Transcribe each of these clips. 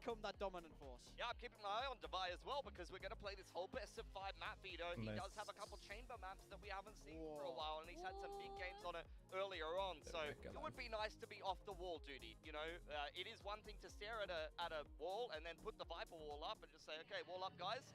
become that dominant force. Yeah, I'm keeping my eye on Devi as well because we're going to play this whole best-of-5 map, Vito. He does have a couple chamber maps that we haven't seen for a while, and he's had some big games on it earlier on. So it would be nice to be off the wall duty. You know, it is one thing to stare at a wall and then put the Viper wall up and just say, okay, wall up, guys.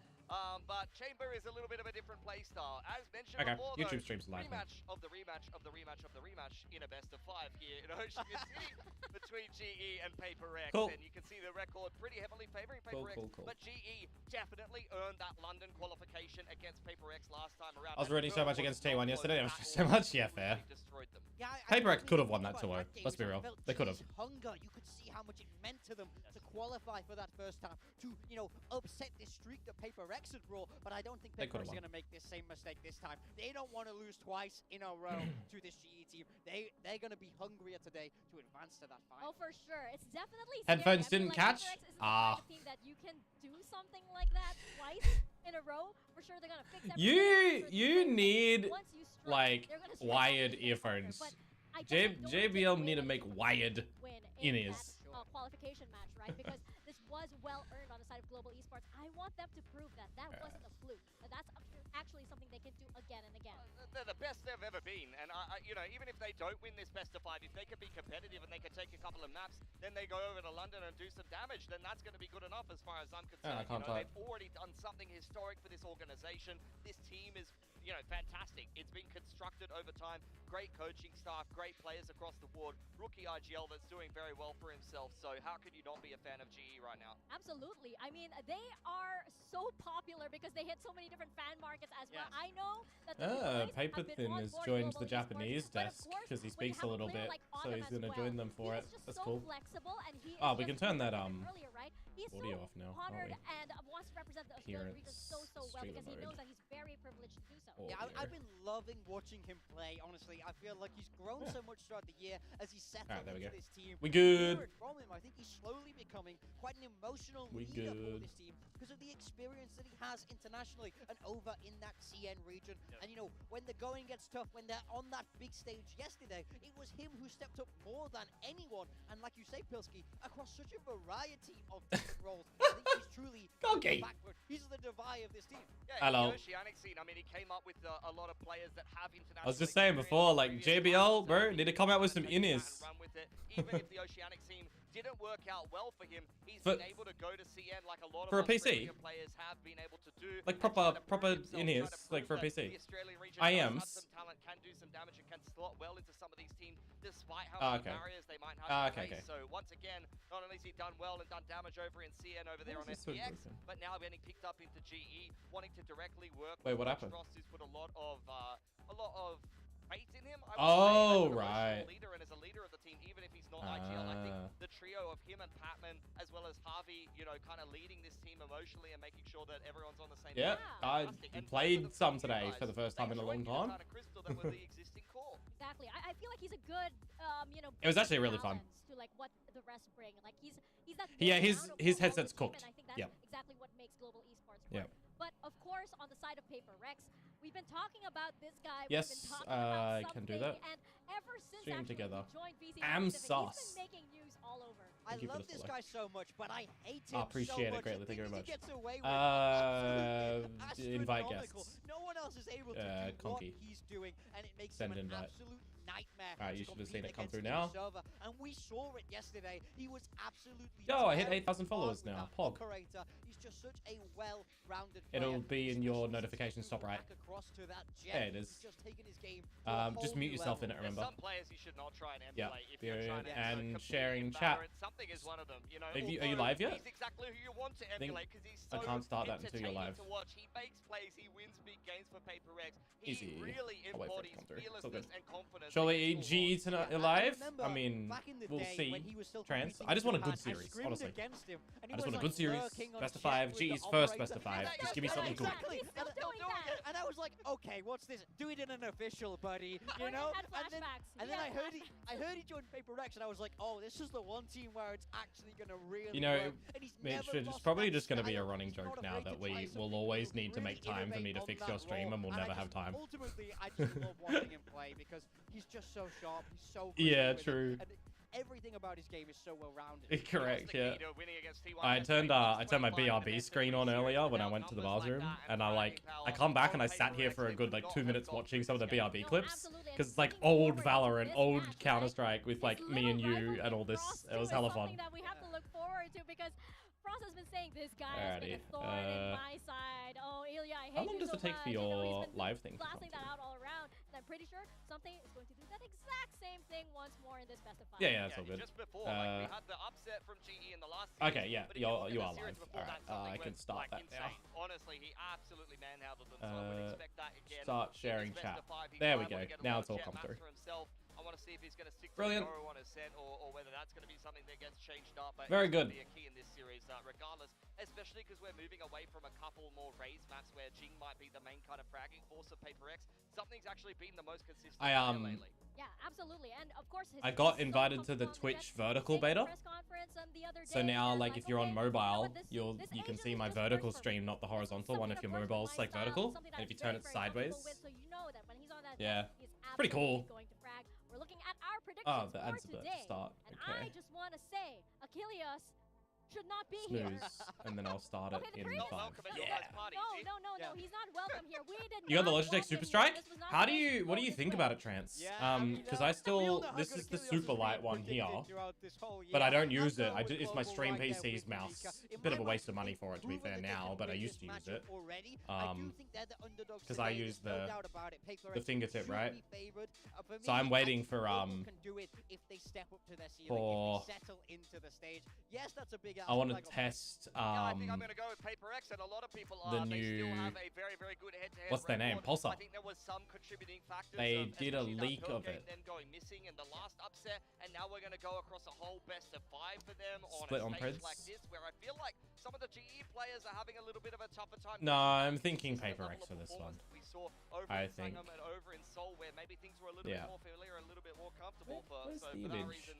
But Chamber is a little bit of a different play style. As mentioned before, though, YouTube streams live. Rematch of the rematch in a best-of-5 here in Ocean City between GE and PRX. Cool. And you can see the record pretty heavily favoring PRX. Cool. But GE definitely earned that London qualification against PRX last time around. I was rooting so much against T1 yesterday. It was just so much. Yeah, fair. Destroyed them. Yeah, PRX could have won that 2-0. Let's be real. They could have. Hunger. You could see how much it meant to them to qualify for that first time, to, you know, upset this streak that PRX had brought. But I don't think PRX are going to make this same mistake this time. They don't want to lose twice in a row to this GE team. They're going to be hungrier today to advance to that final. Oh, for sure. It's definitely headphones scary. didn't catch. Team that you can do something like that twice in a row. For sure, they're going to fix everything. You need like wired earphones. JBL need to make wired in-ears. Qualification match, right? Because this was well earned on the side of Global Esports. I want them to prove that that wasn't a fluke. That that's actually something they can do again and again. They're the best they've ever been, and you know, even if they don't win this best-of-5, if they can be competitive and they can take a couple of maps, then they go over to London and do some damage, then that's going to be good enough as far as I'm concerned. You know, they've already done something historic for this organization. This team is, you know, fantastic. It's been constructed over time. Great coaching staff, great players across the board. Rookie IGL that's doing very well for himself. So how could you not be a fan of GE right now? Absolutely. I mean, they are so popular because they hit so many different fan markets as well. I know that Paperthin has joined the Japanese desk because he speaks a little bit, so he's going to join them for it. That's cool. Oh, we can turn that audio off now. And wants to represent the Australian region so well because he knows that he's very privileged to do so. Yeah, I've been loving watching him play, honestly. I feel like he's grown so much throughout the year as he's settled into this team. We good. From him, I think he's slowly becoming quite an emotional leader for this team because of the experience that he has internationally and over in that CN region. And, you know, when the going gets tough, when they're on that big stage yesterday, it was him who stepped up more than anyone. And like you say, Pilski, across such a variety of different roles, I think he's truly backward. He's the Devi of this team. Yeah, hello. The Oceanic scene, I mean, he came up with a lot of players that have international. I was just saying before, like JBL, bro, need to come out with some in-ears. Even if the Oceanic scene didn't work out well for him, he's been able to go to CN like a lot of PC players have been able to do. Like proper in-ears, like for a PC. The Australian region IMs. some talent, can do some damage, and can slot well into some of these teams, despite how many barriers they might have to face. So once again, not only has he done well and done damage over in CN over there on FPX, but now getting picked up into GE, wanting to directly work. Wait, what happened? Ross, who's put a lot of faith in him. Right. Leader, and as a leader of the team, even if he's not IGL, I think the trio of him and Patman, as well as Harvey, you know, kind of leading this team emotionally and making sure that everyone's on the same page. Yeah, I played some today for the first time in a long time. Exactly. I feel like he's a good, you know. It was actually really fun. To like what the rest bring, like he's that. Yeah, his headset's cooked. And I think that's exactly what makes Global Esports work. Yeah. But of course, on the side of PRX, we've been talking about this guy. Yes, I can do that. And ever since Stream together. he joined VCT I'm Pacific, sauce. he's been making news all over. I love this guy so much, but I hate him appreciate so much. it greatly. Thank you very much. Gets away with invite guests. No one else is able to do what he's doing, and it makes him an absolute nightmare. Alright, you should have seen it come through now. And we saw it yesterday. He was absolutely. Yo, I hit 8,000 followers now. Pog. He's just such a well-rounded player. It'll be in your notifications top right. There it is. Just mute yourself in it, remember. Some players you should not try and emulate if you're trying to and sharing chat. Something is one of them, you know. Are you live yet? He's exactly who you want to emulate because he's so I can't start that until you're live. to watch. He makes plays, he wins big games for PRX. Easy. He really embodies fearlessness and confidence. Surely GE tonight live? I mean, we'll see. Trans. I just want a good series, honestly. I just want a good series. Best of 5. GE's first best of 5. Just give me something good. And I was like, okay, what's this? Do it in an official, buddy. You know? And then I heard he joined PRX, and I was like, oh, this is the one team where it's actually gonna really. You know, Mitch, it's probably just gonna be a running joke now that we will always need to make time for me to fix your stream, and we'll never have time. Ultimately, I just love watching him play because he's just so sharp. He's so good. Yeah, true. everything about his game is so well-rounded. Correct, yeah. I turned my BRB screen on earlier when I went to the bathroom, and I come back and I sat here for a good like 2 minutes watching some of the BRB clips, because it's like old Valorant, old CounterStrike with like me and you and all this. It was hella fun. That we have to look forward to, because Frost has been saying this guy has been a thorn in my side. Oh, Ilya, I hate how long does it take for your live thing to come blasting that out all around. And I'm pretty sure something is going to do that exact same thing once more in this best of 5. Yeah, that's all good. Just before, we had the upset from GE in the last okay, yeah, you are live. Alright, I can start that now. Honestly, he absolutely manhandled them, so I would expect that again. Start sharing chat. There we go. Now it's all come through. I want to see if he's going to stick Brilliant. to on his set, or whether that's going to be something that gets changed up. But very good. Be a key in this series, regardless, especially because we're moving away from a couple more raised maps where Jing might be the main kind of fragging force of PRX. Something's actually been the most consistent lately. Yeah, absolutely, and of course I got invited to the Twitch vertical beta. So now, like, if you're on mobile, you can see my vertical stream, not the horizontal one. If your mobile's like vertical, and if you turn it sideways, yeah, pretty cool. We're looking at our predictions the ads about to start. Okay. I just want to say, Achilles should not be Snooze, here. and then I'll start it in 5. Yeah. No, he's not welcome here. We did you got the Logitech Super Strike? What do you think about it, Trance? Because I still, this is the super light one here, but I don't use it. It's my stream PC's mouse. A bit of a waste of money for it, to be fair now, but I used to use it. Because I use the fingertip, right? So I'm waiting for yes, that's a big I want to test I think I'm going to go with PRX, and a lot of people are. The new, still have a very, very good head-to-head what's their name? Pulsar. I think there was some contributing factors. They did a leak of it. Them going missing in the last upset, and now we're going to go across a whole best of 5 for them Split on on a stage Preds. like this, where I feel like some of the GE players are having a little bit of a tougher time. No, I'm thinking PRX for this one. We saw over in Sangam and over in Seoul, where maybe things were a little bit more familiar, a little bit more comfortable for that reason.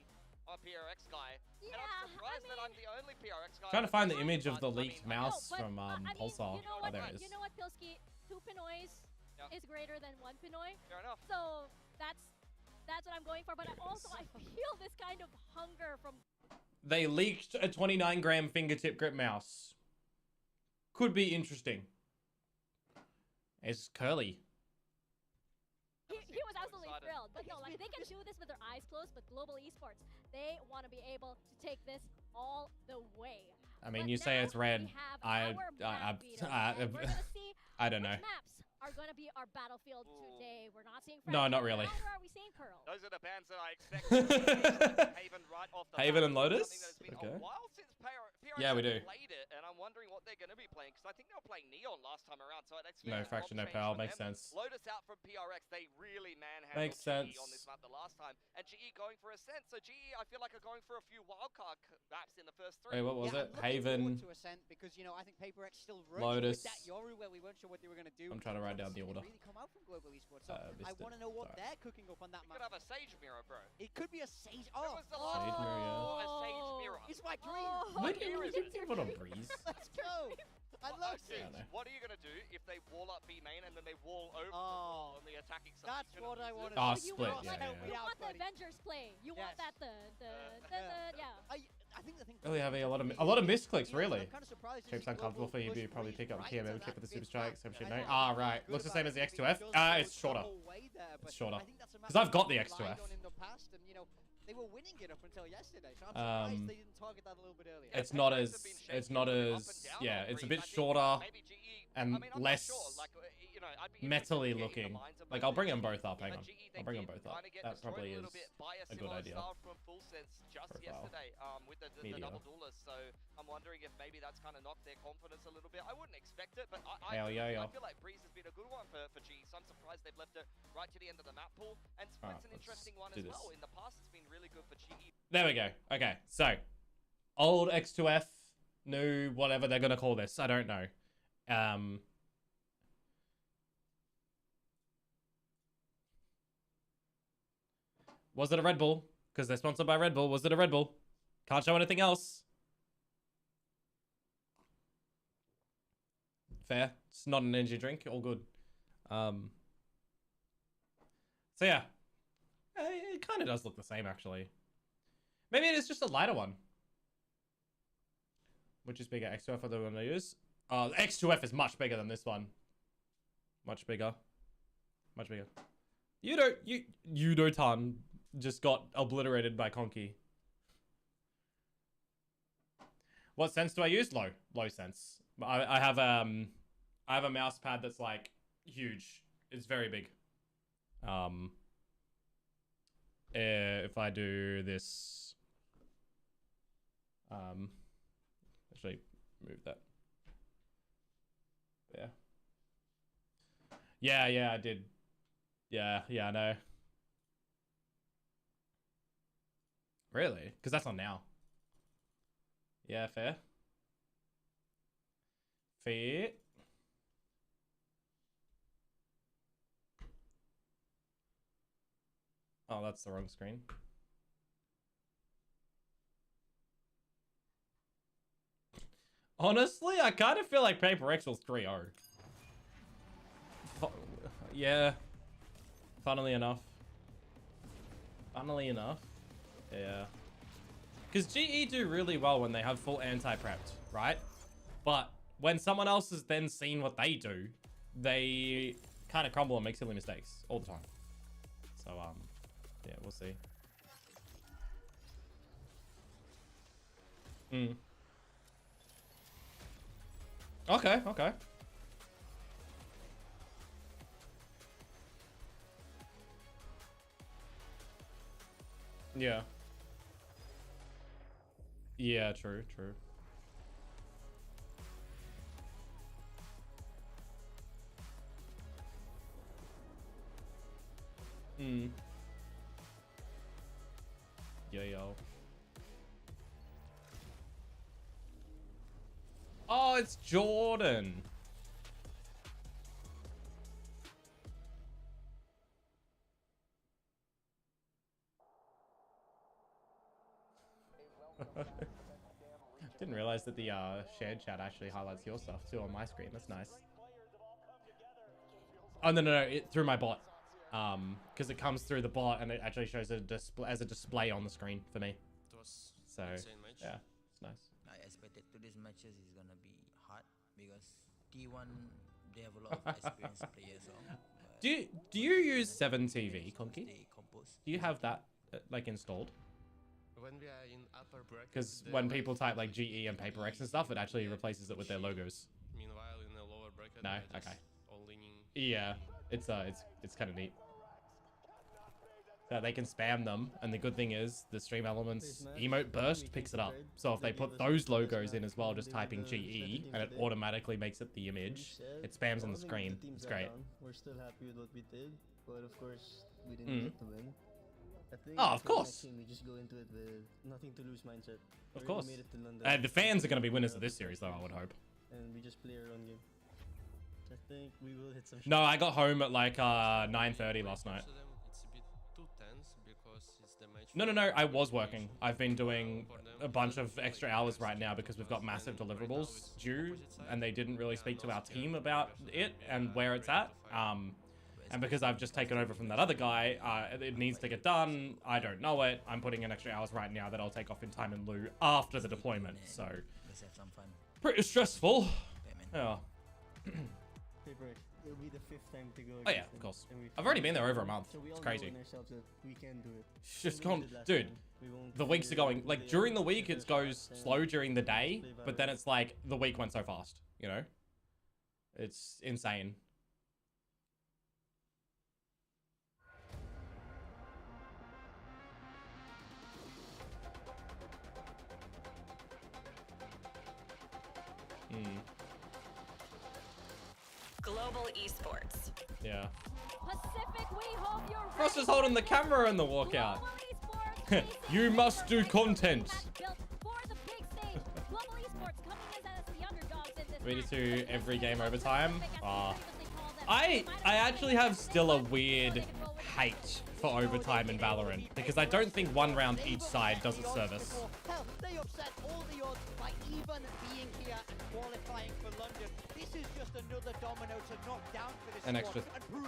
A PRX guy. Yeah, and I'm surprised that I'm the only PRX guy. Trying to find the image of the leaked mouse from Pulsar. You know oh, there it is. You know what, Pilsky? 2 Pinoys is greater than 1 Pinoy. Fair enough. So that's what I'm going for. But I feel this kind of hunger from. They leaked a 29-gram fingertip grip mouse. Could be interesting. It's curly. He was absolutely thrilled, but no, like they can do this with their eyes closed. But Global Esports, they want to be able to take this all the way. I mean, you say it's red. I don't know. Maps are going to be our battlefield today. We're not seeing. No, not really. Neither are we seeing Pearl. Those are the bands that I expect. Haven right off the Haven and Lotus. Okay. A while since PRX yeah, we do. Played it, and I'm wondering what they're going to be playing, because I think they were playing Neon last time around. So no fraction, no power. Makes sense. Lotus out from PRX. They really manhandled Makes sense. GE on this map the last time, and GE going for a sense. So GE, I feel like are going for a few wildcard maps in the first 3. Wait, what was it? Haven. To Ascent, because you know I think PRX still Lotus. With that Yoru, where we weren't sure what they were going to do. I'm trying to write down the order. Really come out from Global Esports. So I want to know what they're cooking up on that map. Could have a Sage mirror, bro. It could be a Sage. Oh, it was the last Sage mirror. a Sage mirror. It's my dream. What do you put on Breeze? Let's go. I love Sage. What are you gonna do if they wall up B main and then they wall over on the attacking side? That's what I want to do. Split. You want the Avengers play. You want that I think the thing. Really having a lot of misclicks, really. I'm kind of surprised. Shapes uncomfortable for you, but you probably pick up TMM, kick with the super strike, same shit. No. Right. Looks the same as the X2F. It's shorter. It's shorter. Because I've got the X2F. They were winning it up until yesterday, so I'm surprised they didn't target that a little bit earlier. It's not as yeah, it's a bit shorter and less metally looking. Like, I'll bring them both up, hang on. I'll bring them both up. That probably is a good idea. With the double duelist, so I'm wondering if maybe that's kind of knocked their confidence a little bit. I wouldn't expect it, but I feel like Breeze has been a good one for GE, so I'm surprised they've left it right to the end of the map pool. And Split's an interesting one as well. In the past, it's been really good for GE. There we go. Okay, so old X2F, new whatever they're gonna call this. I don't know. Was it a Red Bull? Because they're sponsored by Red Bull. Was it a Red Bull? Can't show anything else. Fair. It's not an energy drink. All good. So yeah. It kind of does look the same, actually. Maybe it is just a lighter one. Which is bigger, X2F or the one I use? X2F is much bigger than this one. Much bigger. Much bigger. Yudo-tan just got obliterated by Conky. What sense do I use? Low sense. I have a mouse pad that's like huge. It's very big. If I do this, actually move that. Yeah, I did. Yeah, I know. Really? Because that's on now. Yeah, fair. Fair. Oh, that's the wrong screen. Honestly, I kind of feel like PRX was 3-0. Yeah. Funnily enough. Yeah. Because GE do really well when they have full anti-prepped, right? But when someone else has then seen what they do, they kind of crumble and make silly mistakes all the time. So, yeah, we'll see. Okay. Yeah. Yeah, true. Yo. Oh, it's Jordan. Didn't realize that the shared chat actually highlights your stuff too on my screen. That's nice. Oh no, through my bot. Because it comes through the bot and it actually shows a display as a display on the screen for me. So yeah, it's nice. I expected today's matches is gonna be hard because T1 they have a lot of experienced players. Do you use 7TV, Conky? Do you have that like installed? When we are in upper bracket, because when people type like GE and PRX and stuff, it actually replaces it with their logos. Meanwhile, in the lower bracket, no, okay. All leaning. Yeah, it's kind of neat. So they can spam them, and the good thing is the Stream Elements emote burst picks it up. So if they put those logos in as well, just typing GE, and it automatically makes it the image, it spams on the screen. It's great. We're still happy with what we did, but of course we didn't get to win. I think oh, of course. We just go into it with nothing to lose mindset. Of course. Made it to London. The fans are going to be winners of this series, though, I would hope. And we just play our own game. I think we will hit some shots. No, I got home at like 9:30 last night. It's a bit too tense because it's the match. No, I was working. I've been doing a bunch of extra hours right now because we've got massive deliverables due, and they didn't really speak to our team about it and where it's at. And because I've just taken over from that other guy, it needs to get done. I don't know it. I'm putting in extra hours right now that I'll take off in time and lieu after the deployment. So, pretty stressful. Yeah. It'll be the 5th time to go. Oh yeah, of course. I've already been there over a month. So it's crazy. We can do it. It's just gone, dude. The weeks are going like during the week. It goes slow during the day, but then it's like the week went so fast. You know, it's insane. Global esports. Yeah. Pacific, we hope you're ready. Frost is holding the camera in the walkout. You must do content. Ready to every game overtime. I actually have still a weird hate for overtime in Valorant because I don't think one round each side does its service. Hell, they upset all the odds by even being here and qualifying for London. This is just another domino to knock down for this. An extra,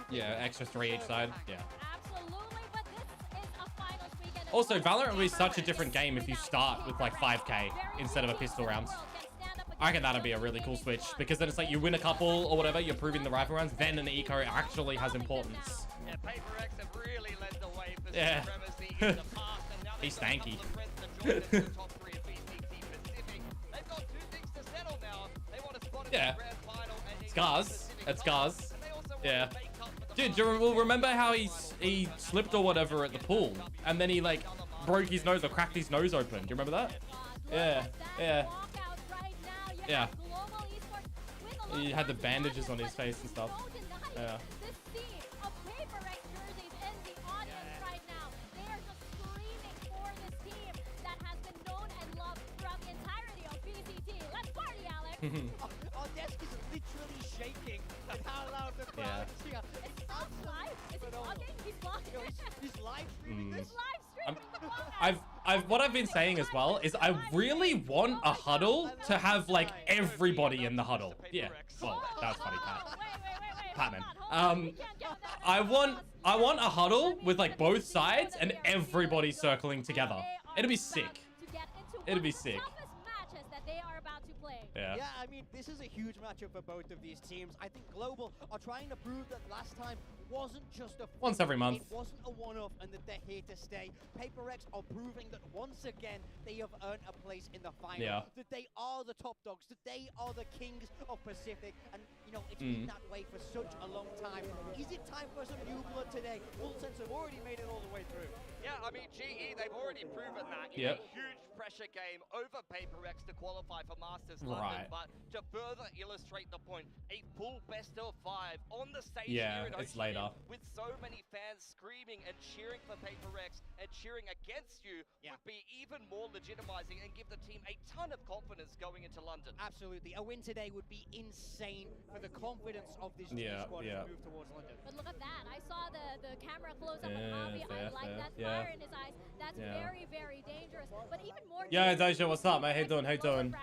yeah, extra 3 each side. Yeah. Absolutely, but this is a finals weekend. Also, Valorant will be such a different game if you start with like 5k instead of a pistol round. I reckon that'd be a really cool switch, because then it's like you win a couple or whatever, you're proving the rifle rounds, then an eco actually has importance. Yeah, PRX have really led the way for yeah. supremacy in the past, and now He's stanky. the top 3 of VCT Pacific. They've got 2 things to settle now. They want to spot in the grand final. Scars. It's Scars. Yeah. Dude, do you remember how he slipped or whatever at the pool, and then he like broke his nose or cracked his nose open? Do you remember that? Yeah. Yeah. Yeah. He had the bandages on his face and stuff. Yeah. Our desk is literally shaking with how loud the crowd is here. It's live. Is he vlogging? He's vlogging. He's live streaming this. What I've been saying as well is I really want a huddle to have like everybody in the huddle. Yeah. Well, that was funny, Pat. Patman. I want a huddle with like both sides and everybody circling together. It'd be sick. It'd be sick. Yeah. Yeah, I mean, this is a huge matchup for both of these teams. I think Global are trying to prove that last time wasn't just a once every month. It wasn't a one-off and that they're here to stay. PRX are proving that once again they have earned a place in the final. That they are the top dogs, that they are the kings of Pacific. And, you know, it's been that way for such a long time. Is it time for some new blood today? FullSense have already made it all the way through. Yeah, I mean, GE, they've already proven that in a huge pressure game over PRX to qualify for Masters London. But to further illustrate the point, a full best of 5 on the stage here in it's later. With so many fans screaming and cheering for PRX and cheering against you would be even more legitimizing and give the team a ton of confidence going into London. Absolutely. A win today would be insane for the confidence of this team squad to move towards London. But look at that. I saw the camera close up on Javi. I like that fire in his eyes. That's very, very dangerous. But even more Daisha, what's up, mate? How you doing? How you doing?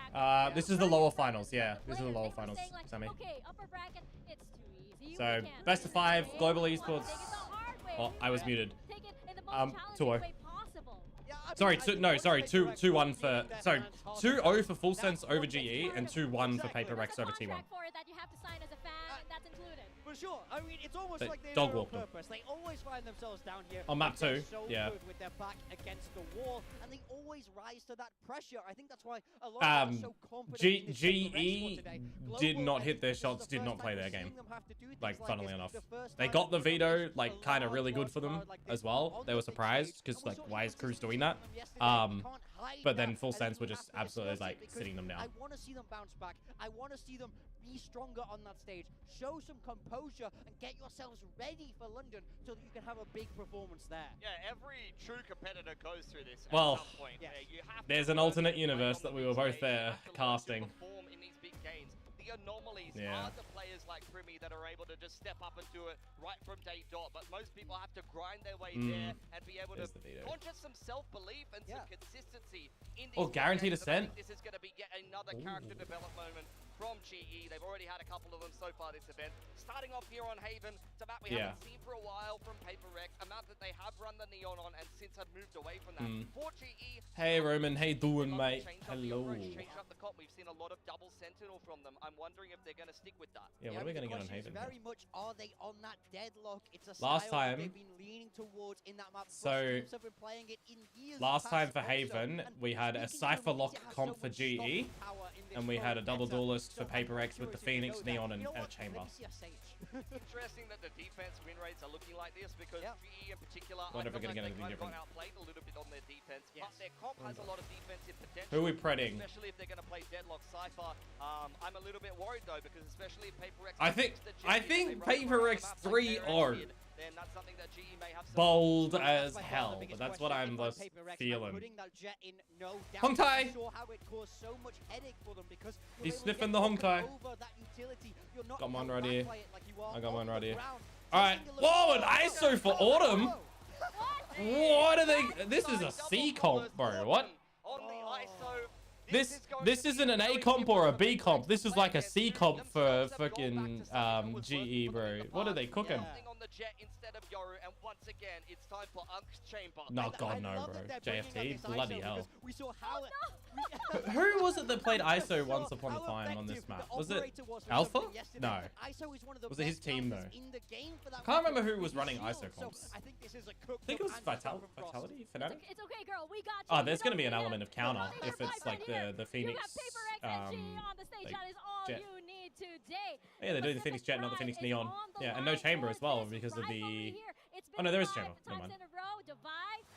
This is the lower finals. Yeah, this is the lower finals, Sammy. Okay, upper bracket, it's too easy. So, best of 5, global esports. Oh, I was muted. 2-0. Sorry, 2-1 for... Sorry, 2-0 for FullSense over GE and 2-1 for PRX over T1. For sure. I mean, it's almost like they dog know walked them. purpose. They always find themselves down here. On map 2, so good with their back against the wall, and they always rise to that pressure. I think that's why a lot of them are so confident. GE did not hit their shots, did not play their game. Like, funnily enough. They got the veto, like, kind of really good for them as well. They were surprised, because, like, why is Cruz doing that? But then FullSense were just absolutely, like, sitting them down. I want to see them bounce back. I want to see them be stronger on that stage. Show some composure and get yourselves ready for London so that you can have a big performance there. Yeah, every true competitor goes through this at well, some point. You have there's an alternate universe that we were both there casting. In these big games. The anomalies are the players like Primi that are able to just step up and do it right from day dot, but most people have to grind their way there and be able to conjure some self-belief and some consistency in these guaranteed games. ascent. This is going to be yet another character development moment from GE. They've already had a couple of them so far this event. Starting off here on Haven, it's a map we haven't seen for a while from PRX, a map that they have run the Neon on and since have moved away from that. For GE, hey Roman, how you doing, mate? Hello. Change up the comp. We've seen a lot of double sentinel from them. I'm wondering if they're going to stick with that. Yeah, what are we going to get on Haven? Very much, are they on that deadlock? It's a last time they've been leaning towards in that map. So last time for Haven, we had a Cypher lock comp for GE, and we had a double duelist for PRX with the Phoenix, Neon, and a Chamber. Interesting that the defense win rates are looking like this because GE in particular, whatever going to get anything different. Outplayed a little bit on their defense, but their comp has a lot of defensive potential. Who are we predding? Especially if they're going to play Deadlock Cypher. I'm a little bit worried though because especially if PRX. I think PRX 3-0. Then that's something that GE may have bold as hell, but that's what I'm less feeling. Hong Tai! He's sniffing the Hong Tai. Got mine right here. I got mine right here. Alright. Whoa, an ISO for Autumn? What are they? This is a C comp, bro. What? This isn't an A comp or a B comp. This is like a C comp for fucking GE, bro. What are they cooking? the Jet instead of Yoru, and once again, it's time for Unk's Chamber. No, God, no, bro. JFT? Bloody hell. We saw how Who was it that played ISO once upon a time on this map? Was it Alpha? No. Was it his team, though? I can't remember who was running ISO comps. I think it was Vitality? Fnatic? It's okay, girl. We got you. Oh, there's going to be an element of counter if it's like the Phoenix on the stage. like, that is all Jet. you need today. Yeah, they're doing the Phoenix Jet, not the Phoenix Neon. Yeah, and no chamber as well because of the... Oh, no, there is a chamber. Never mind.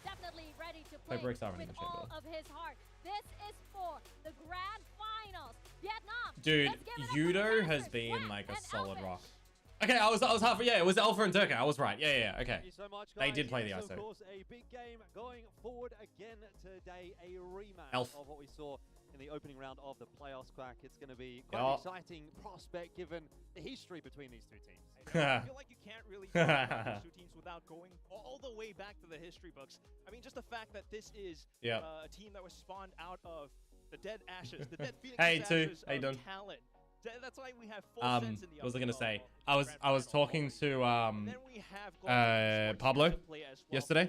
Definitely ready to play PRX are running with the chamber. all of his heart. This is for the grand finals. Vietnam. Dude, Yudo has been like a solid rock. Okay, I was half. Yeah, it was Alpha and Turka. I was right. Yeah. Okay. Thank you so much, they guys. did play the Yes, ISO. Of course, a big game going forward again today. A rematch Elf. of what we saw in the opening round of the playoffs. Crack. It's going to be quite an exciting prospect given the history between these two teams. I feel like you can't really talk about these two teams without going all the way back to the history books. I mean, just the fact that this is a team that was spawned out of the dead ashes, the dead Phoenix ashes of talent. That's why we have full sense in the what was I gonna say? I was talking to Pablo yesterday,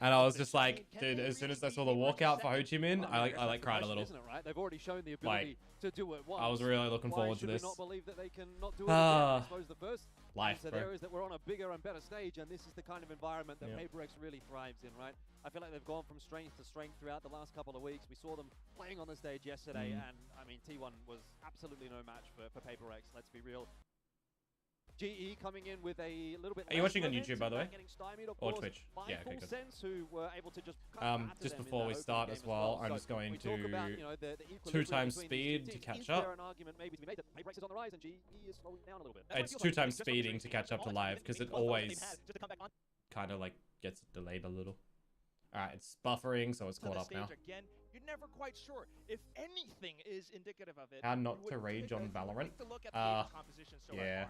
and I was just like, dude, as soon as I saw the walkout for Ho Chi Minh, I like cried a little. Isn't it, right? They've already shown the ability to do it once. I was really looking forward to this. Why should we not believe that they can not do it again? I suppose the first life, answer there is that we're on a bigger and better stage, and this is the kind of environment that PRX really thrives in, right? I feel like they've gone from strength to strength throughout the last couple of weeks. We saw them playing on the stage yesterday, and I mean, T1 was absolutely no match for PRX. Let's be real. GE coming in with a little bit. Are you watching on YouTube, by the way? Stymied, or Twitch? Yeah, okay, good. Sense, who were able to just before we start as well, I'm just going to 2 times speed to catch up. It's 2 times speeding to catch up to live because it always kind of like gets delayed a little. All right, it's buffering, so it's caught up now. Again, you're never quite sure if anything is indicative of it. How not to rage on Valorant? Yeah.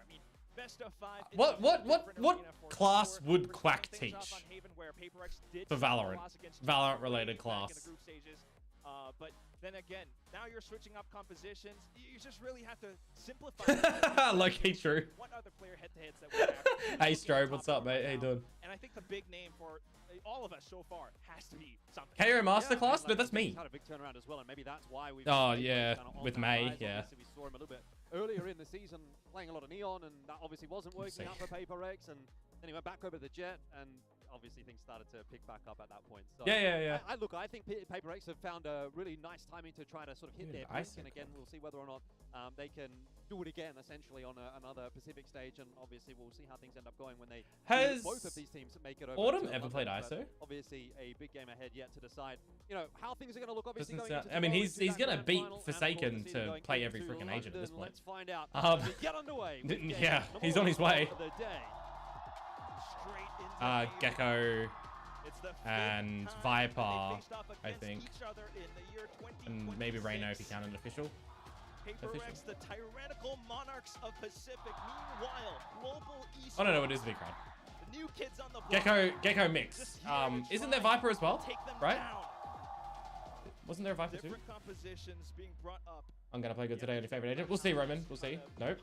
Best of 5. What class would Quack teach for Valorant? Valorant-related class. But then again, now you're switching up compositions. You just really have to simplify. Low-key true. What other player head-to-heads that we have? Hey, Strobe, what's up, mate? How you doing? And I think the big name for all of us so far has to be something. KO Masterclass? But that's me. Had a big turnaround as well, and maybe that's why we. Oh yeah, with May, yeah. We saw him a little bit earlier in the season playing a lot of Neon, and that obviously wasn't working out for PRX, and then he went back over to the Jet, and obviously things started to pick back up at that point. So yeah. I think PRX have found a really nice timing to try to sort of hit their peak, and again, we'll see whether or not they can do it again, essentially on another Pacific stage, and obviously we'll see how things end up going when they both of these teams make it over. Autumn ever played ISO? Obviously, a big game ahead yet to decide, you know, how things are going to look. Obviously, I mean, he's gonna beat Forsaken to play every freaking agent at this point. Let's find out. Get underway. Yeah, he's on his way. Gecko and Viper, I think, and maybe Reyna if he counted official. PRX, the tyrannical monarchs of Pacific. Meanwhile, global esports. Oh no, it is a big crowd. The new kids on the block. Gecko mix. Isn't there Viper as well? Right? Wasn't there a Viper too? Different compositions being brought up. I'm gonna play good today on your favorite agent. We'll see, Roman. We'll see. Nope.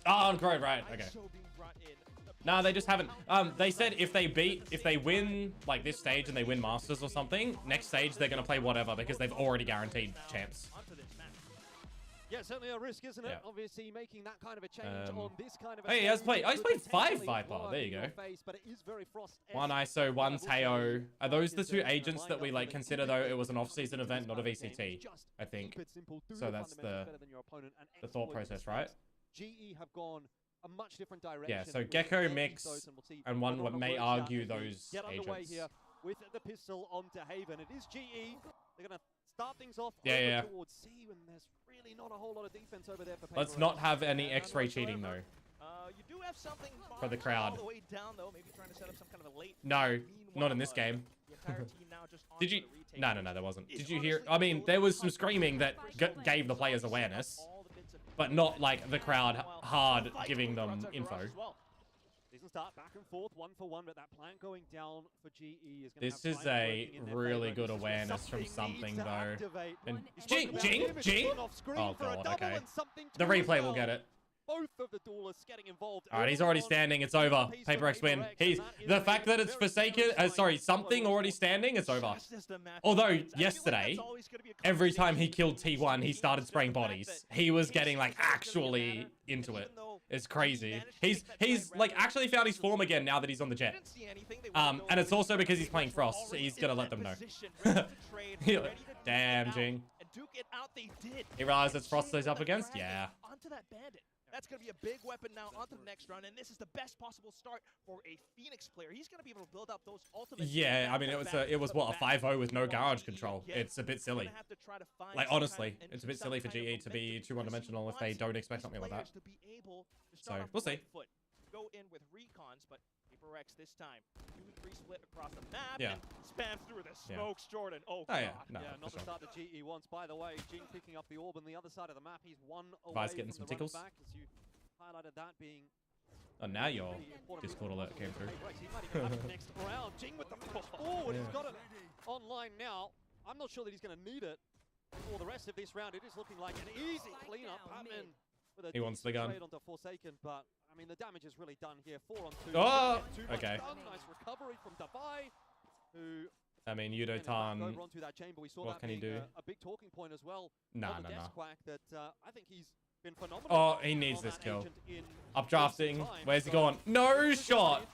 Oh, on Crowd, right? Okay. No, they just haven't. They said if they win like this stage and they win Masters or something, next stage they're gonna play whatever because they've already guaranteed champs. Yeah, certainly a risk, isn't it? Obviously, making that kind of a change on this kind of. Hey, he's played 5 Viper. There you go. But it is very one ISO, one Teo. Are those the 2 agents that we like consider though? It was an off-season event, not a VCT. I think. So that's the thought process, right? GE have gone a much different direction. Yeah. So Gecko mix and one what may argue those agents. Here with the pistol onto Haven. It is GE. They're gonna start things off towards C when there's really not a whole lot of defense over there for PRX. Let's not have any X-ray cheating though. You do have something for the crowd. All the way down, though, maybe trying to set up some kind of a late no, not in this game. Did you? No, there wasn't. Did you hear? I mean, there was some screaming that gave the players awareness, but not like the crowd hard giving them info. Start back and forth, 1-for-1, but that plan going down for GE is this is a really good awareness from something though. And Jing! Oh god, okay. The replay will get it. both of the duelists getting involved. All right, he's already standing. It's over. PRX win. He's the fact that it's Forsaken. Sorry, something already standing. It's over. Although yesterday, every time he killed T1, he started spraying bodies. He was getting like actually into it. It's crazy. He's like actually found his form again now that he's on the jet. And it's also because he's playing Frost. He's gonna let them know. Damn, Jing. He realized it's Frost he's up against. Yeah. Onto that bandit. That's going to be a big weapon now onto the next round, and this is the best possible start for a Phoenix player. He's going to be able to build up those ultimate. Yeah, I mean it was what, a 5-0 with no garage control. It's a bit silly. Like honestly, it's a bit silly for GE to be too one-dimensional if they don't expect something like that. So we'll see. Go in with recons, but PRX this time 2-3 split across the map. Yeah. And spams through the smokes, Jordan. Oh god. Yeah, no, yeah, not the start that GE wants. By the way, Jing picking up the orb on the other side of the map. He's one away Vice getting from some tickles. Back, as you highlighted that being. Oh, now your Discord alert came through. He might even have it next round. Jing with the push forward. He's got it online now. I'm not sure that he's going to need it for the rest of this round. It is looking like an easy cleanup. He wants the gun. Onto Forsaken, but I mean the damage is really done here. 4-on-2. Oh, okay. Nice recovery from Davai, who. I mean, Yudotan. What can he do? A big talking point as well. Nah. Quack that I think he's been phenomenal. Oh, he needs this kill. Updrafting. Where's he going? No shot.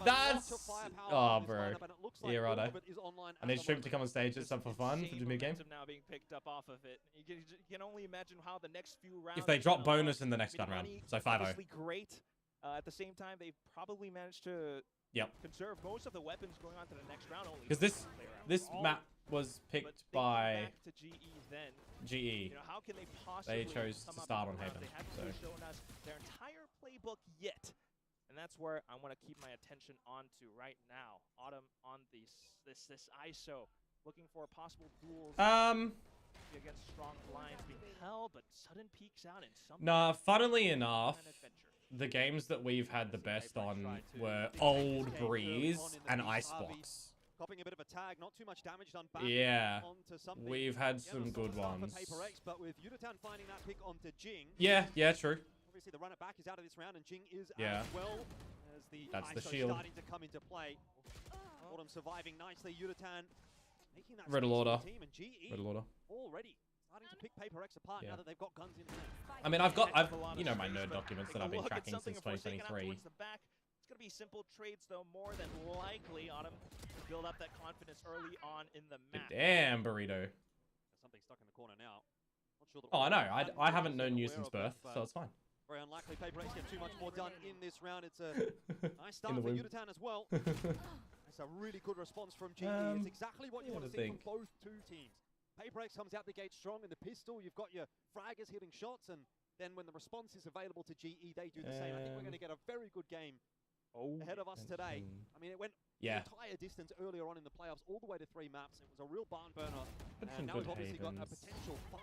That's. Oh, bro. Yeah, righto. I need Shrimp to come on stage just for fun for the mid game. Now being picked up off of it. You can only imagine how the next few rounds. If they drop bonus in the next gun round, so 5-0. Great. At the same time, they've probably managed to conserve most of the weapons going on to the next round. Because this map was picked by GE. You know, how can they possibly chose to start on Haven. They haven't shown us their entire playbook yet, and that's where I want to keep my attention onto right now. Autumn on this ISO, looking for possible duels against strong lines being held, but sudden peaks out in some. Nah, funnily enough, the games that we've had the best on were Old Breeze and Icebox. Copping a bit of a tag, not too much damage done back. Yeah, onto we've had some good ones. PRX, but with Yudotan finding that pick onto Jing. Yeah, true. Obviously, the runner back is out of this round, and Jing is out Yeah. as well. As That's the ISO shield. starting to come into play. Autumn surviving nicely. Yudotan making that Riddle order. team, and GE Riddle order. already starting to pick PRX apart now that they've got guns in hand. I mean, I've you know my nerd documents that I've been tracking since 2023. It's going to be simple trades, though, more than likely. Autumn to build up that confidence early on in the map. Damn, Burrito. Something stuck in the corner now. Not sure Oh, I know. I haven't known you since birth, so it's fine. Very unlikely PRX get too much more done in this round. It's a nice start for Yudotan as well. It's a really good response from GE. It's exactly what you want to see from both two teams. PRX comes out the gate strong in the pistol. You've got your fraggers hitting shots, and then when the response is available to GE, they do the same. I think we're going to get a very good game ahead of us today. I mean, it went the entire distance earlier on in the playoffs, all the way to 3 maps. It was a real barn burner, and now we've obviously got a potential 5.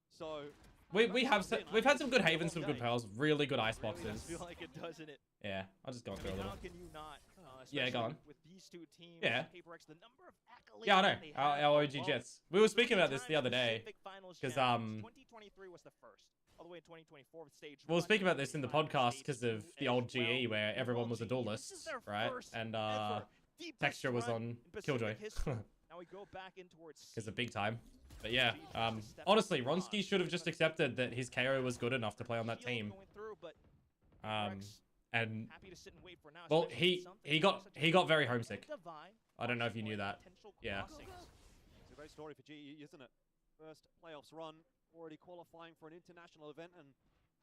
So we've had some good havens, some good pearls, really good ice boxes. I feel like it does, isn't it? Yeah, I'll just go through a little. How can you not? Yeah, go on. With these two teams, PRX, the number of accolades. Yeah, I know. Our OG Jets. We were speaking about this the other day because 2023 was the first. All the way in 2024 stage. We'll speak about this in the podcast because of the old GE where everyone was a duelist, right? And Texture was on Killjoy. Now we go back in towards because of big time. But yeah, honestly, Ronsky should have just accepted that his KO was good enough to play on that team. And well, he got very homesick. I don't know if you knew that. Yeah. It's a great story for GE, isn't it? First playoffs run, already qualifying for an international event, and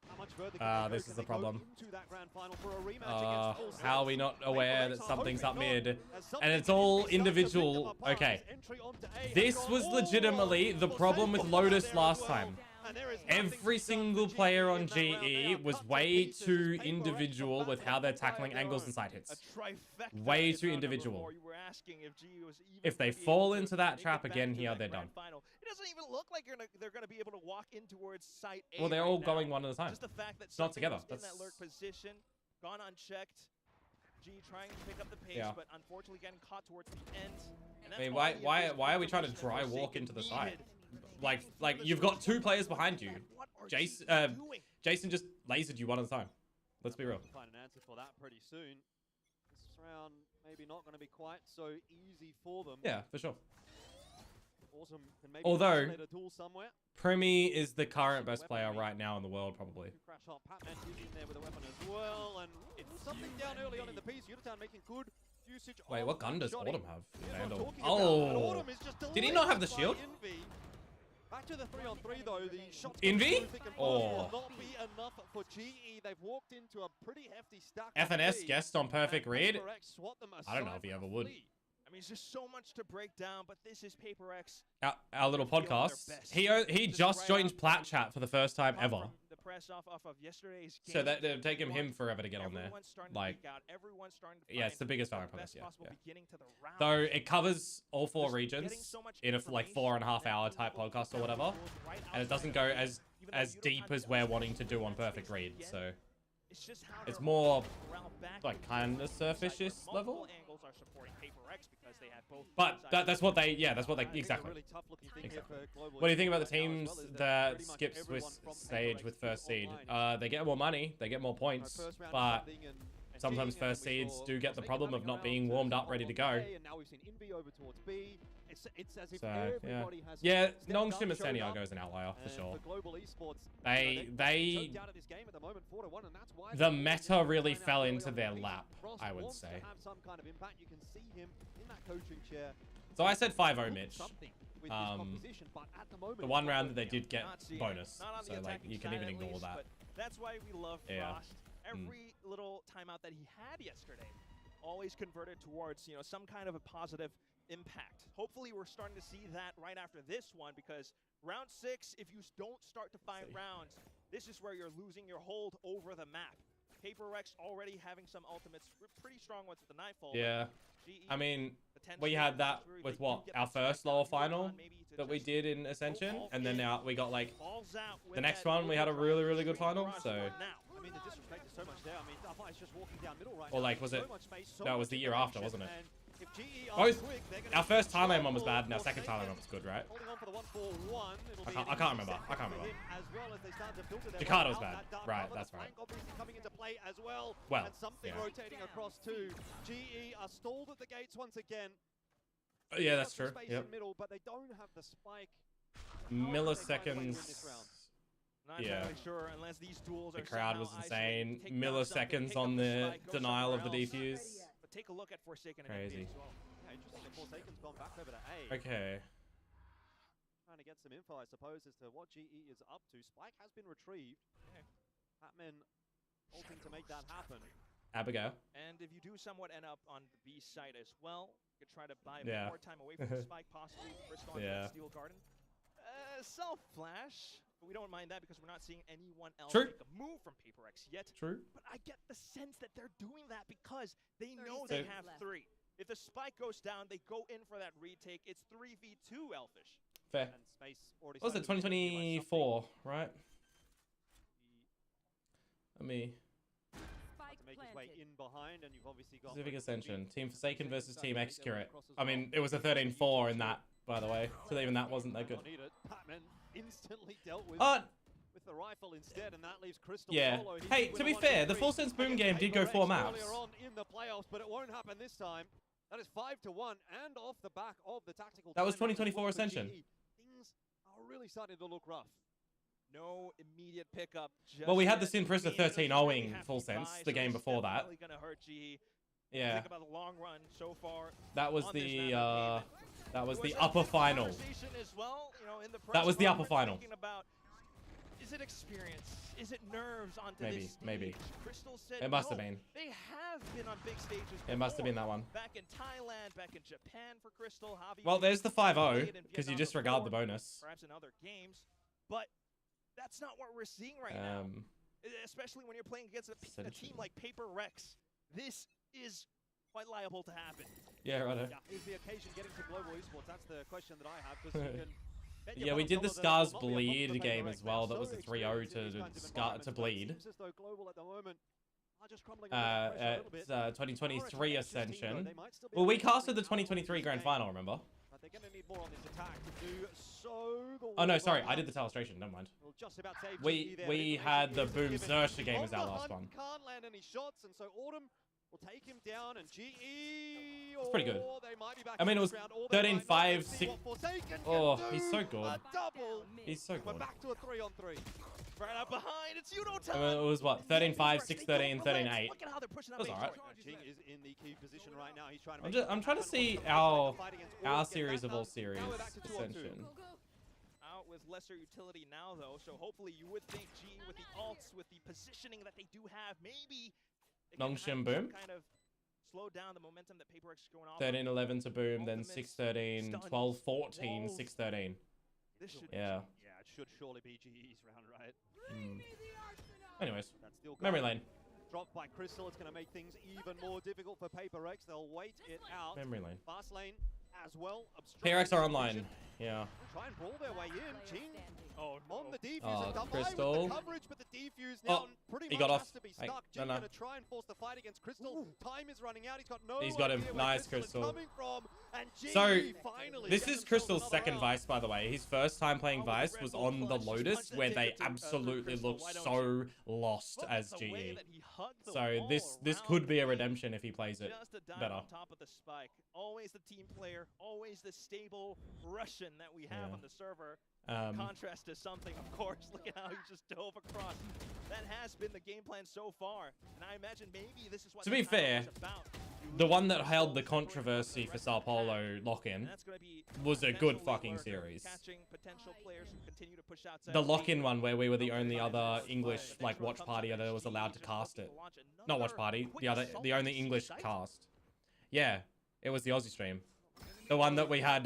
how much further can this is the problem. Into that grand final for a rematch against how are we not aware that something's up mid? And it's all individual. Okay. This was legitimately the problem with Lotus last time. Every single player on GE was way too individual with how they're tackling angles and side hits. Way too individual. If they fall into that trap again here, they're done. It doesn't even look like they're going to be able to walk in towards site A. Well, they're all going one at a time. Just the fact that it's not together. That's in that lurk position, gone unchecked. G trying to pick up the pace, but unfortunately getting caught towards the end. I mean, why are we trying to dry walk into the side? Like you've got 2 players behind you. Jason just lasered you one at a time. Let's be real. Find an answer for that pretty soon. This round maybe not going to be quite so easy for them. Yeah, for sure. Awesome. Can maybe Although, a tool somewhere. Premi is the current best player right now in the world, probably. Crash hot. Patman is in there with a weapon as well, and it's something down early on in the piece. Unitown making good usage. Wait, what gun does Autumn have? Vandal. Oh, did he not have the shield? Back to the 3-on-3 though. The shots Envy? Will not be enough for GE. They've walked into a pretty hefty stack. FNS guessed on perfect read. I don't know if he ever would. I mean, it's just so much to break down, but this is PRX. Our little podcast. He just joined Plat Chat for the first time ever. The press off of yesterday's game. So that it'll take him forever to get on there. Like, yeah, it's the biggest Valorant podcast. Yeah. So it covers all 4 regions in a like 4.5 hour type podcast or whatever, and it doesn't go as deep as we're wanting to do on perfect read. So it's more like kind of surface level. But that's what they exactly. What do you think about the teams that skip Swiss stage with first seed? They get more money, they get more points, but sometimes first seeds do get the problem of not being warmed up, ready to go. So yeah, Nongshim and Santiago is an outlier for sure. The meta really fell into their lap, I would say. So I said 5-0 Mitch. The one round that they did get bonus, so like you can even ignore that. That's why we love Frost. Every little timeout that he had yesterday always converted towards, you know, some kind of a positive impact. Hopefully we're starting to see that right after this one, because round 6, if you don't start to find rounds, this is where you're losing your hold over the map. PRX already having some ultimates, pretty strong ones with the Nightfall. Yeah, I mean, we had that with what, our first lower final that we did in Ascension, and then now we got like the next one we had a really good final. So I mean, the disrespect is so much there. I mean, it's just walking down middle right or like was it? No, it was the year after, wasn't it? Both. Our first Thailand one was bad, and our second Thailand one was good, right? I can't remember. Jakarta was bad. Right, that's right. Well, and something rotating across too. GE are stalled at the gates once again. Yeah, that's true. Yep. Middle, but they don't have the spike. Milliseconds. Yeah. Sure, unless these duels the crowd was insane. Milliseconds on the denial of the defuse. Take a look at Forsaken. Crazy. As well. Yeah, interesting that Forsaken's gone back over to A. Okay. Trying to get some info, I suppose, as to what GE is up to. Spike has been retrieved. Patman hoping to make that happen. Abigail. And if you do somewhat end up on the B site as well, you could try to buy a bit more time away from the Spike, possibly first on Steel Garden. Self-flash. But we don't mind that because we're not seeing anyone else make a move from PRX yet. True. But I get the sense that they're doing that because they know they have 3. If the spike goes down, they go in for that retake. It's 3v2 Elfish. Fair. And Space already what was it, 2024, right? Let me... To make his way in behind, and you've obviously got Pacific Ascension. Team Forsaken versus Team Excurate. I mean, it was a 13-4 in that, by the way. So even that wasn't that good. Instantly dealt with the rifle instead, and that leaves Crystal solo. Hey, to be fair, the Full Sense Boom game did go 4 maps. In the playoffs, but it won't happen this time. That is 5-1, and off the back of the tactical. That was 2024 Ascension. Things are really starting to look rough. No immediate pickup. Well, we had the Sinprissa 13-0ing Full Sense the game before that. Gonna hurt GE. Yeah. Think about the long run so far. That was the upper final. That was the upper final. Is it experience? Is it nerves onto this stage? Maybe. Crystal said it must have been. They have been on big stages before. It must have been that one. Back in Thailand, back in Japan for Crystal. Well, there's the 5-0 because you disregard the bonus. Perhaps in other games, but that's not what we're seeing right now. Especially when you're playing against a team like PRX. This is quite liable to happen. Yeah, right. Is the occasion getting to global esports? That's the question that I have. Because you can yeah, we did the Scars Bleed game as well. That was the 3-0 to Bleed. At 2023 Ascension. Well, we casted the 2023 Grand Final, remember? they're going to need more on this attack to do so. Oh no, sorry, I did the Telestration. Never mind. We'll just about save We had the Boom Zercher game as our last one. Can't land any shots, and so Autumn will take him down, and GE. It's pretty good. They might be back I mean, it was 13-5, 6. Oh, he's so good. He's so good. We're back to a 3-on-3. Right up behind, it's I mean, it was what, 13-5, 6-13, 13-8. That's alright. Jing is in the key position right now. He's trying to I'm trying to see our series of all series ascension. Out with lesser utility now, though, so hopefully you would think G with the ults, with the positioning that they do have, maybe Nongshin Boom. Kind of slow down the momentum that PaperX is going off. 13-11 to Boom, then 6-13, 12-14, 6-13. Yeah. It should surely be GE's round, right? Anyways, memory lane. Dropped by Crystal, it's going to make things even more difficult for PaperX. They'll wait it out. Memory lane. Fast lane as well. PRX are online. Yeah. Try and brawl their way in. Jing on the defuse. Oh, Crystal. With the coverage, but the defuse now pretty much has to be stuck. Jing going to try and force the fight against Crystal. Time is running out. He's got him. Nice, Crystal. Coming from, and so, this is Crystal's second Vice, by the way. His first time playing Vice was on the Lotus, where they absolutely looked so lost as GE. So this could be a redemption if he plays it better. On top of the spike. Always the team player, always the stable Russian that we have on the server. Contrast to something, of course. Look at how he just dove across. That has been the game plan so far, and I imagine maybe this is what. To be fair, the one that held the controversy for Sao Paulo lock-in was a good fucking series. The lock-in one where we were the only other English like watch party that was allowed to cast it. Not watch party, the only English cast. Yeah, it was the Aussie stream. The one that we had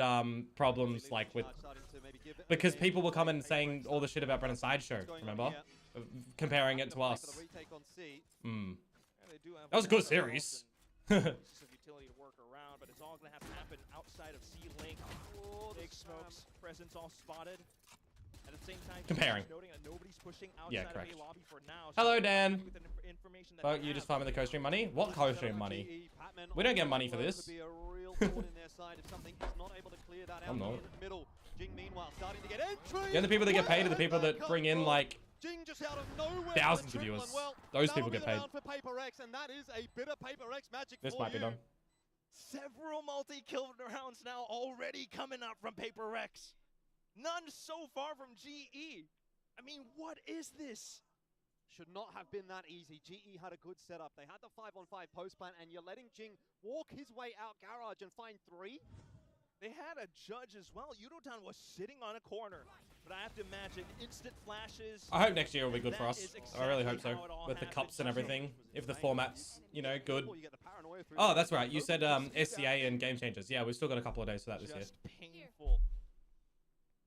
problems like with, because people were coming saying all the shit about Brennan's Sideshow, remember? Comparing it to us. That was a good series. Utility to work around, but it's all going to have to happen outside of C-Link. Big smokes, presence all spotted. At the same time, comparing. Noting that nobody's pushing outside correct. of A lobby for now. Hello, Dan. Fuck, you just farming the co-stream money? What co-stream money? We don't get money for this. I'm not. The only people that get paid are the people that bring in like thousands of viewers. Those people get paid. This might be done. Several multi-kill rounds now already coming up from PaperX. None so far from GE. I mean, what is this? Should not have been that easy. GE had a good setup. They had the 5-on-5 post plan, and you're letting Jing walk his way out garage and find 3. They had a judge as well. Yudotan was sitting on a corner. But I have to imagine instant flashes. I hope next year will be good for us. I really hope so. With the cups and everything. If the format's, you know, good. Oh, that's right. You said SCA and Game Changers. Yeah, we've still got a couple of days for that this year. Just painful.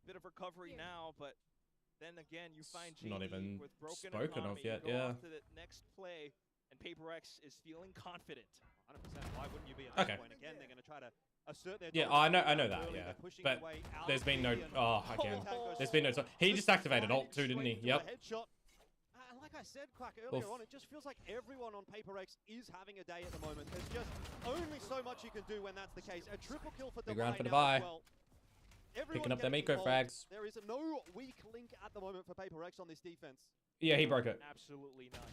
Bit of recovery now, but then again, you find GE not even with broken spoken of yet, go yeah. on to the next play, and PaperX is feeling confident. 100%. Why wouldn't you be at that point? Again, they're going to try to assert their I know that, yeah. But there's been no... Oh, again. There's been no... He just activated ult too, didn't he? Yep. And like I said, Quack, earlier on, it just feels like everyone on PaperX is having a day at the moment. There's just only so much you can do when that's the case. A triple kill for Big round for Divide Divide. well. Picking up them eco frags. There is no weak link at the moment for PaperX on this defense. Yeah, he broke it. Absolutely not.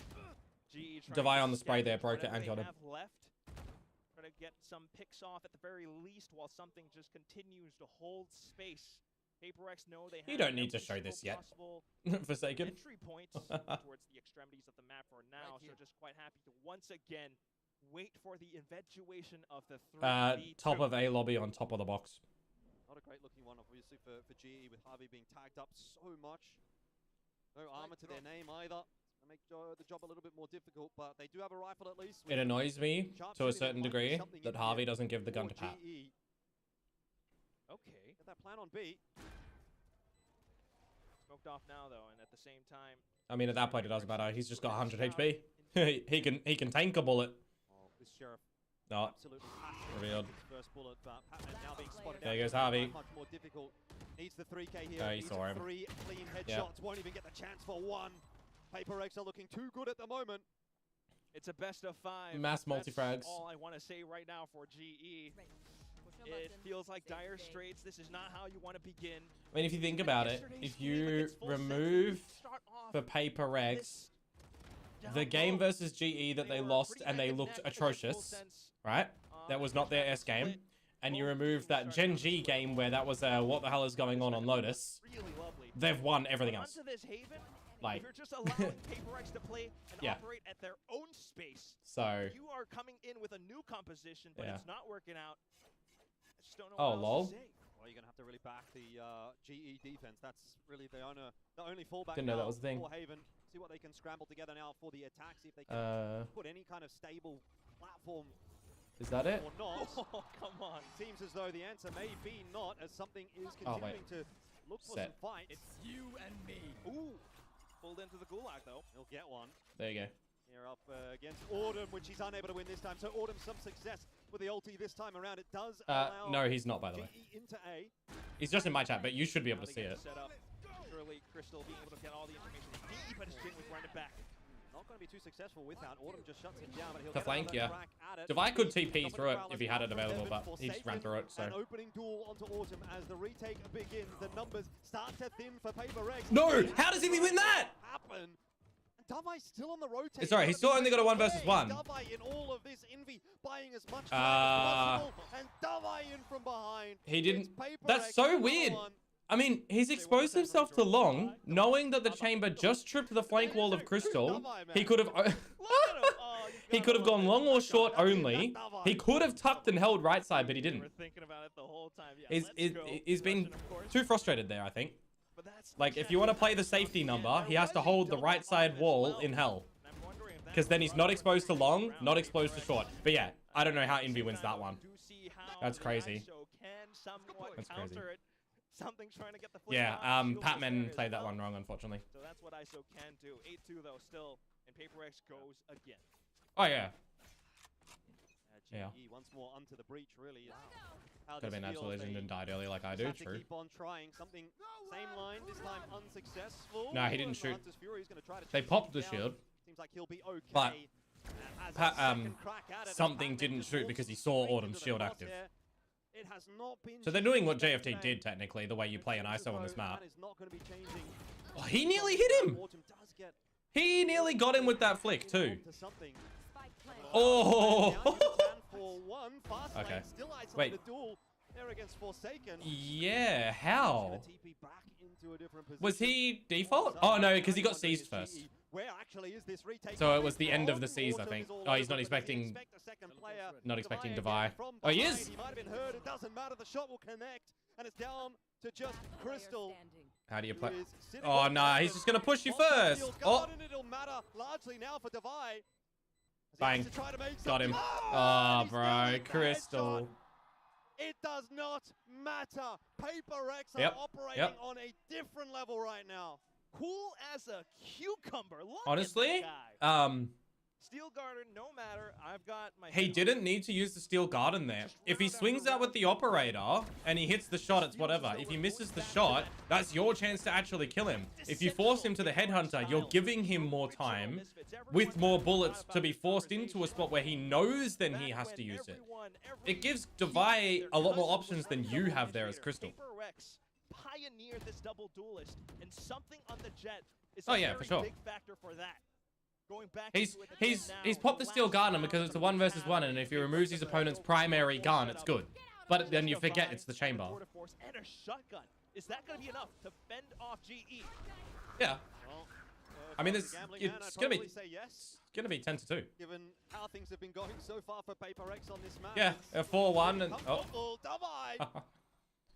GE Divide on the spray there, broke it and killed him. Try to get some picks off at the very least while something just continues to hold space. PaperX know they have you don't need to show this yet. Forsaken. Entry points towards the extremities of the map for now, so just quite happy to once again wait for the eventuation of the 3v2. Top of A lobby on top of the box. Not a great looking one, obviously, for GE with Harvey being tagged up so much. No armor to their name either. It's going to make the job a little bit more difficult, but they do have a rifle at least. It annoys me to a certain degree that Harvey doesn't give the gun to Pat. Okay. Get that plan on B. Smoked off now, though, and at the same time... I mean, at that point, it doesn't matter. He's just got 100 HP. he can tank a bullet. Oh, this Sheriff. No. Absolutely revealed. First bullet, but Patman now being spotted there goes Harvey. Much more difficult. Needs the 3K here. Oh, he saw him. 3 clean headshots. Won't even get the chance for 1. PaperX are looking too good at the moment. It's a best of 5. Mass multi-frags. That's all I want to say right now for GE. It feels like dire straits. This is not how you want to begin. I mean, if you think about it, if you remove for PRX the game versus GE that they lost and they looked atrocious, right? That was not their S game. And you remove that Gen G game where that was what the hell is going on Lotus, they've won everything else. Like, you're just allowing PRX to play and operate at their own space. So you are coming in with a new composition, but it's not working out. I just don't know what else to say. Well, you're gonna have to really back the GE defense. That's really the only fallback. Didn't know that was the thing. For Haven. See what they can scramble together now for the attack. See if they can put any kind of stable platform. Is that it? Or not. Oh, come on. Seems as though the answer may be not, as something is continuing to look for some fights. It's you and me. Ooh. Pulled into the gulag, though. He'll get one. There you go. Here up against Autumn, which he's unable to win this time. So Autumn some success with the ulti this time around. It does allow no, he's not, by the way. Into A. He's just in my chat, but you should be able to see it. Surely Crystal being able to get all the information deep, but his Jin was running back. Not going to be too successful with that. Autumn just shuts him down, but he'll the flank, Devi could TP through it if he had it available, but he just ran through it. So an opening duel onto Autumn as the retake begins. The numbers start to thin for PRX. No! How does he win that? Happen. Davi's still on the rotate. Sorry, he's still only got a 1 versus 1. Davi in all of this, Envy buying as much time as possible, and Davi in from behind. He didn't. That's so weird. I mean, he's exposed himself to Long, knowing that the chamber just tripped the flank wall of Crystal. He could have. He could have gone long or short only. He could have tucked and held right side, but he didn't. He's been too frustrated there, I think. Like, if you want to play the safety number, he has to hold the right side wall in hell. Because then he's not exposed to long, not exposed to short. But yeah, I don't know how Envy wins that one. That's crazy. That's crazy. Something's trying to get the yeah, Patman played that one wrong, unfortunately. So that's what ISO can do. 8-2 though still, and PRX goes again. Oh yeah. Yeah. Once more onto the breach, really. Could have been natural legend and died early like I do. True. Keep on trying something. Same line, this time unsuccessful. No, he didn't shoot. They popped the shield. Seems like he'll be okay. But something didn't shoot because he saw Autumn's shield active. It has not been so they're doing what JFT did, technically, the way you play an ISO on this map. Oh, he nearly hit him! He nearly got him with that flick, too. Oh! Okay. Wait. Yeah, how? Was he default? Oh, no, because he got seized first. So it was the end of the seize, I think. Oh, he's not expecting... Not expecting Devi. Oh, he is? How do you play? Oh, nah, he's just going to push you first. Oh. Bang. Got him. Oh, bro. Crystal. It does not matter. PRX are operating on a different level right now. Cool as a cucumber. Look honestly, Steel Garden, no matter. I've got my. He didn't need to use the Steel Garden there. If he swings out with the operator and he hits the shot, it's whatever. If he misses the shot, that's your chance to actually kill him. If you force him to the headhunter, you're giving him more time with more bullets to be forced into a spot where he knows then he has to use it. It gives Devi a lot more options than you have there as Crystal. Pioneer this double duelist, and something on the jet is for sure. Big factor for that. Going back he's popped the Steel Garden because it's a 1 versus 1, and if he removes his opponent's primary gun, it's good. But then you forget it's the chamber. And a shotgun. Is that going to be enough to fend off GE? Yeah. I mean, it's gonna be 10-2. Given how things have been going so far for PRX on this map. Yeah, a 4-1 and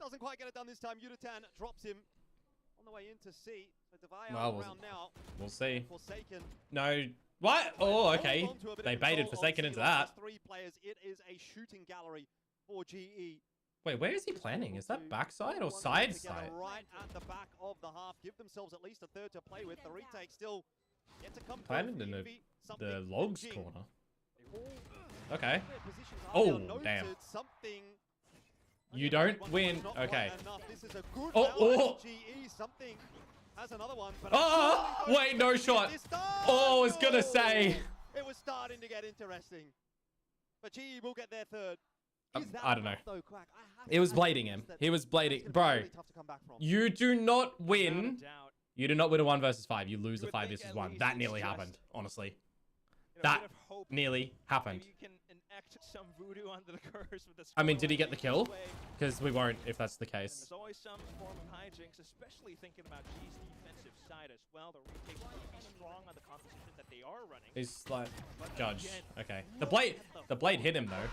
doesn't quite get it done this time. Yuditan drops him on the way into C. So Devi around now. We'll see. Forsaken. No. What? Oh, okay. They baited Forsaken into that. 3 players. It is a shooting gallery for GE. Wait, where is he planning? Is that backside or side side? Right at the back of the half. Give themselves at least a third to play with. The retake still yet to come. Planted in the logs corner. Okay. Oh, damn. You don't win. Okay. Oh. Wait, no shot. Oh, I was gonna say. It was starting to get interesting. But GE will get their third. I don't know. It was blading him. He was blading. Bro, you do not win. You do not win a 1 versus 5. You lose a 5 versus 1. That nearly happened, honestly. That nearly happened. Some voodoo onto the curse with the I mean, did he get the kill? Because we won't if that's the case. There's always some form of hijinks, especially thinking about G's defensive side as well. The retake will be strong on the composition that they are running. He's like, Judge. Okay. The blade hit him though.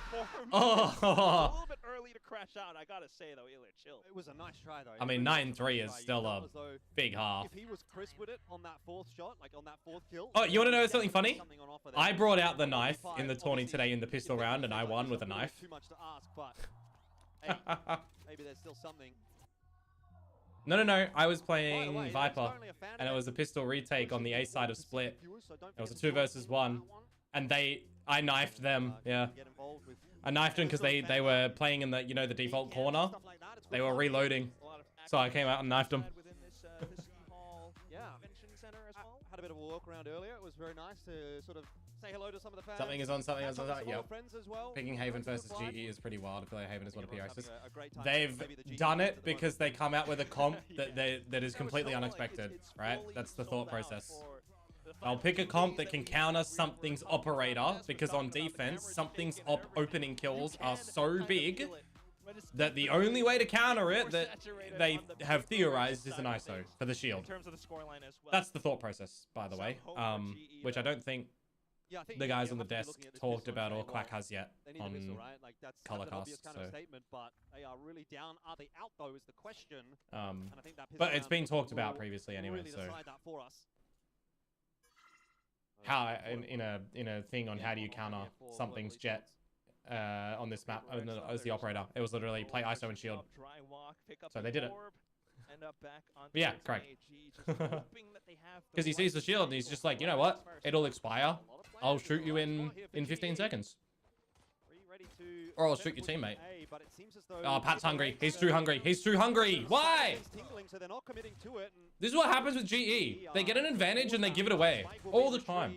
Oh! A little bit early to crash out, I gotta say though, Ilya, chill. It was a nice try though. I mean, 9-3 is still a big half. If he was crisp with it on that 4th shot, like on that 4th kill. Oh, you want to know something funny? I brought out the knife in the tourney today in the pistol round, and I won with a knife. Too much to ask, but hey, maybe there's still something. No. I was playing Viper, and it was a pistol retake on the A side of Split. It was a 2 versus 1, and I knifed them. Yeah, I knifed them because they were playing in the the default corner. They were reloading, so I came out and knifed them. Yeah, had a bit of a walk around earlier. It was very nice to sort of say hello to some of the fans. Something is on. Yep. Picking Haven versus GE is pretty wild. I feel like Haven is one of PRX's. They've done it because they come out with a comp that is completely unexpected, right? That's the thought process. I'll pick a comp that can counter something's operator, because on defense, something's opening kills are so big that the only way to counter it that they have theorized is an ISO for the shield. That's the thought process, by the way, which I don't think the guys on the desk talked about or Quack has yet on Colorcast. So. But they are really down. Are they out though? Is the question. But it's been talked about previously anyway. So how in a thing on how do you counter something's jet on this map as the operator? It was literally play ISO and shield. So they did it. But yeah, correct. Because he sees the shield and he's just like, you know what? It'll expire. I'll shoot you in 15 seconds. Or I'll shoot your teammate. Oh, Pat's hungry. He's too hungry. He's too hungry. Why? This is what happens with GE. They get an advantage and they give it away all the time.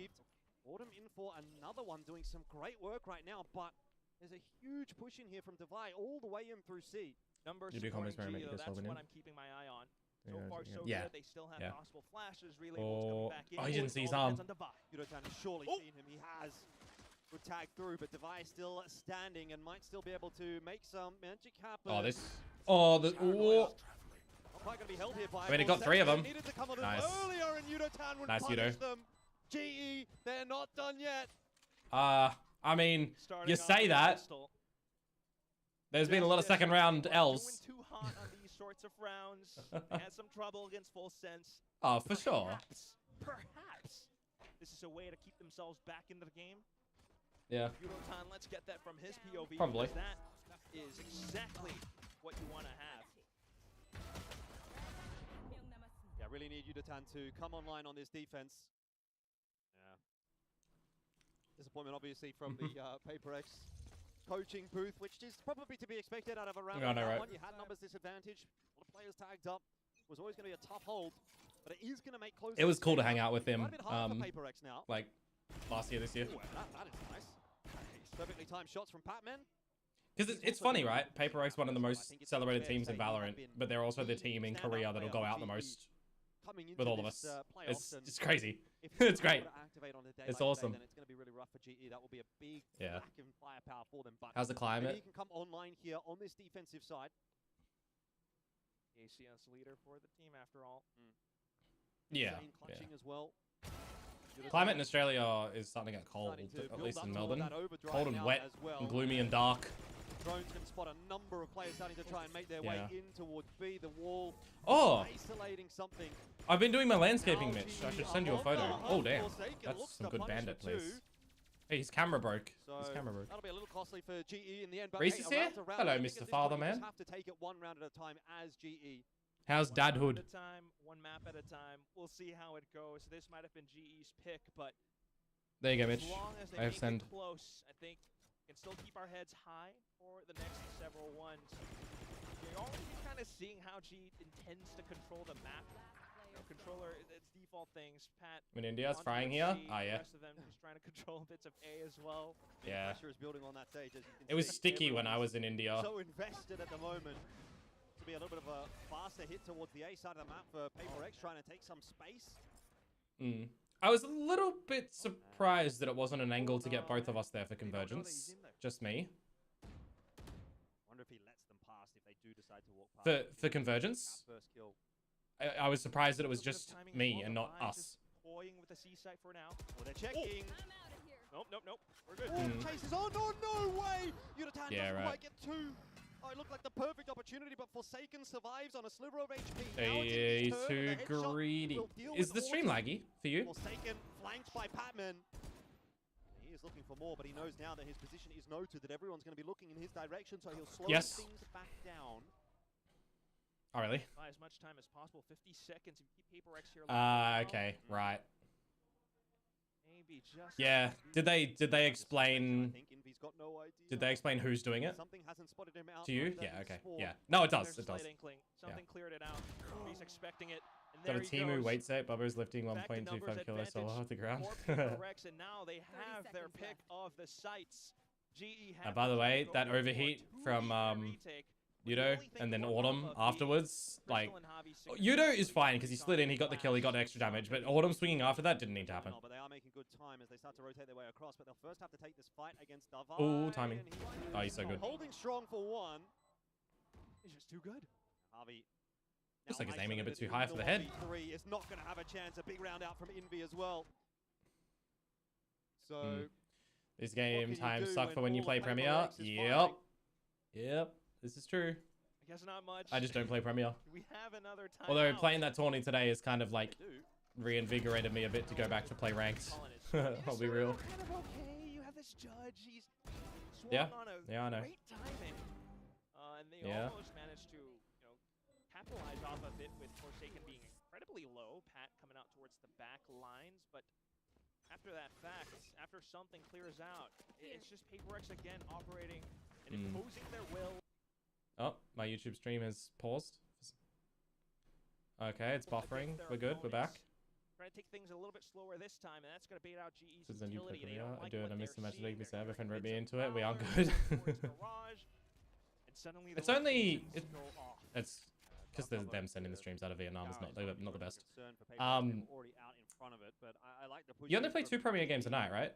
Autumn in for another one, doing some great work right now, but there's a huge push in here from Divide all the way in through C. Numbers that's what I'm keeping my eye on. So far, so good. They still have possible flashes. Oh, he didn't see his arm. Yudotan has surely seen him. He has. Good tag through, but Divide still standing and might still be able to make some magic happen. Oh, this. Oh, the. Oh. I mean, it got 3 of them. Nice. Nice, Yudo. GE, they're not done yet. I mean, you say that. There's been a lot of second round elves. Too hot on these sorts of rounds. They had some trouble against Full Sense. Oh, for sure. Perhaps this is a way to keep themselves back into the game. Yeah. Yudotan, let's get that from his POV. Probably. That is exactly what you want to have. Yeah, really need Yudotan to come online on this defense. Yeah. Disappointment, obviously, from the PRX coaching booth, which is probably to be expected out of a round like that one. You had numbers disadvantage. A lot of players tagged up. It was always going to be a tough hold, but it is going to make close. It was cool to hang out with him. Now. Like last year, this year. Ooh, that is nice. Perfectly timed shots from Patman. Because it's funny, right? PRX one of the most celebrated teams in Valorant, but they're also the team in Korea that'll go out the most with all of us. It's crazy. It's great. It's awesome. It's going to be really rough for GE. That will be a big lack of firepower for them. But how's the climate? He can come online here on this defensive side. ACS leader for the team after all. Yeah. As well. Climate in Australia is starting to get cold, at least in Melbourne. Cold and wet and gloomy and dark. Drones can spot a number of players starting to try and make their way in towards B. The wall isolating something. I've been doing my landscaping, Mitch. I should send you a photo. Oh, damn. That's some good bandit, please. Hey, his camera broke. His camera broke. That'll be a little costly for GE in the end. But Reese is here? Hello, Mr. Father, man. Just have to take it one round at a time as GE. How's dadhood? One map at a time. We'll see how it goes. This might have been GE's pick, but there you go, Mitch. As long as they make it close, I think we can still keep our heads high for the next several ones. You're already kind of seeing how GE intends to control the map. controller, it's default things. Pat. In India's frying here? Oh, yeah. The rest of them just trying to control bits of A as well. Yeah. Pressure is building on that stage, as you can It was see. sticky when I was in India. So invested at the moment. To be a little bit of a faster hit towards the A side of the map for PRX, trying to take some space. I was a little bit surprised that it wasn't an angle to get both of us there for convergence. Just me. Wonder if he lets them pass if they do decide to walk past. For convergence, First kill. I was surprised that it was just me and not us. Toying with the C site for now. Well, they're checking. Nope. We're good. Chases on. Oh, no way! Yuta Yeah, doesn't right. quite get two. Oh, it looked like the perfect opportunity, but Forsaken survives on a sliver of HP. He's too greedy. Is the stream laggy for you? Forsaken flanked by Patman. He is looking for more, but he knows now that his position is noted, that everyone's going to be looking in his direction, so he'll slow things back down. Oh, really? Buy as much time as possible. 50 seconds. If you keep PRX here. Okay, right. Maybe just. Yeah. Did they explain? I think Envy's got no idea. Did they explain who's doing it? Something hasn't spotted him out. To you? Yeah. Okay. Yeah. No, it does. It does. Something cleared it out. He's expecting it. And Got a there Timu weight set. Bubba's lifting 1.25 kilo solo off the ground. PRX, and now they have their pick of the sites. GE. By the way, that overheat from Yudo and then Autumn afterwards, like, Yudo is fine because he slid in, he got the kill, he got extra damage, but Autumn swinging after that didn't need to happen. But they are making good time as they start to rotate their way across, but they'll first have to take this fight against Davai. Ooh, timing. Oh, he's so good. Holding strong for one. He's just too good. Harvey. Looks like he's aiming a bit too high for the head. 3 is not going to have a chance. A big round out from Envy as well. So... This game times suck for when you play Premier. Yep. This is true. I guess not much. I just don't play Premier. We have another time. Although playing that tourney today is kind of like reinvigorated me a bit to go back to play ranked. I'll be real. Kind of okay. You have this judge. He's yeah. On a I know. Great timing. And they almost managed to, capitalize off of it with Forsaken being incredibly low. Pat coming out towards the back lines, but after that fact, after something clears out, it's just PRX again operating and imposing their will. Oh, my YouTube stream has paused. Okay, it's buffering. We're good. We're back. Trying to take things a little bit slower this time, and that's going to bait out GE's This is a new utility. player. I do it. I missed the match. League me serve. If and wrote me into it. We are good. It's only. It's because there's them sending the streams out of Vietnam. It's not the best. You only play 2 Premier games a night, right?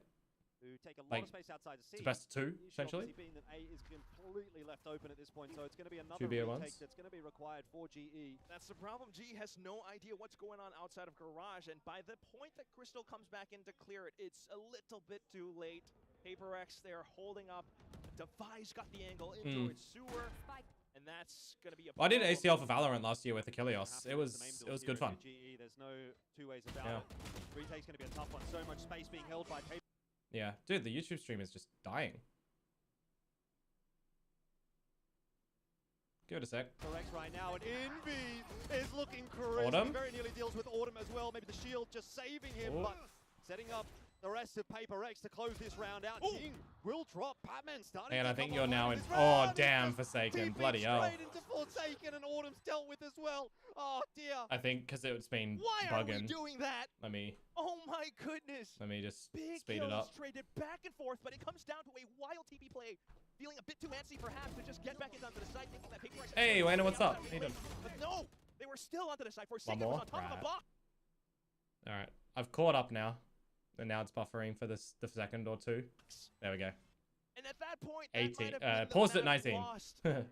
Who take a lot of space outside the it's best of 2, essentially. Being that A is completely left open at this point, so it's going to be another 2 retake that's going to be required for GE. That's the problem. GE has no idea what's going on outside of Garage, and by the point that Crystal comes back in to clear it, it's a little bit too late. PRX, they're holding up. Device got the angle into its sewer, and that's going to be a I did ACL for Valorant last year with Achilles. It was good fun. GE, there's no 2 ways about it. Retake's going to be a tough one. So much space being held by PRX. Yeah, dude, the YouTube stream is just dying. Give it a sec. PRX right now, and Envy is looking crazy. Autumn? Very nearly deals with Autumn as well. Maybe the shield just saving him, but setting up the rest of PRX to close this round out. King will drop. Batman starting. And I think you're now in. Oh, damn, Forsaken. Bloody hell. Straight into Forsaken, and Autumn's dealt with as well. Oh, dear. I think because it's been bugging. Why are we doing that? Let me. Oh, my goodness. Let me just Big speed it up. Traded back and forth, but it comes down to a wild TP play. Feeling a bit too antsy, perhaps, to just get back into the side, thinking that PRX. Hey, Wayne, what's up? How you doing? But no, they were still onto the side. Forsaken was on top of the box. All right, I've caught up now. And now it's buffering for the second or 2. There we go. And at that point, 18. Paused at 19.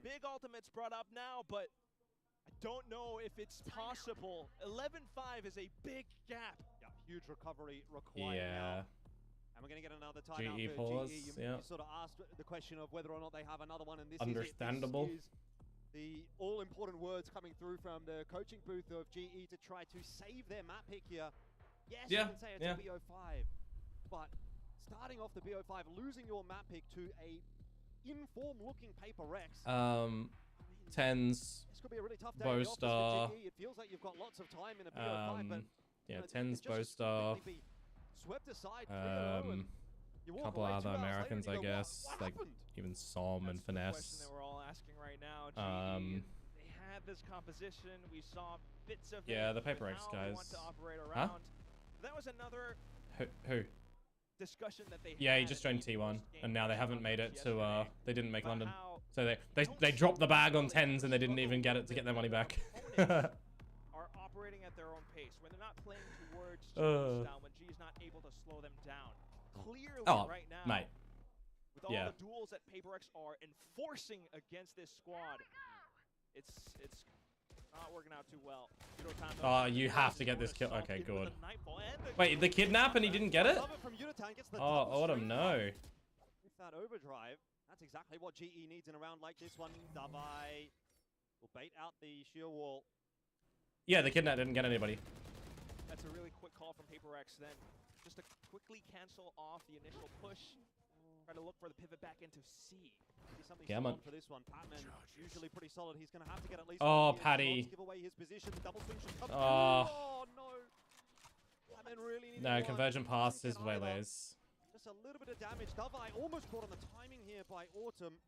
Big ultimate's brought up now, but I don't know if it's possible. 11-5 is a big gap. Yeah, huge recovery required now. And we're going to get another timeout GE for pause. GE. You sort of asked the question of whether or not they have another one, and this understandable. Is the all-important words coming through from the coaching booth of GE to try to save their map pick here. Yes, you can say it's a BO5, but starting off the BO5, losing your map pick to a in-form-looking PRX. Tens. This could be a really tough day Bowstar. It feels like you've got lots of time in a BO5, but yeah, Tens, Bowstar. Swept aside. Couple other Americans, I guess, like even Som and Finesse. They were all asking right now. They had this composition. We saw bits of the PRX guys. Huh? That was another who? Discussion that they he just joined T1, and now they haven't made it to. They didn't make London, so they dropped the bag on 10s and they didn't even get it to get their money back. Are operating at their own pace when they're not playing towards G's style, when G is not able to slow them down. Clearly, right now, mate. With all the duels that PRX are enforcing against this squad, it's not working out too well. Oh, you have to get this kill. Okay, good. Wait, the kidnap and he didn't get it? Oh, Autumn, no. With that overdrive, that's exactly what GE needs in a round like this one. Dabai will bait out the sheer wall. Yeah, the kidnap didn't get anybody. That's a really quick call from PRX then. Just to quickly cancel off the initial push. Try to look for the pivot back into C. Yeah, man. For this one. Patman, usually pretty solid. He's going to have to get at least Patty. give away his position. The double swing should come oh no. Patman really no, convergent pass is Waylays. Just a little bit of damage. Davai almost caught on the timing here by Autumn,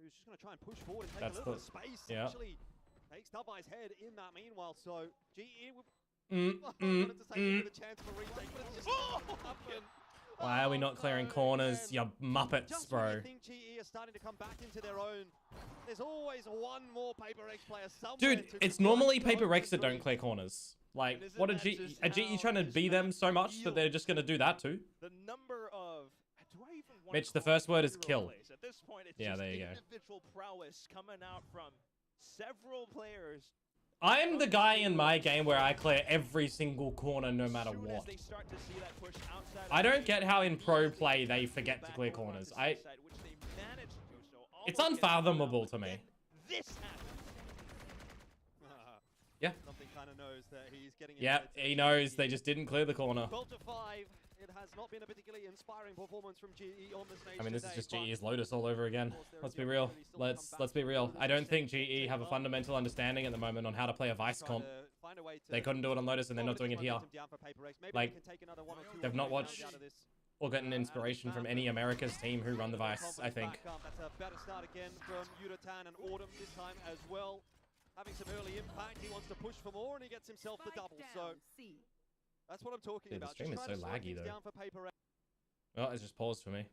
who's just going to try and push forward and take a little bit of space. Actually takes Davai's head in that meanwhile. So GE wanted to take it with a chance for retake, but it's just why are we not clearing corners, you muppets, bro? I think GE are starting to come back into their own. There's always one more PRX player somewhere. Dude, it's normally PRX that don't clear corners. Like, what are GE trying to be them so much that they're just going to do that too? The number of Mitch, the first word is kill. At this point, it's yeah, there you go. Individual prowess coming out from several players. I'm the guy in my game where I clear every single corner no matter what. I don't get how in pro play they forget to clear corners. It's unfathomable to me. Yeah. Yeah, he knows they just didn't clear the corner. It has not been a particularly inspiring performance from GE on the stage. I mean, this is just GE's Lotus all over again. Let's be real. Let's be real. I don't think GE have a fundamental understanding at the moment on how to play a Vice comp. They couldn't do it on Lotus, and they're not doing it here. Like, they've not watched or gotten inspiration from any America's team who run the Vice, I think. That's a better start again from Yudotan and Autumn this time as well. Having some early impact, he wants to push for more, and he gets himself the double. So that's what I'm talking about. The stream is so laggy, though. Oh, it's just paused for me.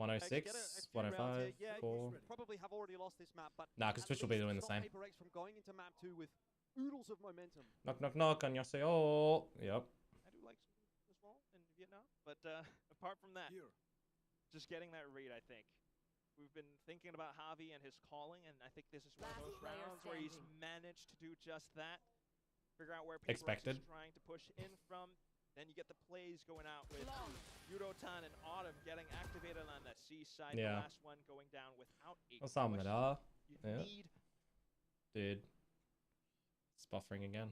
106, 105, 4. Probably have already lost this map, but nah, because Twitch will be doing the same. PRX from going into map 2 with oodles of momentum. Knock, knock, knock, annyeonghaseyo. Yep. I do like as well in Vietnam, but apart from that, just getting that read, I think. We've been thinking about Javi and his calling, and I think this is one of those rounds where he's managed to do just that. Figure out where PRX is trying to push in from. Then you get the plays going out with Yudotan and Autumn getting activated on that C side. Yeah. The last one going down without a need. Dude. It's buffering again.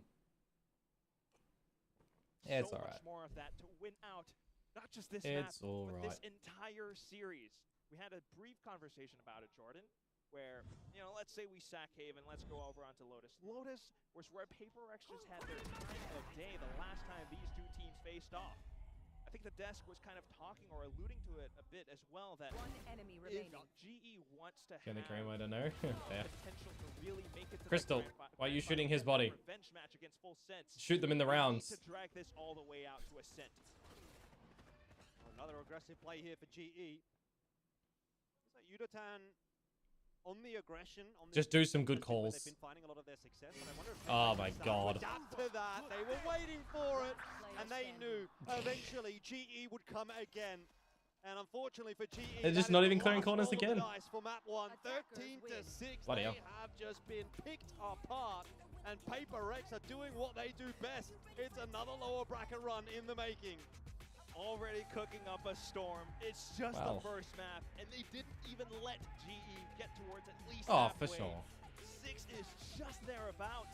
Yeah, it's alright. Much more of that to win out. Not just this map, but this entire series. We had a brief conversation about it, Jordan, where, you know, let's say we sack Haven, let's go over onto Lotus. Lotus was where PRX just had their time of day the last time these two teams faced off. I think the desk was kind of talking or alluding to it a bit as well, that if GE wants to have I don't know. potential to really make it to Crystal, why are you shooting his body? Match against Full Sense, shoot them in the rounds. to drag this all the way out to Ascent. Another aggressive play here for GE. Yudotan on the aggression. On just do some good calls. They've been finding a lot of their success, but I wonder if oh my god. After that, they were waiting for it, and they knew eventually GE would come again. And unfortunately for GE, they're just not even clearing corners again. For map 1, 13-6, Bloody hell. they have just been picked apart, and PRX are doing what they do best. It's another lower bracket run in the making. Already cooking up a storm. It's just the first map, and they didn't even let GE get towards at least halfway. For sure. 6 is just thereabouts.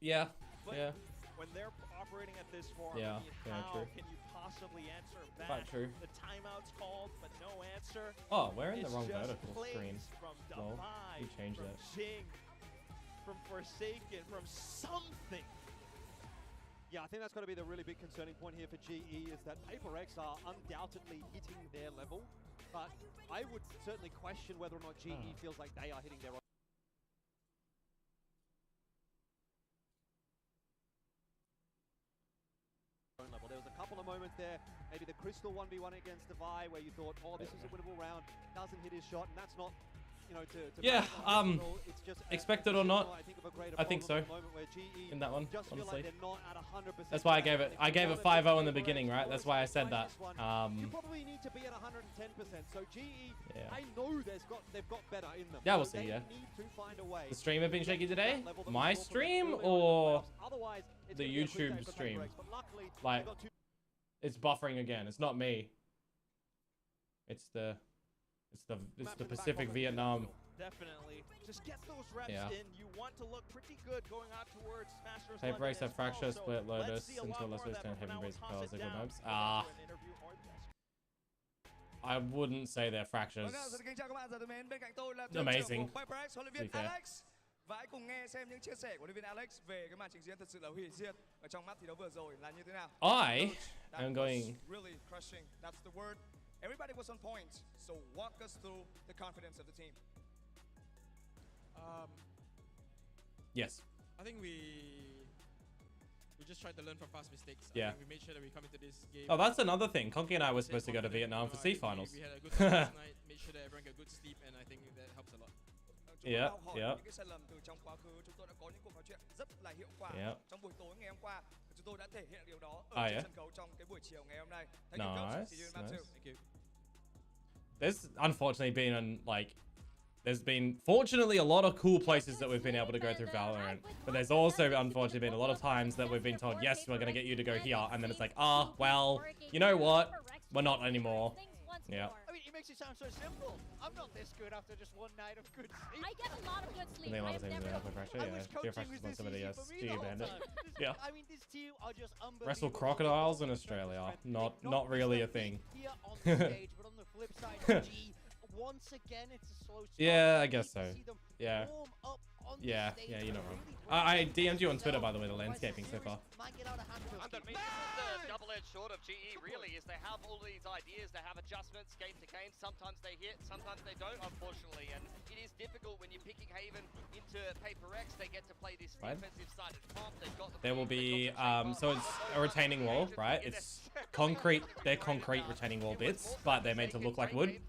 Yeah, but when they're operating at this form, how true. Can you possibly answer back? Quite true. The timeout's called, but no answer. Oh, we're in the wrong vertical screen. From well, you changed from that. Jing, from Forsaken, from something. Yeah, I think that's got to be the really big concerning point here for GE, is that PRX are undoubtedly hitting their level. But I would certainly question whether or not GE feels like they are hitting their own level. There was a couple of moments there, maybe the Crystal 1v1 against Devi, where you thought, oh, this is a winnable round, doesn't hit his shot, and that's not, you know, yeah, it's just expected or not, I think so, in that one, honestly. That's why I gave it 5-0 in the beginning, right? That's why I said that. You probably need to be at 110%, so GE, I know they've got better in them. Yeah, we'll see, yeah. The stream have been shaky today? My stream or the YouTube stream? Like, it's buffering again. It's not me. It's the Pacific Vietnam. Definitely. Just get those reps in. You want to look pretty good going out towards Masters. Paper X have Fracture, Split, Lotus, until lesser extent Heaven Base Propels, they got maps. I wouldn't say they're fractures. Amazing. Và hãy cùng nghe xem những chia sẻ của huấn luyện viên Alex về cái màn trình diễn thật sự là hủy diệt ở trong map thi đấu vừa rồi là như thế nào. I am going really crushing. That's the word. Everybody was on point. So walk us through the confidence of the team. Yes. I think we just tried to learn from past mistakes. Yeah. I think we made sure that we come into this game. Oh, that's another thing. Conky and I were supposed to go to Vietnam for C finals. We had a good time last night. Made sure that everyone got good sleep, and I think that helps a lot. Yeah, yeah. Những cái sai lầm từ trong quá khứ, chúng tôi đã có những cuộc nói chuyện rất là hiệu quả trong buổi tối ngày hôm qua. Chúng tôi đã thể hiện điều đó ở trên sân khấu trong cái buổi chiều ngày hôm nay. Nice. There's unfortunately been there's been fortunately a lot of cool places that we've been able to go through Valorant, but there's also unfortunately been a lot of times that we've been told, yes, we're going to get you to go here, and then it's like, well, you know what, we're not anymore. Yeah. I mean, it makes it sound so simple. I'm not this good after just one night of good sleep. I get a lot of good sleep. And a lot of things that happen fracture, yeah. Fracture's not somebody, yes. G Bandit. Yeah. I mean, this team are just unbelievable. Wrestle crocodiles in Australia. Not really a thing. Here on the stage, but on the flip side, G, once again, it's a slow start. Yeah, I guess so. Yeah. Yeah, you know wrong. I DM'd you on Twitter, by the way, the landscaping so far. This is the double-edged sword of GE, really, is they have all these ideas, they have adjustments game to game. Sometimes they hit, sometimes they don't, unfortunately. And it is difficult when you're picking Haven into Paper X. They get to play this defensive-sided comp. They've got there will be, so it's a retaining wall, right? It's concrete, they're concrete retaining wall bits, but they're made to look like wood.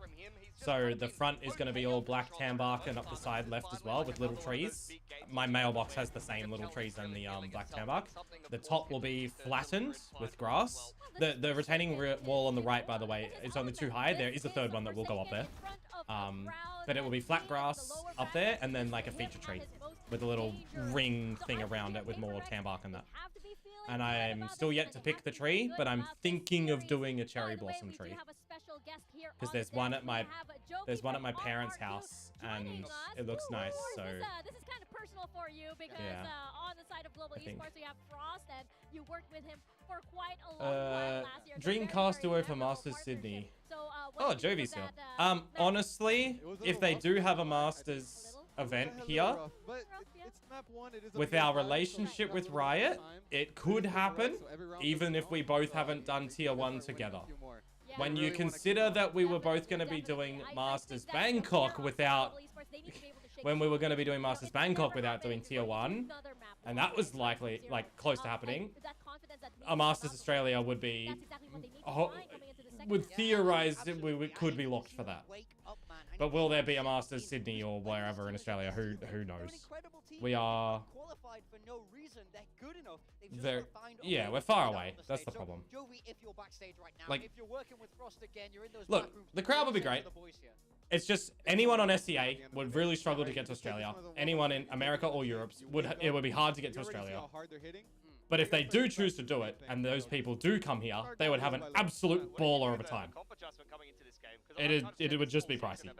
So the front is going to be all black tan bark, and up the side left as well with little trees. My mailbox has the same little trees and the black tan bark. The top will be flattened with grass. The retaining wall on the right, by the way, it's only too high. There is a third one that will go up there. But it will be flat grass up there, and then like a feature tree with a little ring thing around it with more tan bark and that. And I'm still yet to pick the tree, but I'm thinking of doing a cherry blossom tree. Because there's one at my parents' house, and it looks nice. So this is kind of personal for you because on the side of Global Esports you have Frost, and you worked with him for quite a long while last year. Dreamcast duo for Masters Sydney. Oh, Jovi's here. Honestly, if they do have a Masters event here, with our relationship with Riot, it could happen, even if we both haven't done Tier 1 together. When you consider that we were both going to be doing Masters Bangkok without... when we were going to be doing Masters Bangkok without doing Tier 1, and that was likely, like, close to happening, a Masters Australia would be... would theorize that we could be locked for that. But will there be a Masters Sydney or wherever in Australia? Who knows? We are... yeah, we're far away. That's the problem. Like, look, the crowd would be great. It's just anyone on SCA would really struggle to get to Australia. Anyone in America or Europe it would be hard to get to Australia. But if they do choose to do it, and those people do come here, they would have an absolute baller of a time. It would just be pricey.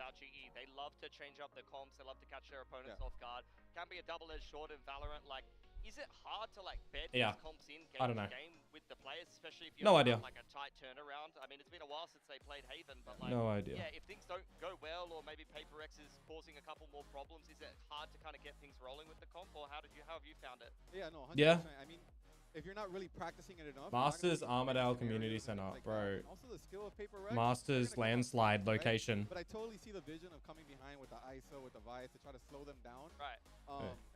They love to change up the comps. They love to catch their opponents off guard. Can be a double-edged sword in Valorant. Like, is it hard to like bed these comps in game to game with the players, especially if you have like a tight turnaround? I mean, it's been a while since they played Haven, but like, yeah, if things don't go well, or maybe Paper X is causing a couple more problems, is it hard to kind of get things rolling with the comp, or how have you found it? Yeah, no, 100%. I mean, if you're not really practicing it enough. Masters Armadale Community Center, bro. Also the skill of PRX. Masters landslide location. Right? But I totally see the vision of coming behind with the ISO, with the Vice to try to slow them down. Right.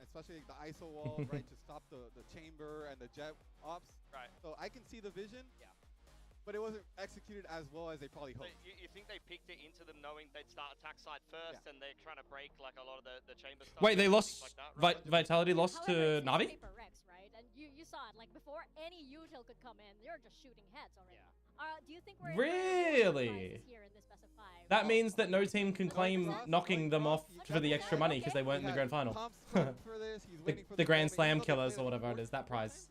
Especially the ISO wall, right, to stop the chamber and the jet ops. Right. So I can see the vision. Yeah. But it wasn't executed as well as they probably hoped. So you think they picked it into them knowing they'd start attack side first, and they're trying to break like a lot of the chamber stuff? Wait, they lost. Like that, right? Vitality lost to Navi? PRX, right? And you saw it, like before any util could come in, they're just shooting heads already. Yeah. Do you think we're really? Here in this best of 5? That means that no team can claim knocking them off for the extra money because they weren't in the grand final. the Grand Slam killers or whatever it is, that prize.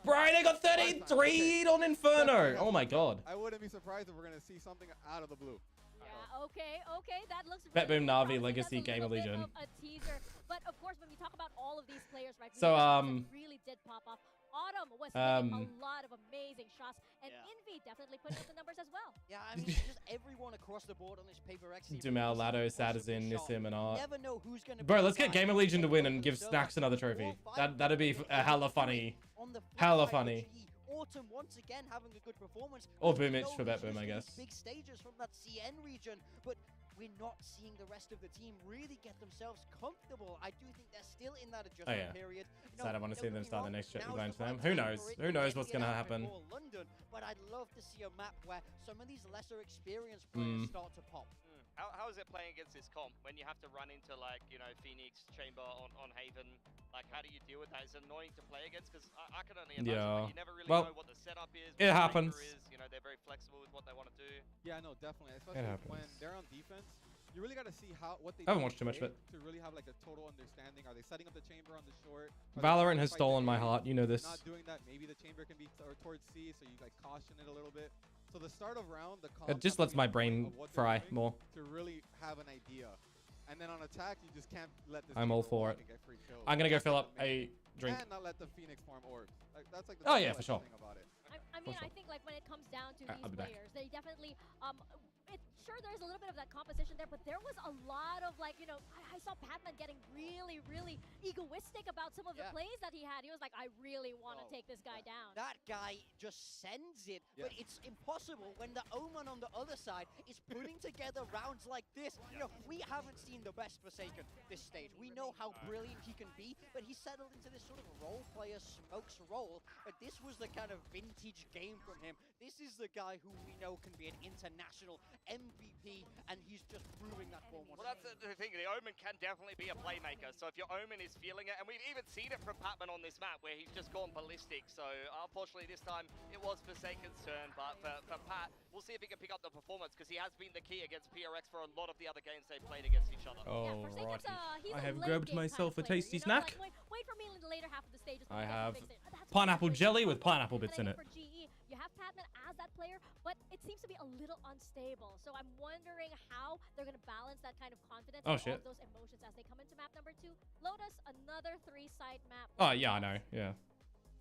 Bro, they got 33 on Inferno. Oh my god. I wouldn't be surprised if we're gonna see something out of the blue. Yeah, okay, that looks Bet really Boom Navi Legacy Gamer Legion. A teaser, but of course when we talk about all of these players, right? So really did pop off. Autumn was hitting a lot of amazing shots, and Envy definitely put up the numbers as well. Yeah, I mean, just everyone across the board on this PRX team. Dumal, Lado, Sadazin, Nissim, and Art. Never know who's gonna Bro, let's get Gamer Legion to win and give Snacks another trophy. That'd be hella funny. Hella funny. Autumn once again having a good performance. Or Boomich for Bet Boom, I guess. Big stages from that CN region, but we're not seeing the rest of the team really get themselves comfortable. I do think they're still in that adjustment period. So I don't want to see them start the next challenge for them. Who knows? Who knows what's going to happen? London, but I'd love to see a map where some of these lesser experienced players start to pop. How is it playing against this comp when you have to run into like, you know, Phoenix, Chamber on Haven? Like, how do you deal with that? Is it annoying to play against? Because I can only imagine like, you never really know what the setup is. It happens. You know, they're very flexible with what they want to do. Yeah, no, definitely. Especially when they're on defense. You really got to see what they I haven't watched too much of it. To really have like a total understanding. Are they setting up the chamber on the short? Valorant has stolen my heart. You know this. Not doing that. Maybe the chamber can be towards C, so you like caution it a little bit. So the start of round, it just lets my brain fry more. To really have an idea. And then on attack, you just can't let this. I'm all for it. I'm going to go fill up a drink. And not let the Phoenix farm orbs. Like, that's like the yeah, for sure. thing about it. I mean, I think like when it comes down to these players, they definitely sure there's a little bit of that competition there, but there was a lot of like, you know, I saw Patman getting really egoistic about some of the plays that he had. He was like, I really want to take this guy down. That guy just sends it, but it's impossible when the Omen on the other side is putting together rounds like this. You know, we haven't seen the best Forsaken this stage. We know how brilliant he can be, but he settled into this sort of role player smokes role. But this was the kind of vintage game from him. This is the guy who we know can be an international MVP, and he's just proving that for once. Well, that's the thing. The Omen can definitely be a playmaker. So if your Omen is feeling it, and we've even seen it from Patman on this map where he's just gone ballistic. So unfortunately, this time it was Forsaken's turn. But for Pat, we'll see if he can pick up the performance because he has been the key against PRX for a lot of the other games they've played against each other. Oh, righty. I have grabbed myself a tasty snack. Like, wait for me in the later half of the stage. I have pineapple jelly with pineapple bits in it. For GE, you have Patman as that player, but it seems to be a little unstable. So I'm wondering how they're going to balance that kind of confidence and all of those emotions as they come into map number 2. Lotus, another 3-side map. Oh, yeah, I know. Yeah.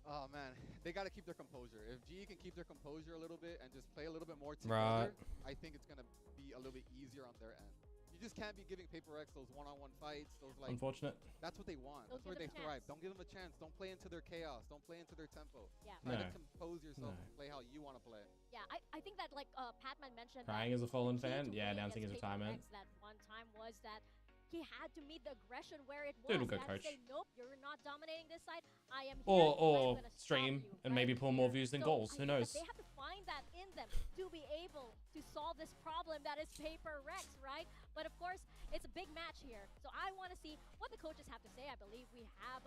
Oh, man. They got to keep their composure. If GE can keep their composure a little bit and just play a little bit more together, I think it's going to be a little bit easier on their end. You just can't be giving PRX those one-on-one fights. Those like. Unfortunate. That's what they want. That's where they thrive. Don't give them a chance. Don't play into their chaos. Don't play into their tempo. Yeah. Try to compose yourself and play how you want to play. Yeah, I think that like Patman mentioned. Crying as a fallen fan. Yeah, announcing his retirement. That one time was that he had to meet the aggression where it was. Dude, good coach. Say, nope, you're not dominating this side. I am here. Or stream and maybe pull more views than goals. Who knows? They have to find that in them to be able to solve this problem that is PRX, right? But of course, it's a big match here, so I want to see what the coaches have to say. I believe we have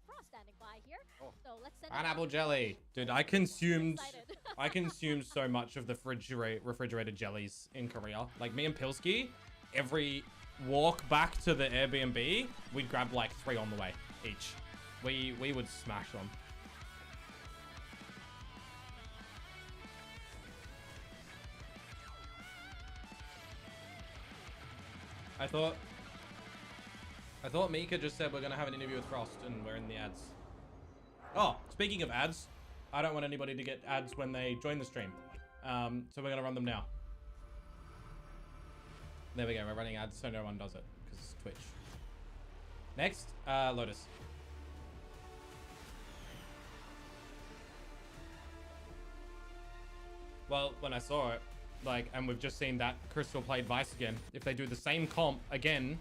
Frost standing by here. So let's send pineapple jelly, dude. I consumed so much of the refrigerated jellies in Korea. Like me and Pilski, every walk back to the Airbnb, we'd grab like 3 on the way each. We would smash them. I thought Mika just said we're gonna have an interview with Frost and we're in the ads. Oh, speaking of ads, I don't want anybody to get ads when they join the stream. So we're gonna run them now. There we go, we're running ads so no one does it, because it's Twitch. Next, Lotus. Well, when I saw it, like, and we've just seen that Crystal played Vice again. If they do the same comp again,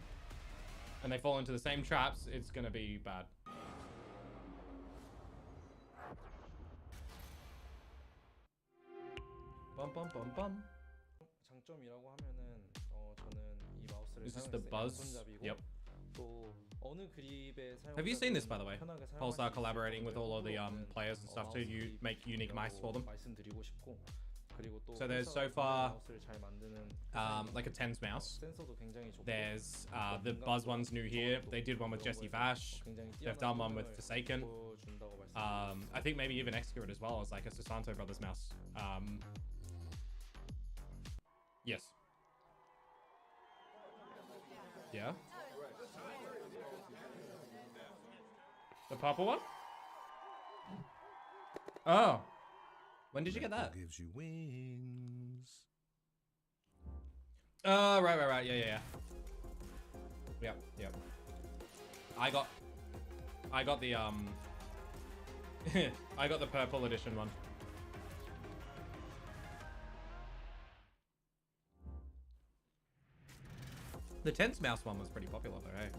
and they fall into the same traps, it's gonna be bad. Bum bum bum bum. Is this the buzz? Yep. Have you seen this, by the way? Pulsar collaborating with all of the players and stuff to make unique mice for them. So there's so far like a TENS mouse. There's the Buzz one's new here. They did one with Jesse Vash. They've done one with Forsaken. I think maybe even Execute as well as like a Susanto Brothers mouse. Yes. Yeah. The purple one? Oh. When did you get that? Gives you wings. Right. Yeah. Yep. I got the I got the purple edition one. The TENS mouse one was pretty popular though, hey?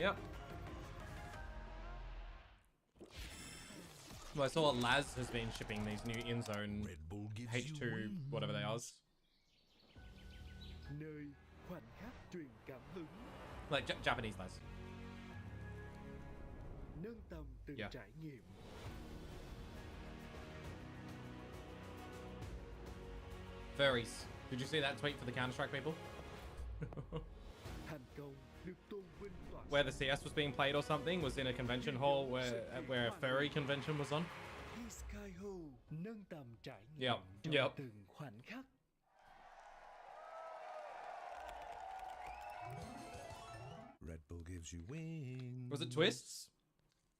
Yep. Well, I saw Laz has been shipping these new in-zone H2 whatever they are. Like Japanese Laz. Yeah. Furries. Did you see that tweet for the CounterStrike people? Where the CS was being played or something was in a convention hall where a furry convention was on. Yep. Red Bull gives you wings. Was it Twists?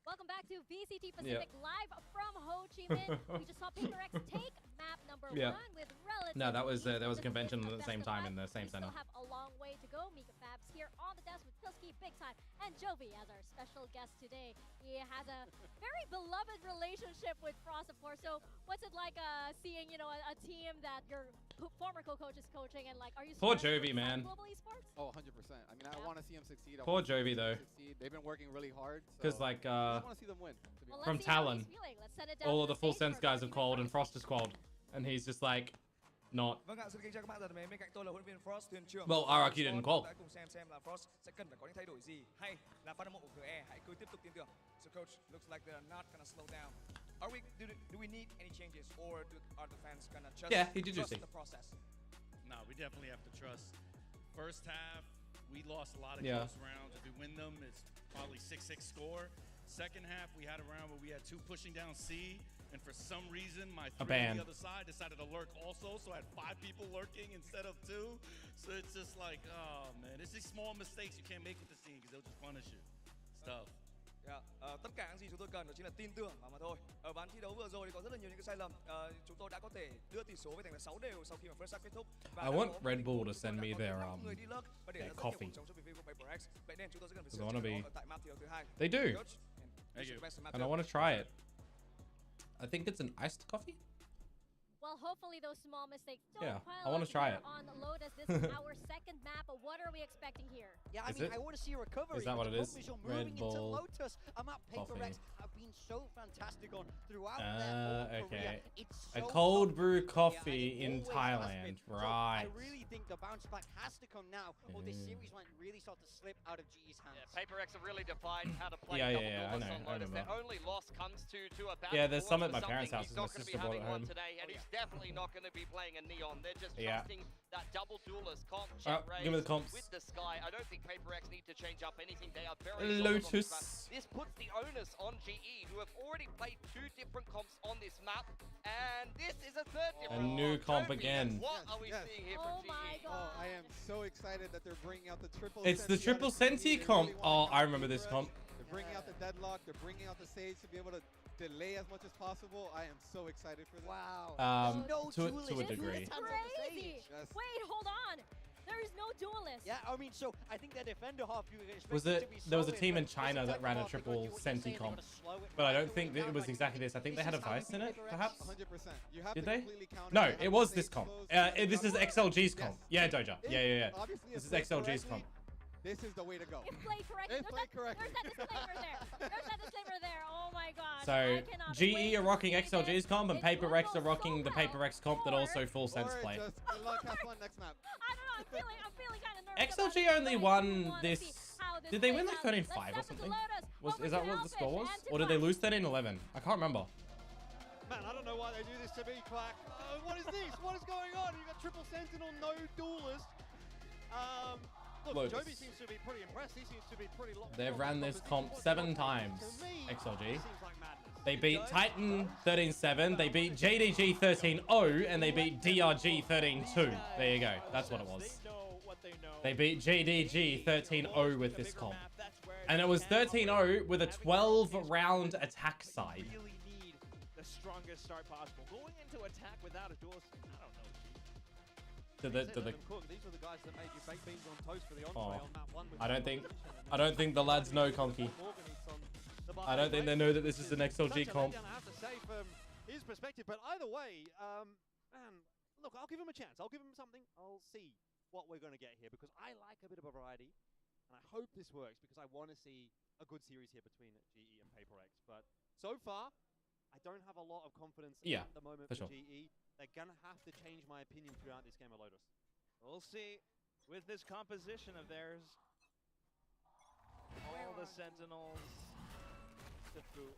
Welcome back to VCT Pacific live from Ho Chi Minh. We just saw PRX take map number 1 with relative. No, that was a convention at the same time in the same center. We still have a long way to go. Mika Fabs here on the desk with Pilski Big Time and Jovi as our special guest today. He has a very beloved relationship with Frost, of course. So what's it like seeing, you know, a team that your former co-coach is coaching and like, are you poor Jovi, man? Global esports? Oh, 100%. I mean, I want to see him succeed. Poor Jovi though. They've been working really hard. Because like I want to see them win. Well, from Talon, all of the full sense guys have called and Frost has called, and he's just like not. Well, RRQ didn't call. So coach, looks like they're not gonna slow down. Do we need any changes, or are the fans gonna trust the process? No, we definitely have to trust. First half, we lost a lot of close rounds. If we win them, it's probably 6-6 score. Second half, we had a round where we had 2 pushing down C, and for some reason, my 3 on the other side decided to lurk also, so I had 5 people lurking instead of 2. So it's just like, oh man, it's these small mistakes you can't make with the scene because they'll just punish you. It's tough. Tất cả những gì chúng tôi cần đó chính là tin tưởng mà thôi. Ở ván thi đấu vừa rồi thì có rất là nhiều những cái sai lầm. Chúng tôi đã có thể đưa tỷ số về thành là 6 đều sau khi mà first half kết thúc. I want Red Bull to send me their coffee. Because I want to be. They do. And I want to try it. I think it's an iced coffee. Well, hopefully those small mistakes don't pile I want to try it. on Lotus. This is our second map. What are we expecting here? Yeah, I mean, I want to see a recovery. Is that what it is? Red Bull Lotus. A map PRX have been so fantastic on throughout their whole career. It's so a cold brew coffee in Thailand, right? I really think the bounce back has to come now, or this series might really start to slip out of GE's hands. Yeah, PRX have really defined how to play I double know. on Lotus. Their only loss comes to a bad there's some at my parents' house. My sister brought it home. Today, and he's definitely not going to be playing a Neon. They're just trusting that double duelist comp give me the comps. with the Sky. I don't think PRX need to change up anything. They are very Lotus. This puts the onus on GE, who have already played 2 different comps on this map, and this is a 3rd different new comp again. What are we seeing here from GE? My God. I am so excited that they're bringing out the triple. It's the triple Senti comp. Oh, I remember this comp. They're bringing out the deadlock. They're bringing out the Sage to be able to delay as much as possible. I am so excited for this. Wow. To a degree. This is crazy. Wait, hold on. They're there is no duelist. Yeah, I mean, so I think the defender half you was it? There was a team in China that ran a triple Senti comp, but I don't think that it was exactly this. I think they had a Vice in it, perhaps. 100%. Did they? No, it was this comp. This is XLG's comp. Yeah, Doja. Yeah. This is XLG's comp. This is the way to go. If played correctly. There's that disclaimer there. There's that disclaimer there. Oh my god. So GE are rocking XLG's comp, and PaperX are rocking the PaperX comp that also Full Sense play. Just good luck, have fun next map. I don't know. I'm feeling kind of nervous. XLG only won this. Did they win like 13-5 or something? Is that what the score was? Or did they lose 13-11? I can't remember. Man, I don't know why they do this to me, Quack. What is this? What is going on? You got triple Sentinel, no duelist. Look, Joby seems to be pretty impressed. He seems to be pretty locked. They've ran this comp 7 times, XLG. They beat Titan 13-7, they beat JDG 13-0, and they beat DRG 13-2. There you go. That's what it was. They beat JDG 13-0 with this comp. And it was 13-0 with a 12-round attack side. Really need the strongest start possible. Going into attack without a duelist, I don't know. These are the guys that made you baked beans on toast for the entree on map 1. I don't think the lads know Conky. I don't think they know that this is an XLG comp. I have to say from his perspective, but either way, man, look, I'll give him a chance. I'll give him something. I'll see what we're going to get here because I like a bit of a variety, and I hope this works because I want to see a good series here between GE and PaperX. But so far, I don't have a lot of confidence at the moment for GE. They're going to have to change my opinion throughout this game of Lotus. We'll see with this composition of theirs. All the Sentinels to boot.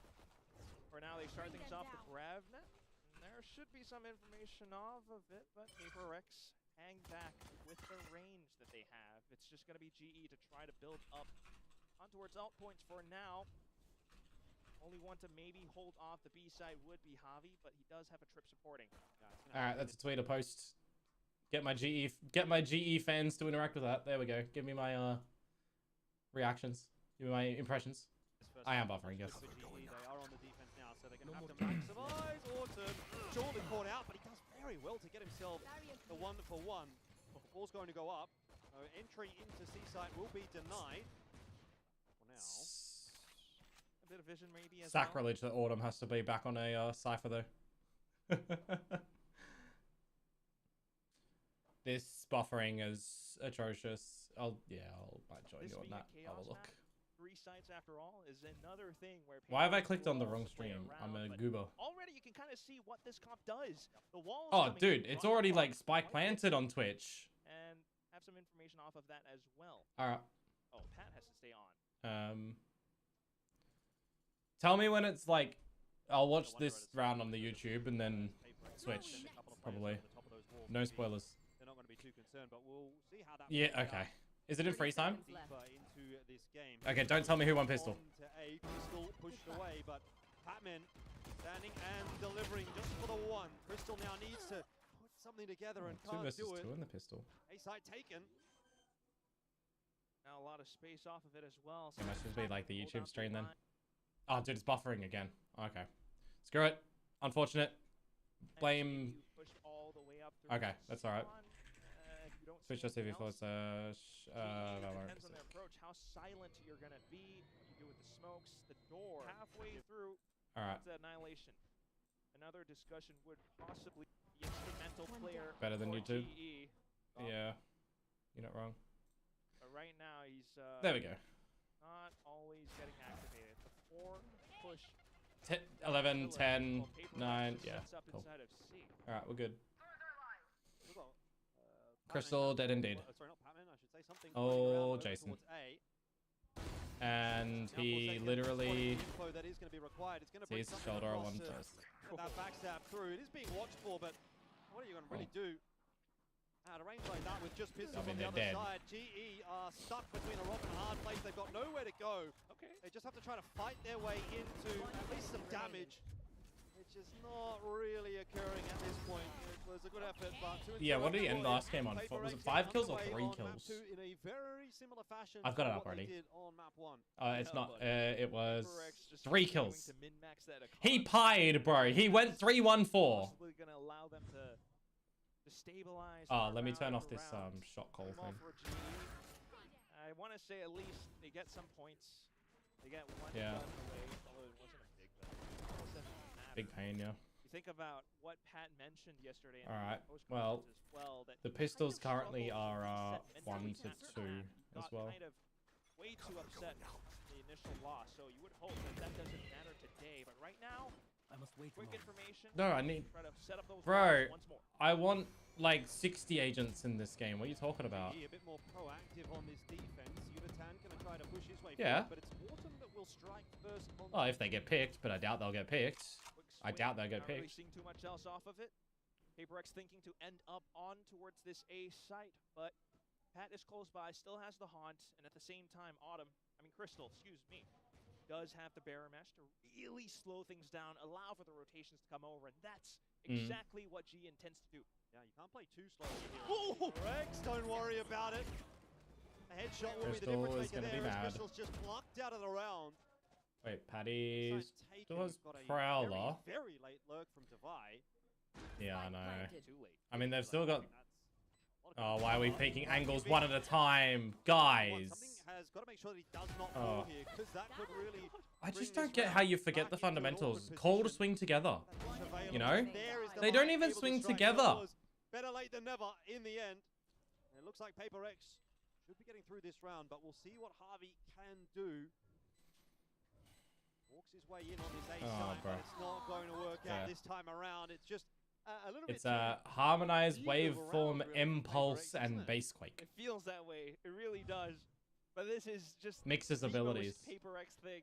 For now, they start things off with Ravnet. There should be some information off of it, but PaperX hang back with the range that they have. It's just going to be GE to try to build up on towards alt points for now. Only one to maybe hold off the B side would be Javi, but he does have a trip supporting. All right, that's a tweet or post. Get my GE fans to interact with that. There we go. Give me my reactions. Give me my impressions. I am buffering, yes. They are on the defense now, so they're going to have to maximize Autumn. Surely caught out, but he does very well to get himself the 1-for-1. The ball's going to go up. Entry into C site will be denied. For now. Bit of vision maybe as Sacrilege that Autumn has to be back on a Cypher though. This buffering is atrocious. I might join you on that. Have a look. 3 sites after all is another thing where why have I clicked on the wrong stream? I'm a goober. Already you can kind of see what this comp does. The walls. Oh dude, it's already like spike planted on Twitch. And have some information off of that as well. Alright. Oh, Pat has to stay on. Tell me when it's like, I'll watch this round on the YouTube and then switch, probably. No spoilers. They're not going to be too concerned, but we'll see how that okay. Is it in freeze time? Into this game. Okay, don't tell me who won pistol. Crystal pushed away, but Patman standing and delivering just for the 1. Crystal now needs to put something together and can't do it. 2 versus 2 in the pistol. A side taken. Now a lot of space off of it as well. It must just be like the YouTube stream then. Oh, dude, it's buffering again. Okay. Screw it. Unfortunate. Blame. Okay, that's alright. Switch to TV for Valorant. Depends on their approach, how silent you're going to be, what you do with the smokes, the door. Halfway through Annihilation. Another discussion would possibly be instrumental player. Better than YouTube. Yeah. You're not wrong. But right now, he's there we go. Not always getting activated. The 4 push. 11, 10, 9, yeah. Cool. Alright, we're good. Crystal dead indeed. Sorry, not Patman, I should say something. Oh, Jason. And he literally sees his shoulder on one first. That backstab through. It is being watched for, but what are you going to really do? At a range like that with just pistols on the other side, GE are stuck between a rock and a hard place. They've got nowhere to go. Okay. They just have to try to fight their way into at least some damage, which is not really occurring at this point. It was a good effort, but yeah, what did he end last game on? Was it 5 kills or 3 kills? In a very similar fashion. I've got it up already. It's not. It was 3 kills. He pied, bro. He went 3-1-4. Gonna allow them to to stabilize. Let me turn off this shot call thing. I want to say at least they get some points. They get one Yeah. gun away, although it wasn't a big gun. It doesn't matter. Big pain, yeah. You think about what Pat mentioned yesterday. All right. Well, the pistols currently are 1 to 2 as well. Kind of way too upset the initial loss, so you would hope that that doesn't matter today. But right now, I must wait. Quick information. No, I need. Try to set up those Bro, once more. I want like 60 agents in this game. What are you talking about? A bit more proactive on this defense. Yutan gonna try to push his way Yeah. forward, but it's Autumn that will strike first. Oh, if they get picked, but I doubt they'll get picked. I doubt they'll get Not really picked. seeing too much else off of it. PRX thinking to end up on towards this A site, but Pat is close by, still has the haunt, and at the same time, Crystal, excuse me, does have the barrier mesh to really slow things down, allow for the rotations to come over, and that's exactly what G intends to do. Yeah, you can't play too slowly here. Rex, don't worry about it. A headshot will be the difference maker there as Crystal's just plucked out of the round. Wait, Paddy's does Prowler. Very late lurk from Divide. Yeah, I know. Too late. I mean, they've still got... Oh, why are we peeking angles one at a time? Guys! Something has got to make sure that he does not fall here, because that could really... I just don't get how you forget the fundamentals. Call to swing together. You know? They don't even swing together. Better late than never in the end. It looks like PRX should be getting through this round, but we'll see what Harvey can do. Walks his way in on this A side, but it's not going to work out this time around. It's just a little bit. It's a harmonized waveform, impulse, and basequake. It feels that way. It really does. But this is just mixes abilities. PRX thing.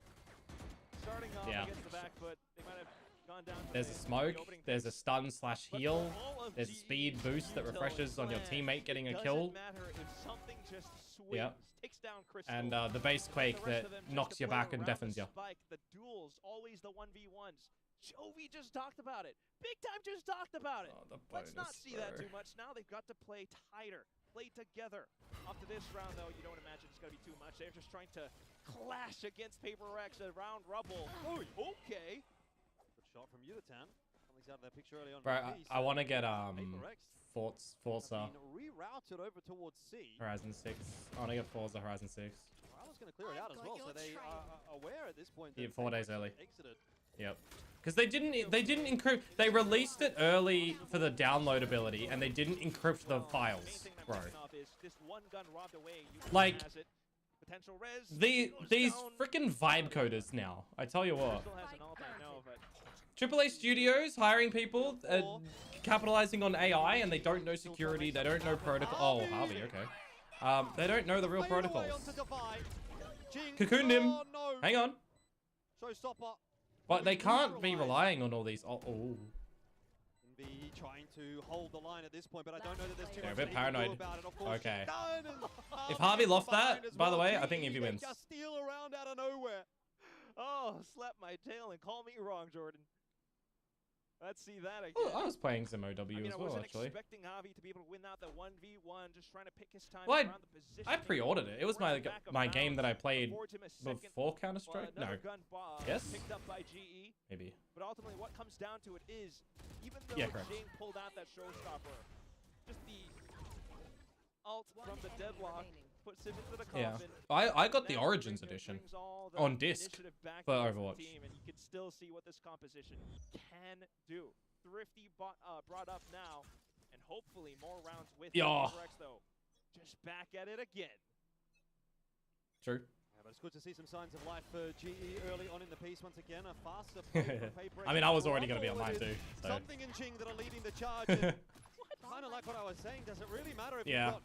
Starting off against the back foot, they might have gone down. There's a smoke. There's a stun / heal. There's a speed boost that refreshes on your teammate getting a kill. Matter if something just swings, takes down Crystal, and the basequake that knocks you back and deafens you. The duels, always the 1v1s. Jovi just talked about it. Big Time just talked about it. Let's not see that too much. Now they've got to play tighter, play together. After this round, though, you don't imagine it's going to be too much. They're just trying to clash against PRX around rubble. Oh, okay. Good shot from Yutan. Something's out of that picture early on. Bro, I want to get Forza rerouted over towards C. Horizon 6. I want to get Forza Horizon 6. Raul's going to clear it out as well, so they are aware at this point that 4 days early. Exited. Yep. Because they didn't encrypt. They released it early for the download ability, and they didn't encrypt the files, bro. Like, these freaking vibe coders now. I tell you what. AAA Studios hiring people, capitalizing on AI, and they don't know security. They don't know protocol. Oh, Harvey, okay. They don't know the real protocols. Cocooned him. Hang on. But they can't be relying on all these. Be trying to hold the line at this point, but I don't know that there's too much a bit paranoid. About it. Of course, okay. If Harvey lost that, by the way, I think he wins. Just steal around out of nowhere. Oh, slap my tail and call me wrong, Jordan. Let's see that again. Oh, I was playing some OW as well, actually. I wasn't expecting Javi to be able to win out the 1v1, just trying to pick his time well, around the position. I pre-ordered it. It was my game that I played before CounterStrike. No. Yes? Picked up by GE. Maybe. But ultimately, what comes down to it is, even though Jane pulled out that showstopper, just the ult from the deadlock puts him into the coffin. I got the Origins edition on disc for Overwatch. And you can still see what this composition can do. Thrifty brought up now, and hopefully more rounds with PRX, though. Just back at it again. True. Yeah, but it's good to see some signs of life for GE early on in the piece. Once again, a faster play from PRX. I mean, I was already going to be on mine too. So. Something and Ching that are leading the charge. Kind of like what I was saying. Does it really matter if you've got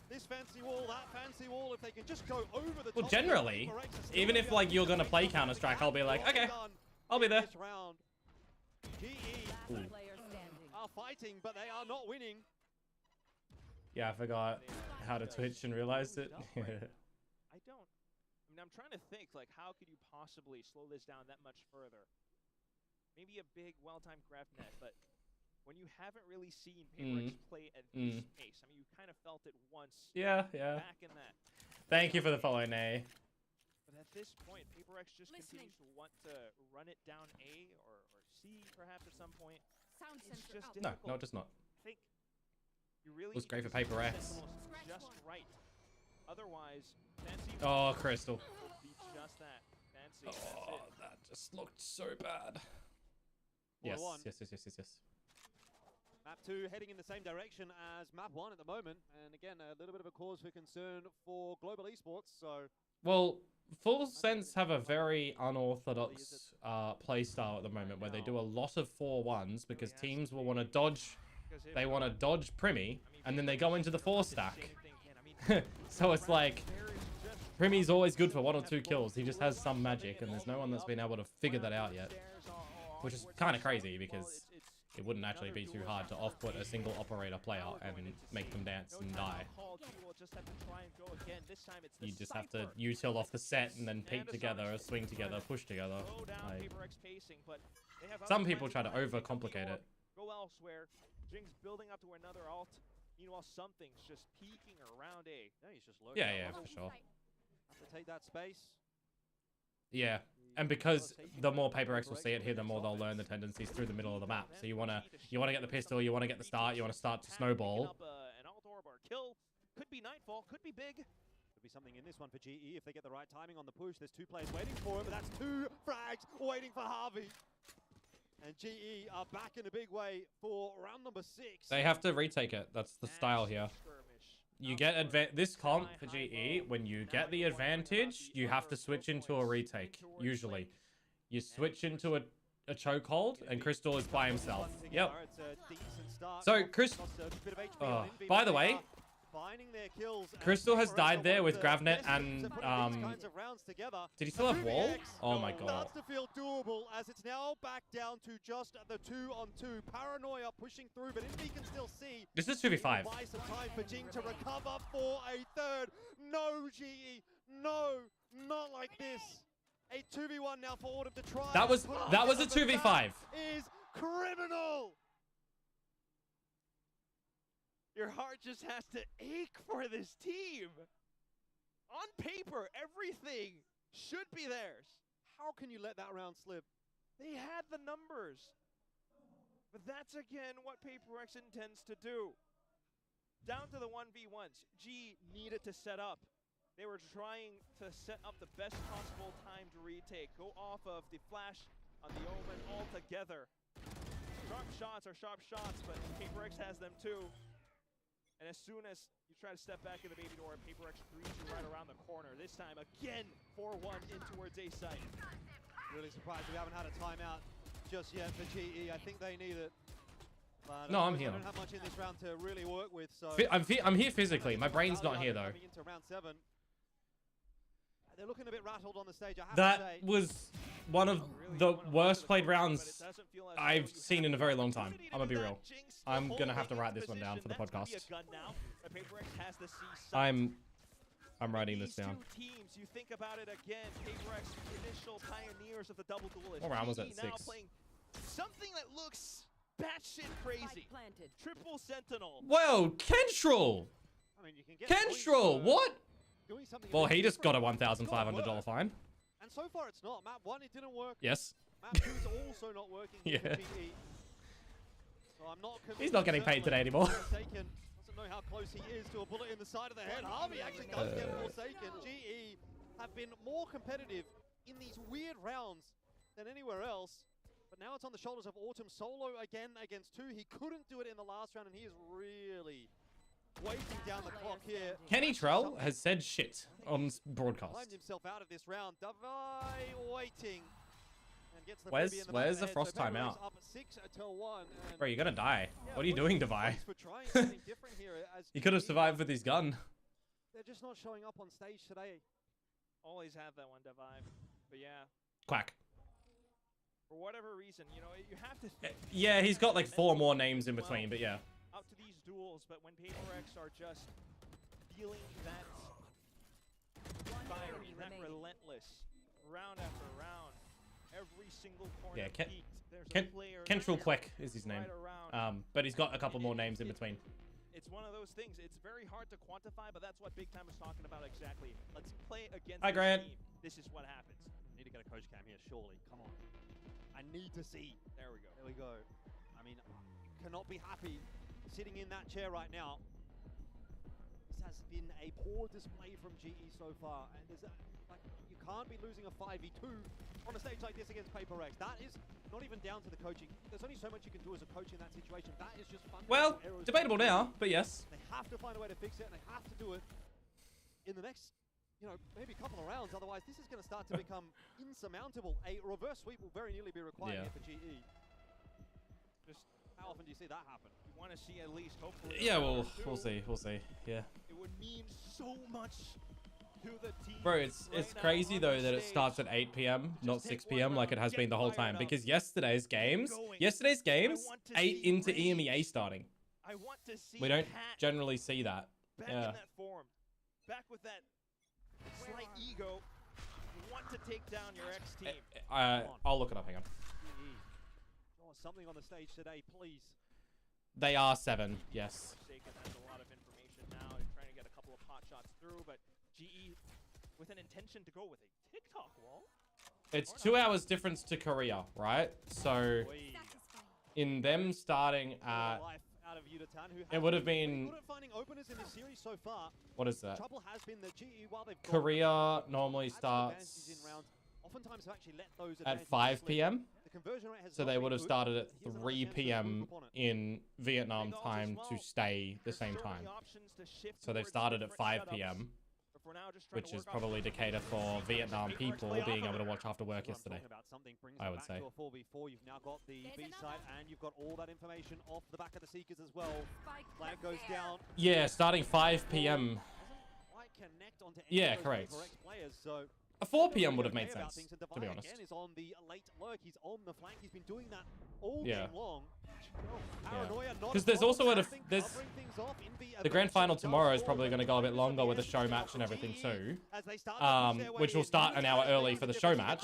this fancy wall, that fancy wall, if they can just go over the top? Well, generally, even if like you're gonna play CounterStrike, I'll be like, okay, I'll be there. GE are fighting, but they are not winning. Yeah, I forgot how to Twitch and realized it. I don't. I mean, I'm trying to think, like, how could you possibly slow this down that much further? Maybe a big, well-timed grab net, but when you haven't really seen PRX play at this pace, I mean, you kind of felt it once. Yeah. Back in that. Thank you for the follow, Nay. But at this point, PRX just continues to want to run it down A or C, perhaps at some point. No, just not. I think really was great for PRX. just right. Otherwise, Fancy oh, Crystal. will be just that. Fancy, oh, that just looked so bad. Yes, yes. Map 2 heading in the same direction as Map 1 at the moment. And again, a little bit of a cause for concern for Global Esports. So, well, Full Sense have a very unorthodox play style at the moment where they do a lot of 4-1s because teams will want to dodge. They want to dodge Primi, and then they go into the 4-stack. So it's like, Primi's always good for 1 or 2 kills. He just has some magic, and there's no one that's been able to figure that out yet. Which is kind of crazy, because it wouldn't actually be too hard to off-put a single operator player and make them dance and die. You just have to util off the set and then peek together, swing together, push together. Like, some people try to overcomplicate it. Go elsewhere. Jing's building up to another ult. Meanwhile, something's just peeking around A. Yeah, he's just lurking. Yeah, for sure. Have to take that space. Yeah, and because the more PRX will see it here, the more they'll learn the tendencies through the middle of the map. So you wanna get the pistol, you wanna get the start, you wanna start to snowball. An ult orb or kill. Could be Nightfall, could be big. Could be something in this one for GE if they get the right timing on the push. There's 2 players waiting for it, but that's 2 frags waiting for Harvey. And GE are back in a big way for round number 6. They have to retake it. That's the style here. You get this comp for GE, when you get the advantage, you have to switch into a retake, usually. You switch into a chokehold, and Crystal is by himself. Yep. So, by the way, Crystal has died there with Gravnet and, did he still have wall? Oh my god. Starts to feel doable as it's now back down to just the 2-on-2. Paranoia pushing through, but Indy can still see. This is 2v5. Buy some time for Jing to recover for a third. No, GE. No, not like this. A 2v1 now for Autumn to try. That was a 2v5. Is criminal. Your heart just has to ache for this team. On paper, everything should be theirs. How can you let that round slip? They had the numbers. But that's again what PRX intends to do. Down to the 1v1s. G needed to set up. They were trying to set up the best possible time to retake. Go off of the flash on the Omen altogether. Sharp shots, but PRX has them too. And as soon as you try to step back in the baby door, PRX greets you right around the corner. This time, again, 4-1 in towards A site. Really surprised we haven't had a timeout just yet for GE. I think they need it. But, no, I'm here. I don't have much in this round to really work with. So I'm here physically. My brain's not here, though. Into round 7. They're looking a bit rattled on the stage, I have that to say. Was one of the worst played rounds I've seen in a very long time. I'm gonna be real. I'm gonna have to write this one down for the podcast. I'm writing this down. Teams, you think about it again. PRX, initial pioneers of the double duelist. What round was that? 6. Something that looks batshit crazy. Triple Sentinel. Whoa, Kentrel! I mean, you can get Kentrel, what? Well, he just got a $1,500 fine. And so far it's not. Map 1, it didn't work. Yes. Map 2 is also not working. Yeah. So I'm not He's not getting paid today anymore. Doesn't know how close he is to a bullet in the side of the head. Harvey actually does get Forsaken. GE have been more competitive in these weird rounds than anywhere else. But now it's on the shoulders of Autumn solo again against 2. He couldn't do it in the last round, and he is really waiting down the clock here. Kenny Trell has said shit on broadcast. Climbed himself out of this round. Davai waiting. And gets the where's the Frost timeout? Up 6-1. Bro, you're gonna die. Yeah, what are you doing, Davai? You could have GE. survived with his gun. They're just not showing up on stage today. Always have that one, Davai. But yeah. Quack. For whatever reason, you know, you have to think. Yeah, he's got like 4 more names in between, but yeah. Out to these duels, but when PRX are just feeling that fiery, that relentless, round after round, every single corner. Yeah, player. Kentrel Quack is his name. But he's got a couple more names in between. It's one of those things. It's very hard to quantify, but that's what Big Time was talking about exactly. Let's play against Hi, Grant. team. This is what happens. I need to get a coach cam here, surely. Come on. I need to see. There we go. There we go. I mean, cannot be happy sitting in that chair right now. This has been a poor display from GE so far, and there's like, you can't be losing a 5v2 on a stage like this against PRX. That is not even down to the coaching. There's only so much you can do as a coach in that situation. That is just fun. Well, debatable now, but yes. They have to find a way to fix it, and they have to do it in the next, you know, maybe a couple of rounds. Otherwise, this is going to start to become insurmountable. A reverse sweep will very nearly be required here for GE. Just how often do you see that happen? You want to see at least, hopefully. Yeah, well, we'll see. We'll see. Yeah. It would mean so much. Bro, it's crazy though that it starts at 8 p.m. not 6 p.m. like it has been the whole time, because yesterday's games 8 into EMEA starting. We don't generally see that. Back in that form, back with that slight ego. You want to take down your ex team. I'll look it up. Hang on. Something on the stage today, please. They are 7. Yes. Has a lot of information now. They're trying to get a couple of pot shots through, but GE with an intention to go with a TikTok wall. It's 2 hours difference to Korea, right? So in them starting at, it would have been, what is that? Korea normally starts at 5 p.m. So they would have started at 3 p.m. in Vietnam time to stay the same time. So they've started at 5 p.m. which is probably to cater for Vietnam people being able to watch after work yesterday, I would say. You've now got the B side, and you've got all that information off the back of the Seekers as well. Flag goes down. Yeah, starting 5 p.m. Yeah, correct. A 4 p.m. would have made sense, to be honest. Is on the late lurk. He's on the flank. He's been doing that all game long. Because there's also the grand final tomorrow is probably going to go a bit longer with the show match and everything too, which will start an hour early for the show match.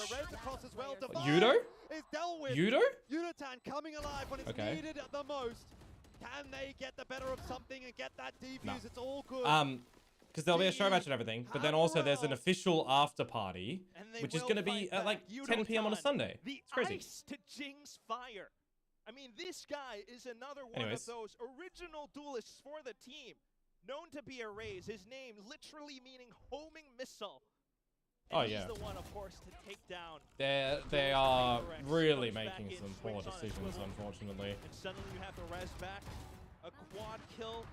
Judo? Judo? Yudotan coming alive when it's needed the most. Can they get the better of something and get that defuse? No. It's all good. Because there'll be a show match and everything, but then also there's an official after party, which is going to be at like 10 p.m. on a Sunday. It's crazy. Ice to Jing's fire. I mean, this guy is another one of those original duelists for the team, known to be a Raze. His name literally meaning homing missile. And he's the one, of course, to take down. They are really making some poor decisions, unfortunately. And suddenly you have the res back, a quad kill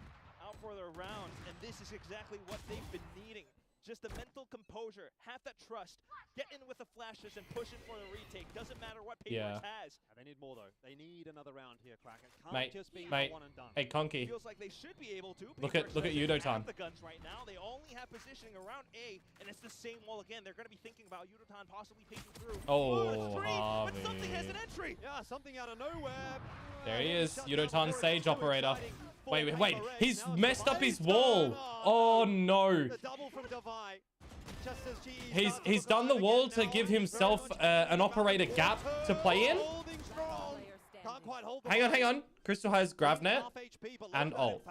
out for the round, and this is exactly what they've been needing. Just the mental composure, have that trust, get in with the flashes and push it for the retake. Doesn't matter what PRX has. They need more though. They need another round here, Cracker. Can't just be one and done. Hey, Conky. Feels like they should be able to. Look at Yudotan. The guns right now. They only have positioning around A, and it's the same wall again. They're going to be thinking about Yudotan possibly taking through. Oh, but something has an entry. Yeah, something out of nowhere. There he is, Yudotan Sage Operator. Wait, he's messed up his wall. Oh no. He's done the wall to give himself an operator gap to play in. Hang on. Crystal has Gravnet and ult.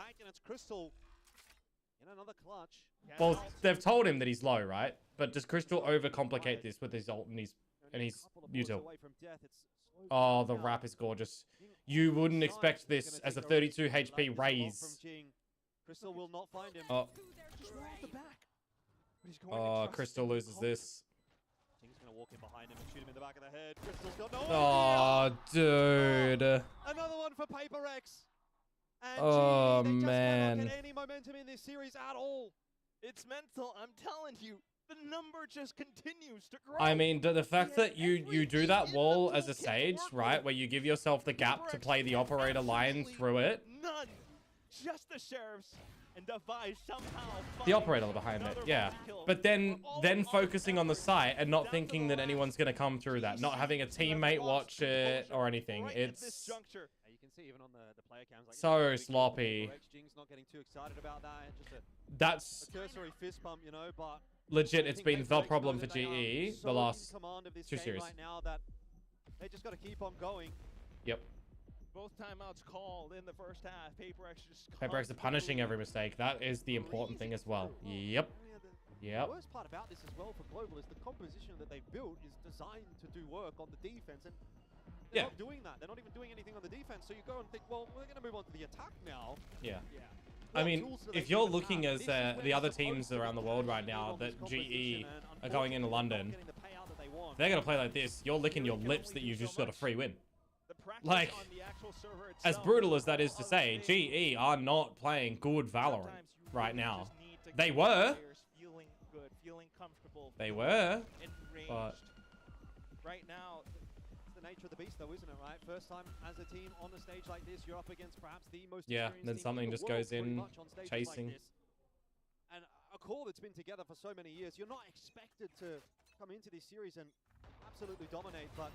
Well, they've told him that he's low, right? But does Crystal overcomplicate this with his ult and he's util? Oh, the wrap is gorgeous. You wouldn't expect this as a 32 HP Raze. Crystal will not find him. Oh, Crystal loses this. He's gonna walk in behind him and shoot him in the back of the head. Crystal's got no idea. Dude. Another one for PRX. And oh they just man. cannot get any momentum in this series at all. It's mental, I'm telling you. The number just continues to grow. I mean, the fact that you do that wall as a Sage, right, where you give yourself the gap to play the operator line through it. None. Just the sheriffs and Device somehow. The operator behind it, yeah. But then focusing on the site and not thinking that anyone's gonna come through that, not having a teammate watch it or anything. It's so sloppy. That's cursory fist bump, you know, but legit, it's been the problem for GE the last 2 series. Right now that they just got to keep on going. Yep. Both timeouts called in the first half. PRX are punishing every mistake. That is the important thing as well. Yep. The worst part about this as well for Global is the composition that they've built is designed to do work on the defense, and They're not doing that. They're not even doing anything on the defense. So you go and think, well, we're going to move on to the attack now. Yeah. I mean, if you're looking as the other teams around the world right now that GE are going into London, they're going to play like this. You're licking your lips that you've just got a free win. Like, as brutal as that is to say, GE are not playing good Valorant right now. They were. They were. But right now, it's the nature of the beast, though, isn't it? Right, first time as a team on the stage like this, you're up against perhaps the most then something just goes in chasing. And a core that's been together for so many years, you're not expected to come into this series and absolutely dominate, but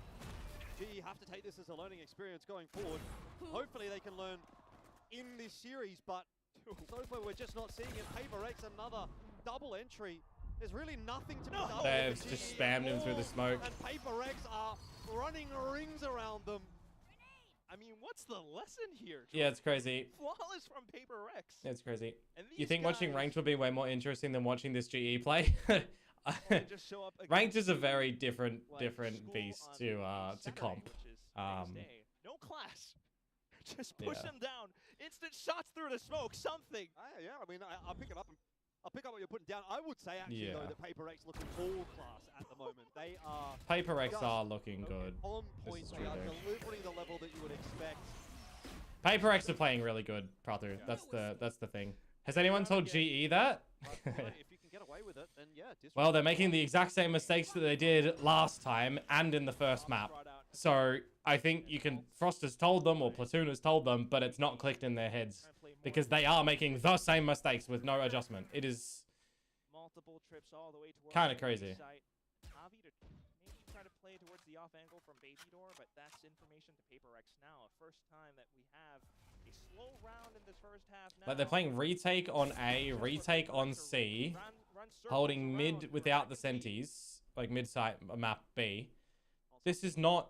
GE have to take this as a learning experience going forward. Hopefully they can learn in this series, but so far we're just not seeing it. PRX, another double entry. There's really nothing to be done. They've just spammed him through the smoke. And PRX are running rings around them. I mean, what's the lesson here? Yeah, it's crazy. Flawless from PRX. It's crazy. You think watching Ranked will be way more interesting than watching this GE play? Ranked is a very different beast to comp. No class. Just push them down. Instant shots through the smoke. Something. Yeah, I mean, I'll pick it up. I'll pick up what you're putting down. I would say actually though that PRX looking all class at the moment. They are. PRX are looking good. On point, they are delivering the level that you would expect. PRX are playing really good, Prathu. That's the thing. Has anyone told GE that? If you can get away with it, then yeah. Well, they're making the exact same mistakes that they did last time and in the first map. So I think you can. Frost has told them, or Platoon has told them, but it's not clicked in their heads because they are making the same mistakes with no adjustment. It is kind of crazy. Javi to maybe try to play towards the off angle from Baby Door, but that's information to PRX now. First time that we have a slow round in this first half now. Like they're playing retake on A, retake on C, holding mid without the senties, like mid-side map B. This is not.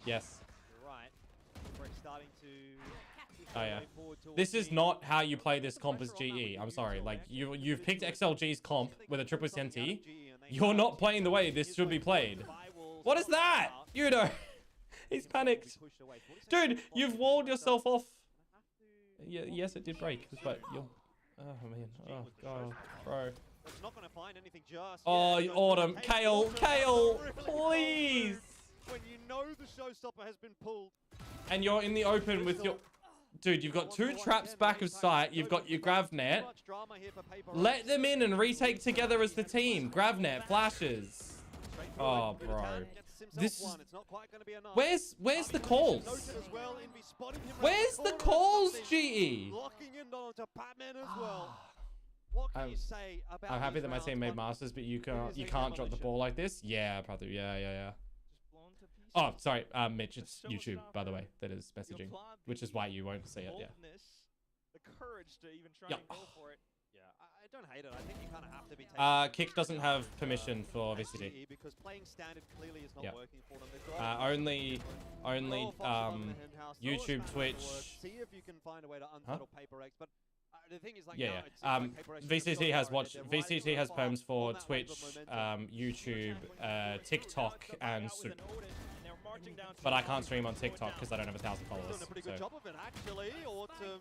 Yes. Right. We're starting to. Oh yeah. This is not how you play this comp as GE. I'm sorry. Like you've picked XLG's comp with a triple senti. You're not playing the way this should be played. What is that? You know. He's panicked. Dude, you've walled yourself off. Yeah, yes, it did break, but you're. Oh man. Oh god, bro. It's not going to find anything just. Oh, Autumn, Kale, please. When you know the showstopper has been pulled. And you're in the open with your. Dude, you've got two traps back of sight. You've got your Gravnet. Let them in and retake together as the team. Gravnet flashes. Oh, bro. This is... Where's the calls? Where's the calls, GE? Locking in onto Batman as well. What can you say about I'm happy that my team made Masters, but you can't drop the ball like this. Yeah, brother. Yeah. Oh, sorry, Mitch. It's YouTube, by the way, that is messaging, which is why you won't see it. Yeah. The courage to even try and go for it. Yeah, I don't hate it. I think you kind of have to be taking Kick doesn't have permission for VCT. Because playing standard clearly is not working for them. Only YouTube, Twitch. See if you can find a way to unsettle PRX, but the thing is, like, VCT has VCT has perms for Twitch, YouTube, TikTok, and Soup. But I can't stream on TikTok because I don't have 1,000 followers. Doing a pretty good job of it, actually. Autumn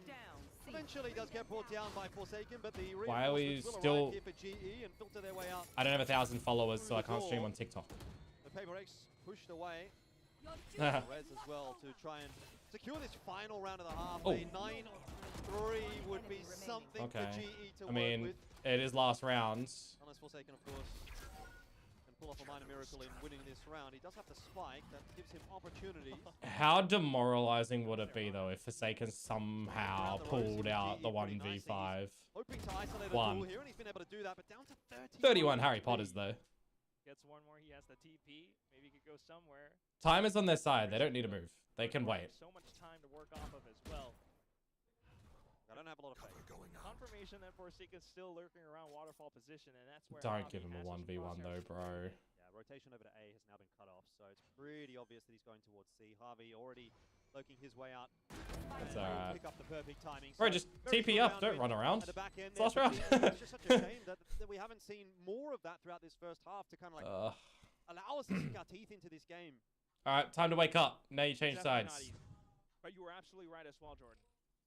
eventually does get brought down by Forsaken, but the why are we still? Here for GE and filter their way out. I don't have 1,000 followers, so I can't stream on TikTok. The PRX pushed away. Rez as well to try and secure this final round of the half. A 9-3 would be something for GE to work with. It is last round. Unless Forsaken, of course, can pull off a minor miracle in winning this round. He does have the spike. That gives him opportunity. How demoralizing would it be, though, if Forsaken somehow pulled out the 1v5? Hoping to isolate a duel here, and he's been able to do that, but down to 31 Harry Potters, though. Gets one more, he has the TP. Maybe he could go somewhere. Time is on their side. They don't need to move. They can wait. So much time to work off of as well. I don't have a lot of faith. Confirmation that Forsaken's still lurking around waterfall position, and that's where. Don't give him a 1v1 though, bro. Yeah, rotation over to A has now been cut off, so it's pretty obvious that he's going towards C. Harvey already lurking his way out. That's alright. Pick up the perfect timing. Bro, just TP up. Don't run around. It's last round. It's just such a shame that we haven't seen more of that throughout this first half to kind of like allow us to sink our teeth into this game. All right, time to wake up. Now you change sides. But you were absolutely right as well, Jordan.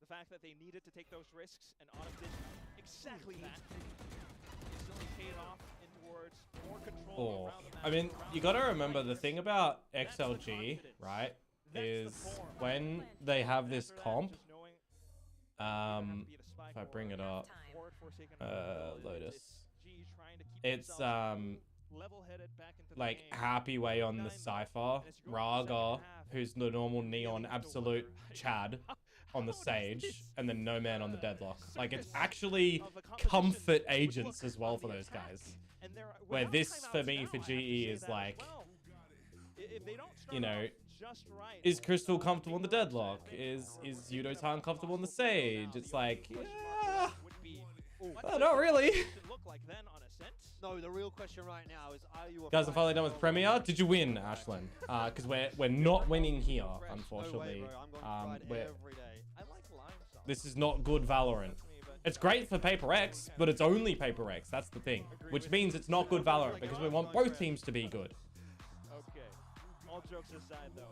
The fact that they needed to take those risks, and Autumn did exactly that. Instantly paid off in towards more control around the map. I mean, you got to remember the thing about XLG, right, is when they have this comp, if I bring it up, Lotus, it's like Happy Way on the Cypher, Raga, who's the normal Neon absolute Chad on the Sage, and then No Man on the Deadlock. Like, it's actually comfort agents as well for those guys. Where this, for me, for GE, is like, you know, is Crystal comfortable on the Deadlock? Is Yudo-tan comfortable on the Sage? It's like, yeah, not really. No, the real question right now is, are you? Guys, I'm finally done with Premier. Did you win, Ashlyn? Because we're not winning here, unfortunately. This is not good Valorant. It's great for PRX, but it's only PRX. That's the thing. Which means it's not good Valorant because we want both teams to be good. Okay. All jokes aside, though,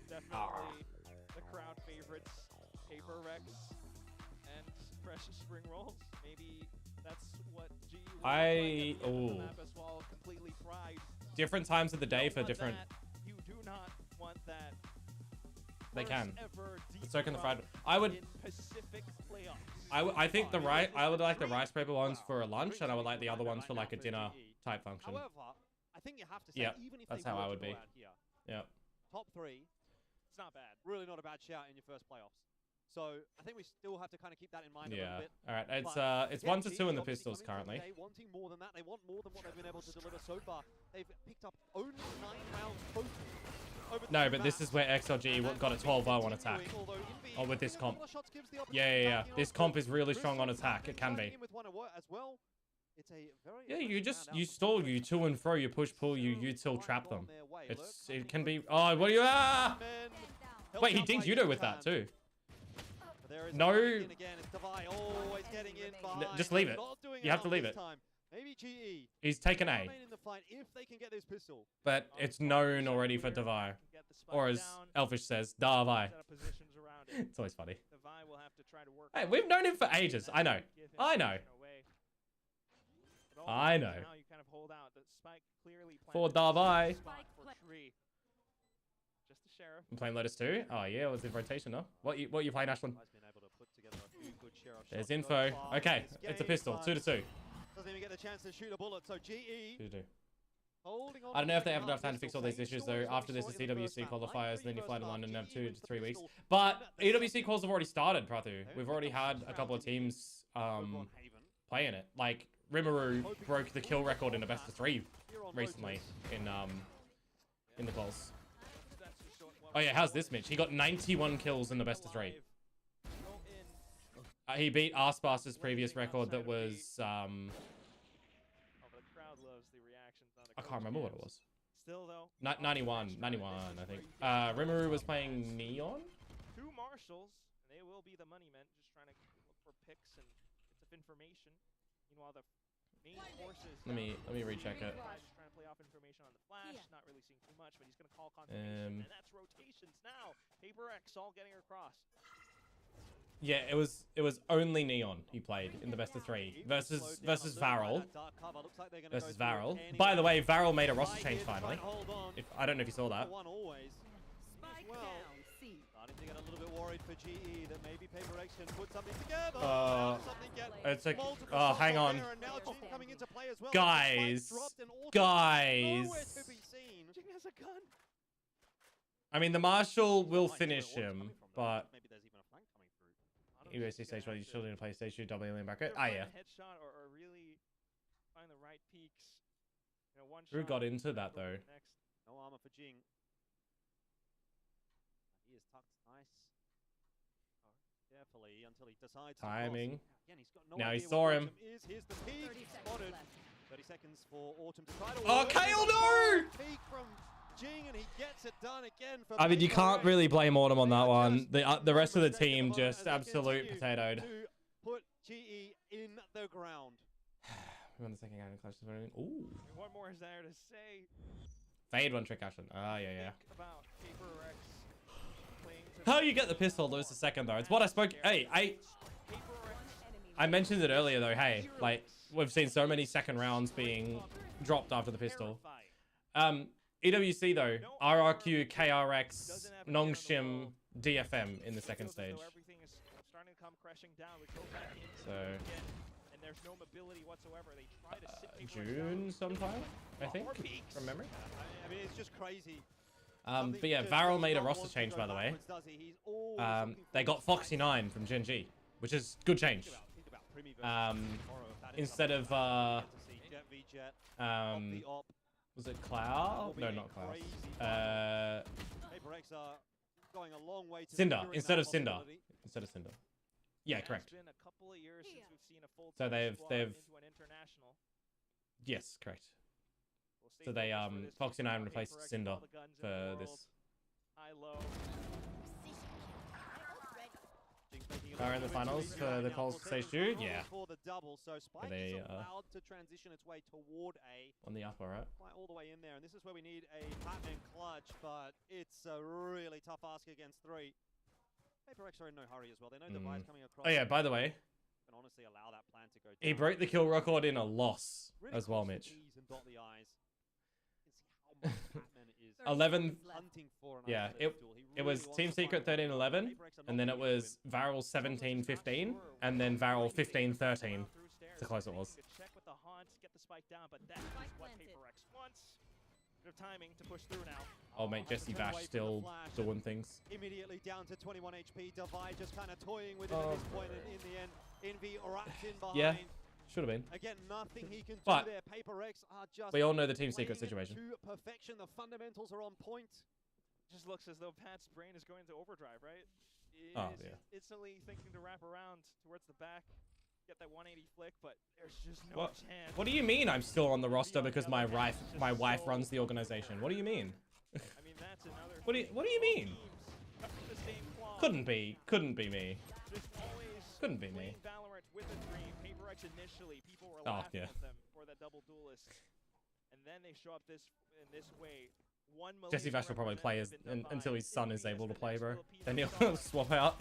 definitely the crowd favorites, PRX and fresh spring rolls. Maybe that's what GE will map as well, completely fried. Different times of the day for different. You do not want that. They can. So can the fried. I would. I think the rice. I would like the rice paper ones for a lunch, and I would like the other ones for like a dinner type function. However, I think you have to say, even if that's they how I were would to be. go out here, Yeah. Top 3, it's not bad. Really not a bad shout in your first playoffs. So I think we still have to kind of keep that in mind a little bit. All right. It's again, 1-2 in the pistols currently. They wanting more than that. They want more than what they've been able to deliver so far. They've picked up only 9 rounds total. No, but this is where XLG got a 12-0 on attack. Oh, with this comp. Yeah. This comp is really strong on attack. It can be. Yeah, you stall, you to and fro, you push pull, you util trap them. It can be. Oh, what are you? Ah! Wait, he dinked Yudo with that too. No. Just leave it. You have to leave it. Maybe GE. He's taken A. If they can get this pistol. But it's known already for Devi. Or as Elfish says, Devi. It's always funny. Hey, we've known him for ages. I know. For Devi. I'm playing Lotus too. Oh yeah, it was in rotation, huh? What you playing, Ashlyn? There's info. Okay, it's a pistol. 2-2. Doesn't even get the chance to shoot a bullet, so GE. 2-2. I don't know if they have enough time to fix all these issues though. After this, it's EWC qualifiers, and then you fly to London and have 2 to 3 weeks. But EWC calls have already started, Prathu. We've already had a couple of teams playing it. Like Rimuru broke the kill record in a best of 3 recently in the calls. Oh yeah, how's this, Mitch? He got 91 kills in the best of 3. He beat Arspass's previous record that was I can't remember what it was. Still though. 91, I think. Rimuru was playing Neon. 2 marshals, and they will be the money men, just trying to look for picks and bits of information. Meanwhile, the main forces. Let me recheck it. Just trying to play off information on the flash, not really seeing too much, but he's gonna call confirmation, and that's rotations now. PRX all getting across. Yeah, it was only Neon he played in the best of 3 versus Varel. Versus Varel. By the way, Varel made a roster change finally. I don't know if you saw that. It's like, oh, hang on. Guys. I mean, the Marshal will finish him, but USC stage 1, you still need to play stage 2 double alien bracket. Ah, yeah. Headshot or really find the right peaks. You know, one Who got into that though? No armor for Jing. He is tucked nice. Carefully until he decides. Timing. Again, he's got no now he idea saw him. Here's the peak. Spotted. 30 seconds for Autumn to try to Oh, Kale, no! Peak from Jing, and he gets it done again for I mean, you can't really blame Autumn on that one. The rest of the team just absolute potatoed. To put GE in the ground. Who won the second game of Clash? Ooh. What more is there to say? Fade one trick action. Ah, yeah. About PRX How you get the pistol, lose the second though. It's what I spoke. Hey, I mentioned it earlier though. Hey, like we've seen so many second rounds being dropped after the pistol. EWC though, RRQ, KRX, Nongshim, DFM in the second stage. Everything is starting to come crashing down. We go back into So. And there's no mobility whatsoever. They try to sit June sometime, I think, from memory. I mean, it's just crazy. But yeah, Varel made a roster change, by the way. They got Foxy9 from Gen G, which is good change. Instead of was it Cloud? No, not Cloud. Cinder. Instead of Cinder. Yeah, correct. It's been a couple of years since we've seen a full So they've into an international. Yes, correct. So they Foxy9 replaced Cinder for this. Are in the finals for the Coles Stage 2? Yeah. They allowed to transition its way toward A. On the upper, right? All the way in there, and this is where we need a Batman clutch, but it's a really tough ask against 3. PRX are in no hurry as well. They know the buy's coming across. Oh yeah, by the way, can honestly allow that plan to go down. He broke the kill record in a loss as well, Mitch. 11. Yeah, it was Team Secret 13-11, and then it was Varel 17-15, and then Varel 15-13. That's how close it was. Check with the haunts, get the spike down, but that is what PRX wants. Bit of timing to push through now. Oh mate, Jesse Bash still doing things. Immediately down to 21 HP. Divide just kind of toying with it at this point, and in the end, Envy wrapped in behind. Yeah, should have been. Again, nothing he can do But there. PRX are just we all know the Team Secret situation. To perfection, the fundamentals are on point. Just looks as though Pat's brain is going into overdrive, right? Yeah. Instantly thinking to wrap around towards the back. Get that 180 flick, but there's just no chance. What do you mean I'm still on the roster because my wife runs the organization? What do you mean? I mean, that's another. What do you mean? Couldn't be me. Couldn't be me. Valorant with a dream. PRX initially, people were laughing at them for that double duelist, and then they show up in this way. Jesse Bash will probably play until his son is able to play, bro. Then he'll swap out.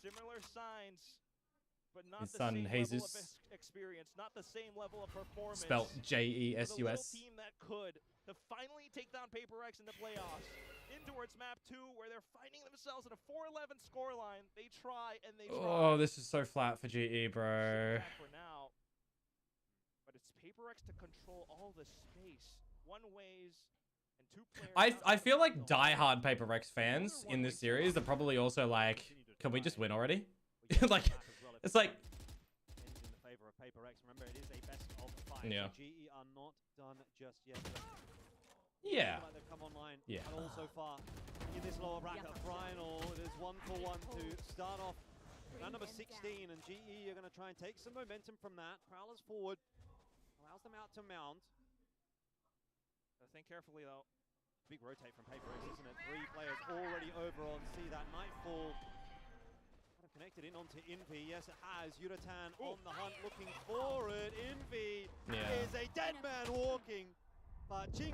Similar signs. But not his the son same Jesus, level of experience, not the same level of performance. Spelt J-E-S-U-S. The little team that could to finally take down PRX in the playoffs. In towards map 2, where they're finding themselves at a 4-11 scoreline. They try and they try. Oh, this is so flat for GE, bro. For now, but it's PRX to control all the space. One ways and 2 players. I feel like diehard PRX fans in this series are probably also like, can we just win already? Like. It's like in the favor of PRX. Remember, it is a best of 5. Yeah. So GE are not done just yet. Yeah. They've come online. Yeah. And also far in this lower bracket final, it is 1-for-1 to start off round number 16, and GE are going to try and take some momentum from that. Prowlers forward, allows them out to mount. Think carefully though. Big rotate from PRX, isn't it? 3 players already over on C. That Nightfall. Connected in onto Envy. Yes, it has. Yuratan on the hunt, looking for it. Envy is a dead man walking. But Jing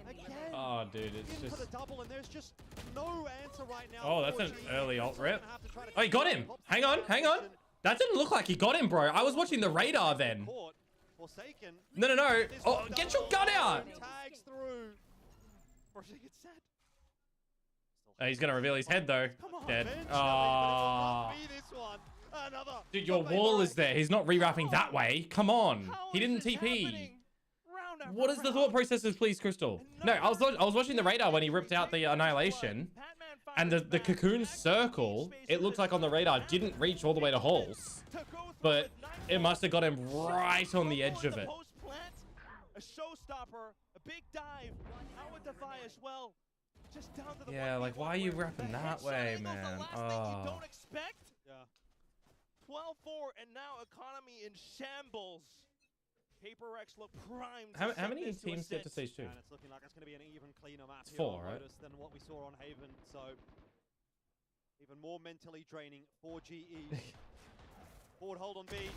again. Oh, dude, it's in just. For the double, and there's just no answer right now. Oh, that's an early alt rip. Oh, he got him. Hang on. That didn't look like he got him, bro. I was watching the radar then. No. Oh, get your gun out. Tags through. Forsaken set. He's gonna reveal his head though. Dead. Oh. Dude, your wall is there. He's not rewrapping that way. Come on. He didn't TP. What is the thought processes, please, Crystal? No, I was watching the radar when he ripped out the Annihilation, and the cocoon circle, it looked like on the radar, didn't reach all the way to Halls, but it must have got him right on the edge of it. A showstopper, a big dive, out with Defy as well. Just down to the yeah, like why are you rapping that way, man? Oh. Don't expect. Yeah. 12-4 and now economy in shambles. PRX look primed. How many teams get to stage 2? And it's looking like it's going to be an even cleaner map it's 4, right? Than what we saw on Haven. So even more mentally draining for GE. Forward hold on B.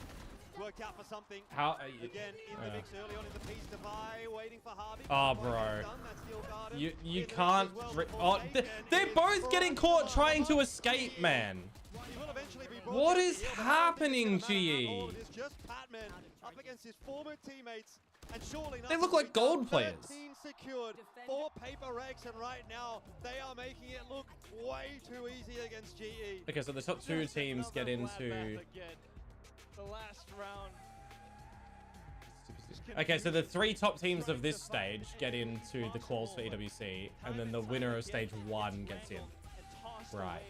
Worked out for something. How? Again, in the mix early on in the piece, Defy waiting for Harvey. Oh, bro. You can't. Oh, they're both getting caught trying to escape, man. What is happening, GE? Up against his former teammates, and surely they look like gold players. Secured for PRX, and right now they are making it look way too easy against GE. Okay, so the top two teams get into. The last round. Okay, so the three top teams of this stage get into the quals for EWC, and then the winner of stage 1 gets in. Right.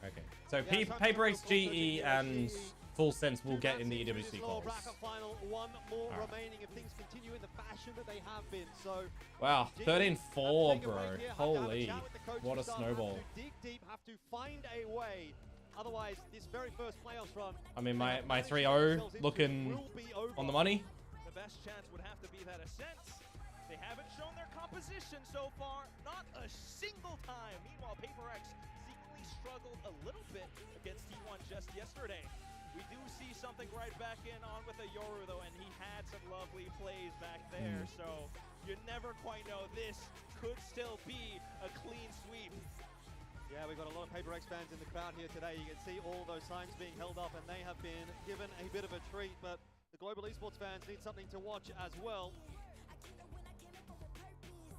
Okay, so PRX, GE, and Full Sense will get in the EWC quals. One more remaining if things continue in the fashion that they have been. So wow, 13-4, bro. Holy, what a snowball. Dig deep, have to find a way. Otherwise, this very first playoffs run. I mean, my 3-0 looking on the money. The best chance would have to be that Ascent. They haven't shown their composition so far, not a single time. Meanwhile, PRX seemingly struggled a little bit against T1 just yesterday. We do see something right back in on with a Yoru, though, and he had some lovely plays back there. So you never quite know. This could still be a clean sweep. Yeah, we've got a lot of PRX fans in the crowd here today. You can see all those signs being held up, and they have been given a bit of a treat. But the global esports fans need something to watch as well.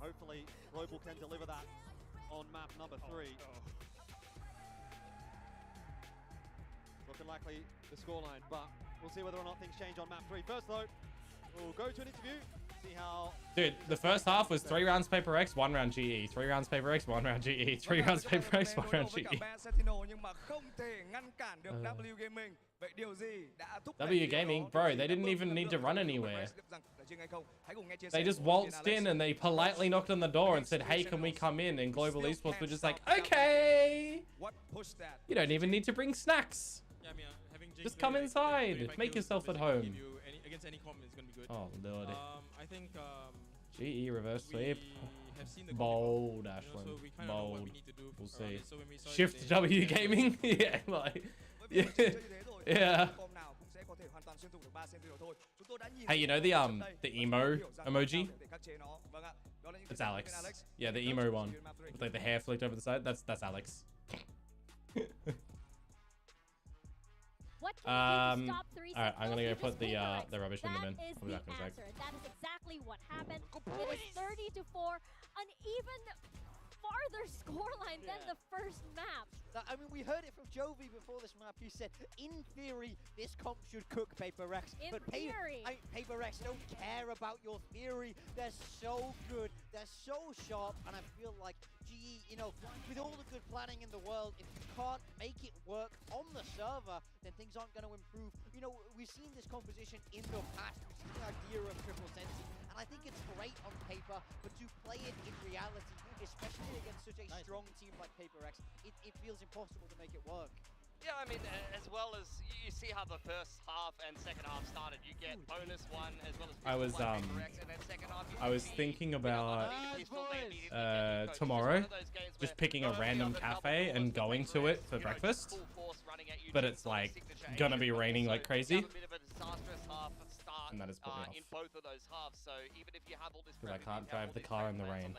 Hopefully, Global can deliver that on map number 3. Looking likely the scoreline, but we'll see whether or not things change on map 3. First, though, we'll go to an interview. See how. Dude, the first half was 3 rounds PRX, 1 round GE. 3 rounds PRX, 1 round GE. 3 rounds PRX, 1 round GE. W Gaming, bro, they didn't even need to run anywhere. They just waltzed in and they politely knocked on the door and said, hey, can we come in? And Global Esports were just like, okay. You don't even need to bring snacks. Just come inside. Make yourself at home. Oh, Lord. I think GE reverse sweep. Bold, Ashland. Bold. We'll see. Shift W Gaming. Yeah, like. Yeah. Yeah. Hey, you know the emo emoji? It's Alex. Yeah, the emo one with like the hair flicked over the side. That's Alex. Alright, I'm gonna go put the rubbish in the bin. I'll be back in a sec. That is exactly what happened. It is 30-4, an even farther scoreline than the first map. I mean, we heard it from Jovi before this map. He said, in theory, this comp should cook PRX. In theory. PRX don't care about your theory. They're so good. They're so sharp. And I feel like GE, you know, with all the good planning in the world, if you can't make it work on the server, then things aren't going to improve. You know, we've seen this composition in the past. We've seen the idea of triple sensing. And I think it's great on paper, but to play it in reality, especially against such a strong team like PRX, it feels impossible to make it work. Yeah, I mean, as well as you see how the first half and second half started, you get bonus 1 as well as PRX, and then second half I was thinking about tomorrow, just picking a random cafe and going to it for breakfast, but it's like gonna be raining like crazy. And that is putting me off. In both of those halves, so even if you have all this, because I can't drive the car in the rain.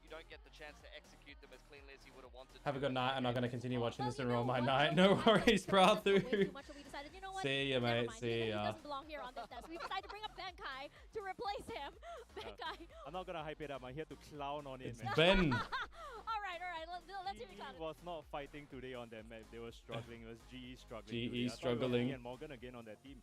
You don't get the chance to execute them as cleanly as you would have wanted. Have a good night. I'm not going to continue watching this and ruin my night. No worries, brother. See ya, mate. See ya. He doesn't belong here on this desk. We decided to bring up Benkai to replace him. Benkai. I'm not going to hype it up. I'm here to clown on it, it's man. Ben. All right. Let's hear me clown. GE was not fighting today on that map. They were struggling. It was GE struggling. GE struggling. And Morgan again on that team.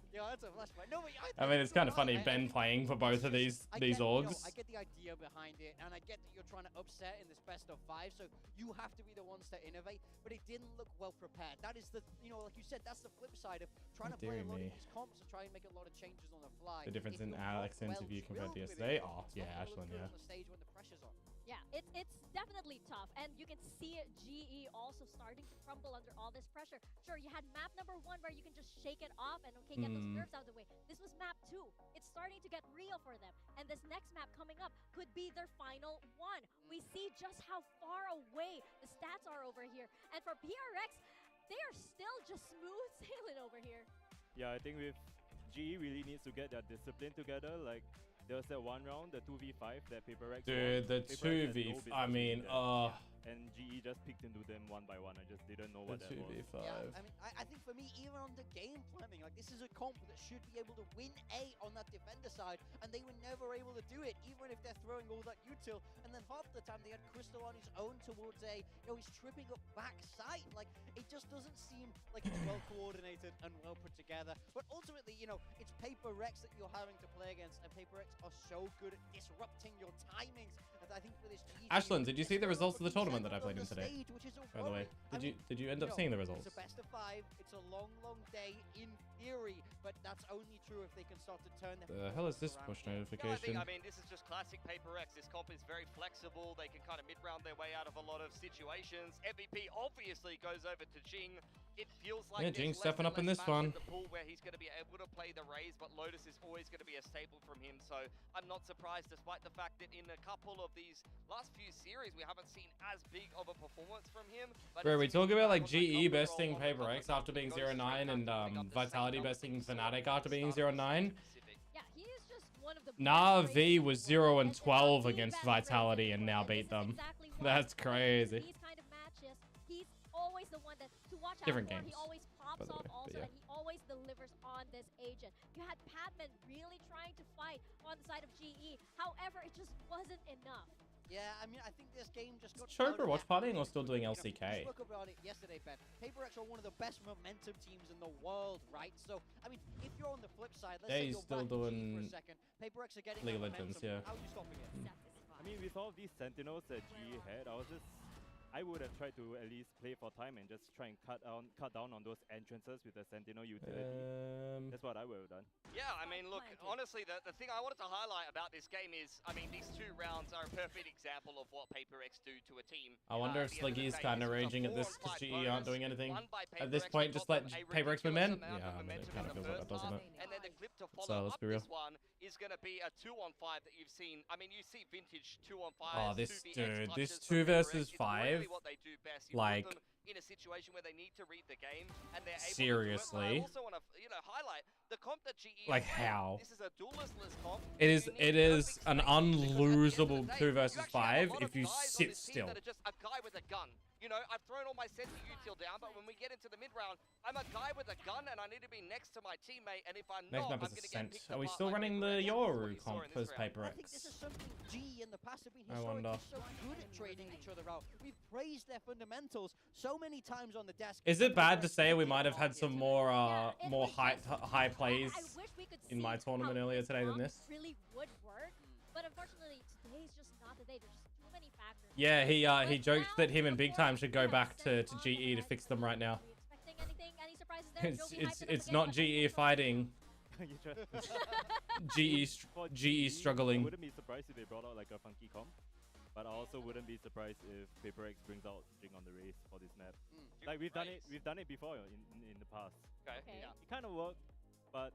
Yeah, that's a flashback. No, I mean, it's kind of funny, Ben playing for both of these orgs. I get the idea behind it, and I get that you're trying to upset in this best of 5, so you have to be the ones to innovate, but it didn't look well prepared. That is the, you know, like you said, that's the flip side of trying to play a lot of these comps and try and make a lot of changes on the fly. The difference in Alex's interview compared to yesterday? Oh, yeah, Ashland, yeah. On the stage when the pressure's on. Yeah, it's definitely tough, and you can see GE also starting to crumble under all this pressure. Sure, you had map number 1 where you can just shake it off and okay, get those nerves out of the way. This was map 2. It's starting to get real for them, and this next map coming up could be their final one. We see just how far away the stats are over here, and for PRX, they are still just smooth sailing over here. Yeah, I think with GE really needs to get their discipline together. Like, there was that one round, the 2v5 that PRX Dude, the 2v, I mean, and GE just picked into them one by one. I just didn't know what that was. Yeah, I mean, I think for me, even on the game planning, like this is a comp that should be able to win A on that defender side, and they were never able to do it, even if they're throwing all that util. And then half the time they had Crystal on his own towards A, he's tripping up backside. Like, it just doesn't seem like it's well coordinated and well put together. But ultimately, it's PRX that you're having to play against, and PRX are so good at disrupting your timings. And I think for this Ashland, did you see the results of the tournament that I played in today? By the way, did you end up seeing the results? It's a best of 5. It's a long, long day in theory, but that's only true if they can start to turn the hell is this push notification? I mean, this is just classic PRX. This comp is very flexible. They can kind of mid-round their way out of a lot of situations. MVP obviously goes over to Jing. It feels like Jing's stepping up in this one. The pool where he's going to be able to play the Raze, but Lotus is always going to be a staple from him. So I'm not surprised, despite the fact that in a couple of these last few series, we haven't seen as big of a performance from him. Bro, we talk about like GE besting PRX after being 0-9 and Vitality besting Fnatic after being 0-9. Yeah, he is just one of the Na'Vi was 0-12 against Vitality and now beat them. That's crazy. These kind of matches, he's always the one that to watch out Different for. games, He always pops off also, yeah. and he always delivers on this agent. You had Padman really trying to fight on the side of GE. However, it just wasn't enough. Yeah, I mean, I think this game just got... Choker watch partying or still doing LCK? We spoke about it yesterday, Ben. PRX are one of the best momentum teams in the world, right? So, I mean, if you're on the flip side, let's say you're still back for doing a second. PRX are getting League of momentum. Legends, yeah. How are you stopping it? I mean, with all these Sentinels that GE had, I would have tried to at least play for time and just try and cut down on those entrances with the Sentinel utility. That's what I would have done. Yeah, I mean, look, honestly, the thing I wanted to highlight about this game is, I mean, these 2 rounds are a perfect example of what PRX do to a team. I wonder if Sliggy's kind of raging at this because GE aren't doing anything. At this point, just let PRX win men? Yeah, I mean, it kind of feels like that, doesn't it? And then the clip to follow let's up be real. this one is going to be a 2-on-5 that you've seen. I mean, you see vintage 2-on-5. Oh, this dude, this 2 versus 5. What they do best. You like, put them in a situation where they need to read the game and they're able seriously. to do it. I also want to, highlight the comp that GE like played. how This is a duelist-less comp. it is an unlosable 2 versus 5 if you sit still. That are just a guy with a gun. I've thrown all my sets of util down, but when we get into the mid-round, I'm a guy with a gun and I need to be next to my teammate, and if I'm Next not, map I'm is going to get Ascent. picked Are we apart still like running the Yoru comp as I think PRX? this is something G in the past have been I wonder. historically so good at trading each other out. We've praised their fundamentals so many times on the desk. Is it bad to say we might have had some more high plays in my tournament earlier today than this? Really would work, but unfortunately today's just not the day. There's just too many factors. Yeah, he joked that him and Big Time should go back to GE to fix them right now. Any surprises there? It's not GE fighting. GE struggling. I wouldn't be surprised if they brought out like a funky comp, but I also wouldn't be surprised if PRX brings out Jing on the race for this map. Like we've done it before in the past. Okay. Yeah. It kind of worked, but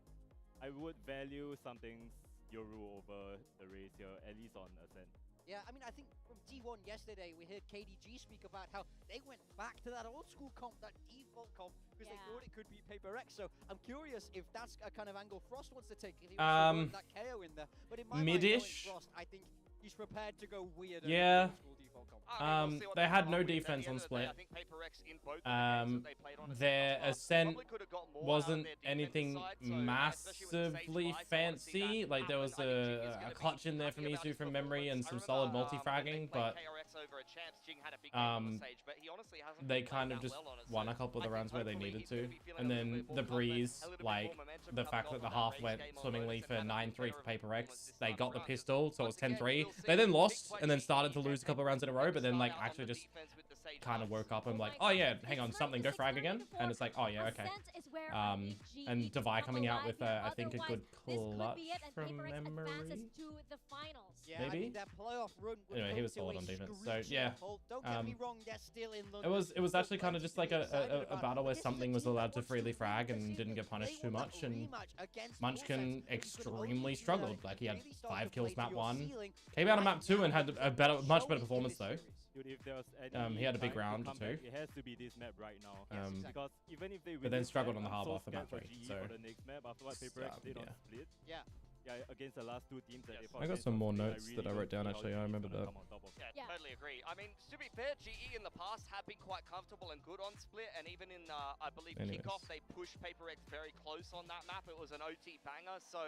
I would value something Yoru over the race here, at least on Ascent. Yeah, I mean, I think from T1 yesterday, we heard KDG speak about how they went back to that old school comp, that default comp, because they thought it could beat PRX. So I'm curious if that's a kind of angle Frost wants to take. If he wants to work that KO in there. But in my mind, Frost, I think he's prepared to go weird. Yeah. They had no defense on split. Their Ascent wasn't anything massively fancy. Like there was a clutch in there from Isu from memory and some solid multi-fragging, but they kind of just won a couple of the rounds where they needed to. And then the breeze, like the fact that the half went swimmingly for 9-3 for PRX, they got the pistol, so it was 10-3. They then lost and then started to lose a couple of rounds in a row, but then like actually just kind of woke up and like, oh yeah, hang on, something, go frag again. And it's like, oh yeah, okay. And Devi coming out with I think a good clutch from memory. Yeah, I maybe. mean, their playoff run would Anyway, he was come solid to a on defense. So screeching yeah, halt. Don't get me wrong, they're still in London. it was actually kind of just like a battle where This is a something was team that allowed to wants freely to frag win and this didn't get series. punished They too want much, that and rematch against Munchkin Bullfence. You could extremely only, struggled. you Like could he had really start 5 to kills play map to your 1, ceiling. came out of Right map 2 and now, had a better, much better showing in performance this though. series. Dude, if there was any He had a big time to round come too. back, it has to be this map right now. Yes, Because even if they win But then this struggled map, on the I'm hard so off for map scared 3. GE So for the next map after what PaperX did on Split. Yeah. Yeah, against the last 2 teams that they fought I got against some on more Split, notes really that I don't wrote down see how actually. GE I is remember gonna that. come on top of. Yeah, totally agree. I mean, to be fair, GE in the past have been quite comfortable and good on Split, and even in, I believe, Kickoff, they pushed PaperX very close on that map. It was an OT banger, so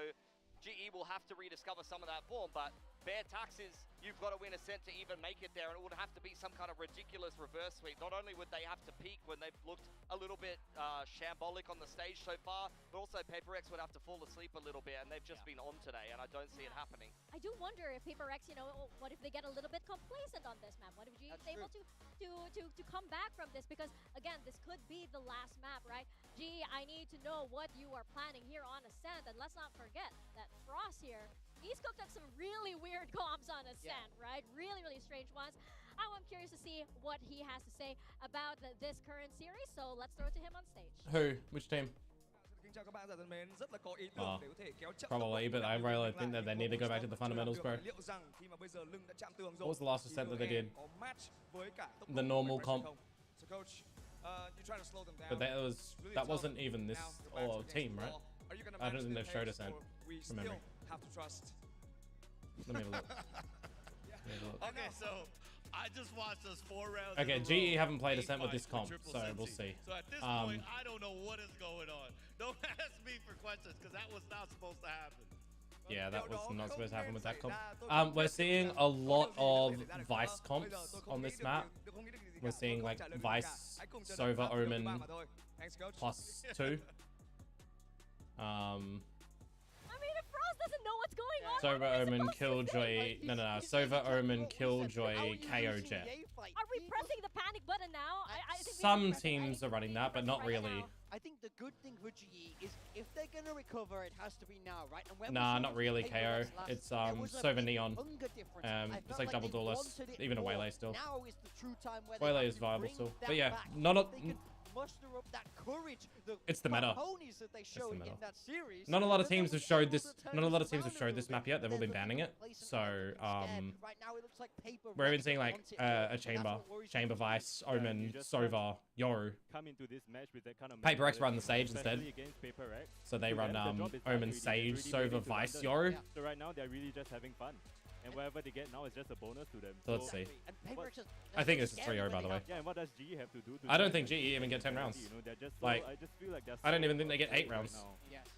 GE will have to rediscover some of that form, but Bear Taxes, you've got to win Ascent to even make it there, and it would have to be some kind of ridiculous reverse sweep. Not only would they have to peak when they've looked a little bit shambolic on the stage so far, but also PaperX would have to fall asleep a little bit, and they've just been on today, and I don't see it happening. I do wonder if PaperX, you know, what if they get a little bit complacent on this map? What if GE is able to come back from this? Because again, this could be the last map, right? GE, I need to know what you are planning here on Ascent, and let's not forget that Frost here, he's cooked up some really weird comps on Ascent, right? Really, really strange ones. I'm curious to see what he has to say about this current series, so let's throw it to him on stage. Who? Which team? Chào các bạn thân mến, rất là có ý tưởng để có thể kéo chậm Probably, but I really think that they need to go back to the fundamentals, bro. liệu rằng khi mà bây giờ lưng đã chạm tường rồi. What was the last Ascent that they did? Có match với cả tốc độ The normal của comp. So coach, you try to slow them down. But that wasn't even this team, right? Are you gonna I don't think match they've their showed pace, Ascent. or we From memory. still have to trust. Let me have a look. Okay, so I just watched those 4 rounds. Okay, in a GE row, haven't played 8 Ascent with this fights comp, triple so Sensi. we'll see. So at this point, I don't know what is going on. Don't ask me for questions, because that was not supposed to happen. Yeah, that was not supposed to happen with that comp. We're seeing a lot of Vice comps on this map. We're seeing like Vice, Sova, Omen, +2. I mean, if Frost doesn't know what's going on, Sova, Omen, Killjoy. No. Sova, Omen, Killjoy, KO Jet. Are we pressing the panic button now? I think Some teams are running that, but not really. I think the good thing for GE is if they're gonna recover, it has to be now, right? And when Nah, not really KO. It's Sova Neon. It's like double duelist, even a Waylay still. Now is the true time where Waylay is viable still, but yeah, not a. Muster up that courage, It's the meta. That they showed in that series. Not a lot of teams have showed this. Not a lot of teams have showed this map yet. They've all been banning it. So we're even seeing like a chamber Vice, Omen, Sova, Yoru. PaperX run the Sage instead. So they run Omen, Sage, Sova, Vice, Yoru. So right now they're really just having fun. And whatever they get now is just a bonus to them. So let's see. I think this is 3-0, by the way. Yeah, and what does GE have to do? I don't think GE even get 10 rounds. You know, they're just like, I just feel like I don't even think they get 8 rounds.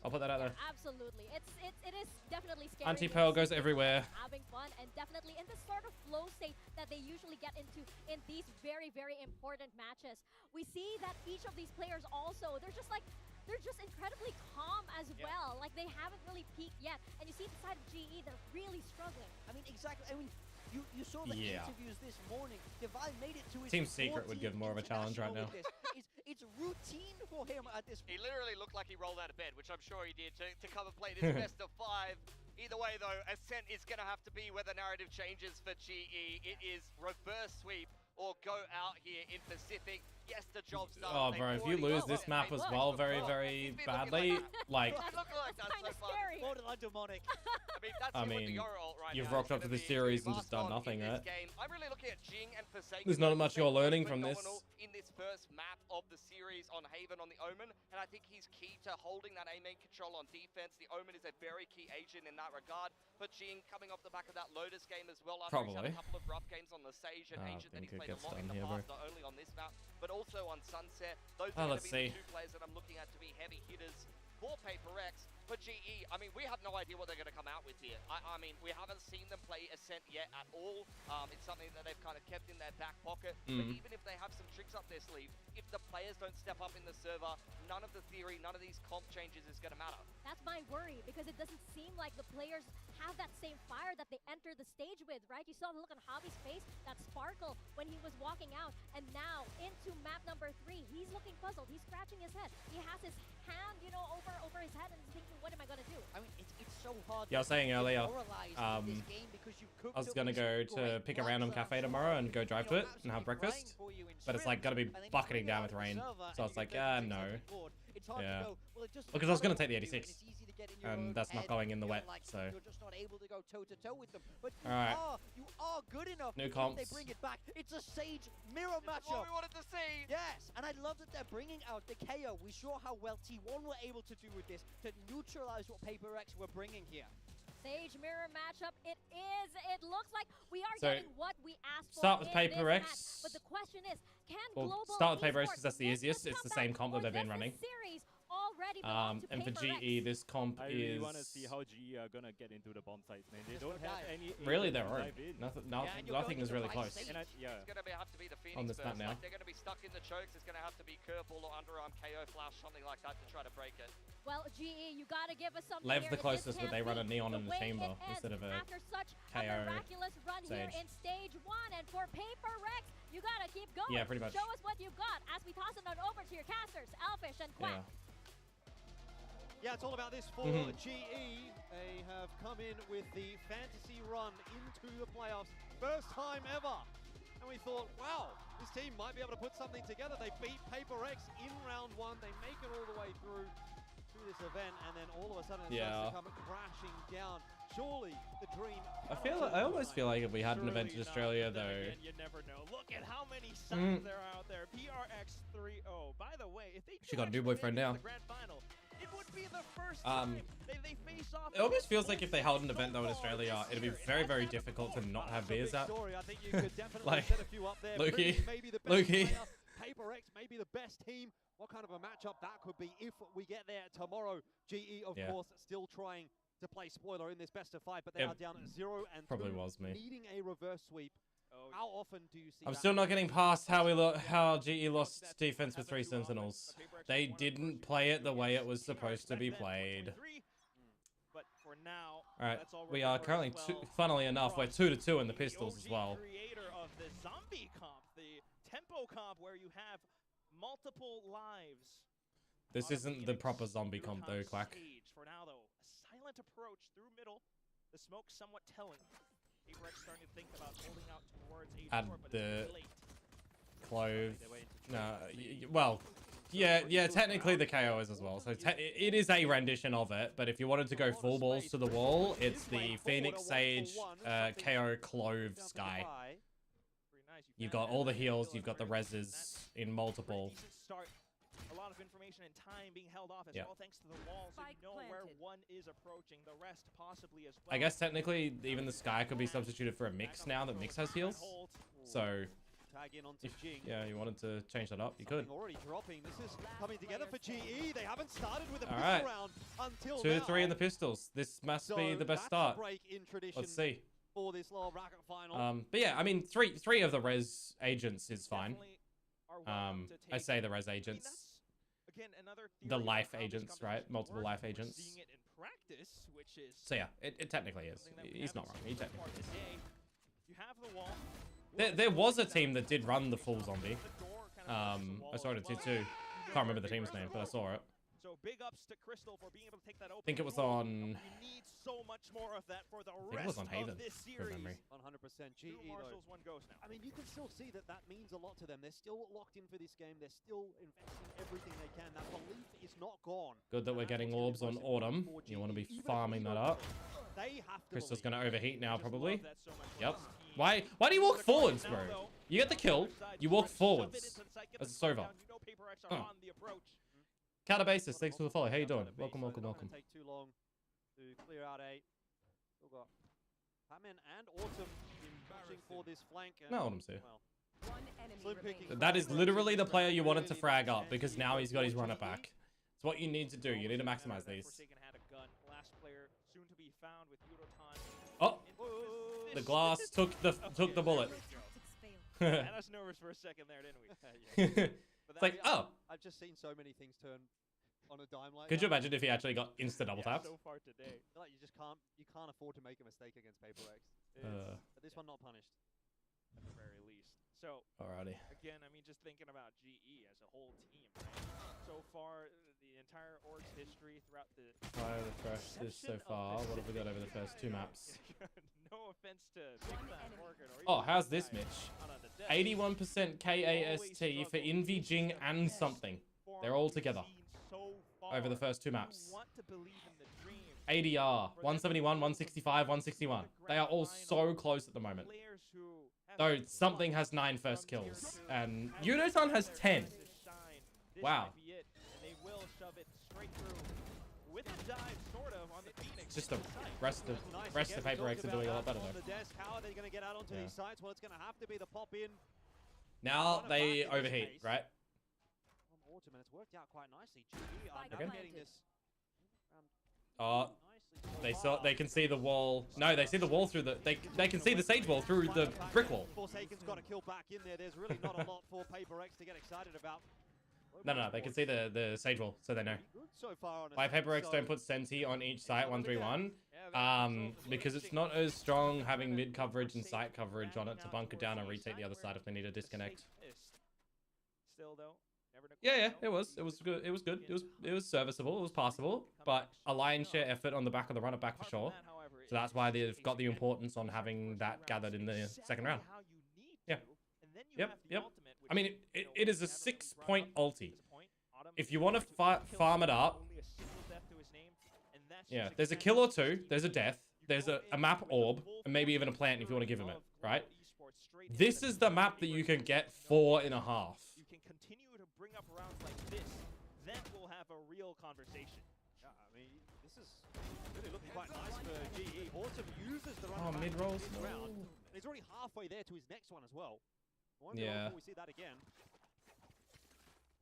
I'll put that out there. Absolutely. It is definitely scary. Anti-Pearl goes everywhere. Having fun, and definitely in this sort of flow state that they usually get into in these very, very important matches. We see that each of these players also, they're just incredibly calm as well. Like, they haven't really peaked yet. And you see the side of GE, they're really struggling. I mean, exactly. I mean, you saw the interviews this morning. Divine made it to his Team Secret would give more of a challenge right now. It's routine for him at this point. He literally looked like he rolled out of bed, which I'm sure he did to come and play this best of 5. Either way, though, Ascent is going to have to be where the narrative changes for GE. It is reverse sweep or go out here in Pacific. Yes, the job's done. Oh, bro, if you lose this map as well very, very badly, like... I mean, you've rocked up to the series and just done nothing, right? I'm really looking at Jing and Forsaken. There's not much you're learning from this. In this first map of the series on Haven on the Omen, and I think he's key to holding that A main control on defense. The Omen is a very key agent in that regard. But Jing coming off the back of that Lotus game as well, after he's had a couple of rough games on the Sage, an agent that he's played a lot in the past, not only on this map, but also on Sunset. Those are going to be the 2 players that I'm looking at to be heavy hitters for PaperX. But GE, I mean, we have no idea what they're going to come out with here. I mean, we haven't seen them play Ascent yet at all. It's something that they've kind of kept in their back pocket. But even if they have some tricks up their sleeve, if the players don't step up in the server, none of the theory, none of these comp changes is going to matter. That's my worry, because it doesn't seem like the players have that same fire that they enter the stage with, right? You saw the look on Javi's face, that spark sparkle when he was walking out, and now into map number 3. He's looking puzzled. He's scratching his head. He has his hand, you know, over his head and is thinking, what am I going to do? I mean, it's so hard. Yeah, I was saying earlier, I was going to go to pick a random cafe tomorrow and go drive to it and have breakfast, but it's like going to be bucketing down with rain. So I was like, no. Yeah. Because I was going to take the 86. And that's not going in the wet, so. You're just not able to go toe-to-toe with them. But you are good enough. New comps. They bring it back. It's a Sage mirror matchup. What we wanted to see. Yes, and I love that they're bringing out the KO. We saw how well T1 were able to do with this to neutralize what PRX were bringing here. Sage mirror matchup. It is. It looks like we are getting what we asked for. Start with PRX. But the question is, can Global start with PRX because that's the easiest. It's the same comp that they've been running. Series already and for GE, this comp I really want to see how GE are gonna get into the bomb sites, man. They don't have any. Really, they aren't. Nothing is really close. It's gonna have to be the Phoenix on this map now. Like, they're gonna be stuck in the chokes. It's gonna have to be curveball or underarm KO flash, something like that, to try to break it. Well, GE, you gotta give us something. Lev the closest, but they run a neon in the chamber instead of a after such KO. A miraculous run Sage. here in stage 1, and for PRX, you gotta keep going. Yeah, pretty much. Show us what you've got as we toss it on over to your casters, Alfish and Quack. Yeah, it's all about this for GE. They have come in with the fantasy run into the playoffs. First time ever. And we thought, wow, this team might be able to put something together. They beat PRX in round 1. They make it all the way through this event, and then all of a sudden it starts to come crashing down. Surely the dream. I almost feel like if we had an event in Australia, though. You never know. Look at how many sides there are out there. PRX 3-0. By the way, if they She got a new boyfriend now. The grand final, it would be the first time they face off. It almost feels like if they held an event though in Australia, it'd be very, very difficult to not have beers out. I think you could definitely Like, set a few up there. Loki, Maybe the best Loki. player. PRX may be the best team. What kind of a matchup that could be if we get there tomorrow. GE, of course, still trying to play spoiler in this best of 5, but they are down at 0 and 2, probably was me. needing a reverse sweep. How often do you see I'm that? still not getting past how GE lost defense with 3 Sentinels. They didn't play it the way it was supposed to be played. But for now, Alright, we are currently, funnily enough, we're 2-2 in the pistols as well. Creator of the zombie comp, the tempo comp, where you have multiple lives. This isn't the proper zombie comp though, Quack. For now, though, a silent approach through middle. The smoke somewhat telling. PRX starting to think about holding out towards Add A4, but the it's late. clove. No, well, yeah, technically the KO is as well. So it is a rendition of it, but if you wanted to go full balls to the wall, it's the Phoenix Sage KO Clove Sky. You've got all the heals, you've got the reses in multiple. A lot of information and time being held off as well, thanks to the wall, so you know where one is approaching. The rest possibly as well. I guess technically even the Sky could be substituted for a Mix now that Mix has heals. So if you wanted to change that up, you could. Already dropping. This is coming together for GE. They haven't started with a all pistol right. round until 2-3 in the pistols. This must be the best start. Let's see. For this lower bracket final. But yeah, I mean, three of the res agents is fine. I say the res agents. Again, another the life agents, right? Multiple life agents. Seeing it in practice, which is so yeah, it technically is. He's not wrong. He technically is. You have the wall. There was a team that did run the full zombie. I saw it at 2-2. Can't remember the team's name, but I saw it. So big ups to Crystal for being able to take that open. I think it was on. You need so much more of that for the I think it was on Haven, of this from series. memory. 100% GE. Marshals, one ghost now. I mean, you can still see that means a lot to them. They're still locked in for this game. They're still investing everything they can. That belief is not gone. Good that we're getting orbs on Autumn. You want to be farming that up. Crystal's going to overheat now, probably. Yep. Why do you walk forwards, bro? You get the kill. You walk forwards. As a Sova. Counter basis, thanks for the follow. How you doing? Welcome. Take too long to clear out A. Still got Batman and Autumn pushing for this flank. No, Autumn's here. Well, that is literally the player you wanted to frag up because now he's got his runner back. It's what you need to do. You need to maximize these. Oh, the glass took the bullet. Had us nervous for a second there, didn't we? It's like, oh. I've just seen so many things turn on a dime like Could you imagine if he actually got insta double tapped? So far today. Like you can't afford to make a mistake against PRX. But this one not punished. At the very least. So, alrighty. Again, I mean, just thinking about GE as a whole team, right? So far, the entire org's history throughout the... Fire refresh this so far. What have we got over the first 2 maps? No offense to Big Fat Morgan or Oh, how's this, Mitch? 81% KAST for Envy, Jing, and something. They're all together over the first 2 maps. ADR, 171, 165, 161. They are all so close at the moment. Though something has 9 first kills, and Yuno-san has 10. Wow. It's just the rest of Paper X are doing a lot better though. How are they going to get out onto these sites? Well, it's going to have to be the pop in. Now they overheat, right? Autumn, and it's worked out quite nicely. GE are navigating this. They can see the wall. No, they see the wall through the. They can see the Sage wall through the brick wall. Forsaken's got a kill back in there. There's really not a lot for Paper X to get excited about. No, they can see the Sage wall, so they know. So far on Why Paper X don't put Senti on each site 131? Because it's not as strong having mid coverage and site coverage on it to bunker down and retake the other side if they need a disconnect. Still though. Yeah, it was good. It was good. It was serviceable. It was passable. But a lion's share effort on the back of the run-up back for sure. So that's why they've got the importance on having that gathered in the second round. Yeah. Yep. I mean, it is a 6-point ulti. If you want to farm it up, yeah, there's a kill or 2. There's a death. There's a map orb, and maybe even a plant if you want to give him it, right? This is the map that you can get 4.5. Bring up rounds like this, then we'll have a real conversation. Yeah, I mean, this is really looking quite nice for GE. Autumn uses the run mid rolls round. He's already halfway there to his next one as well. Yeah. We see that again.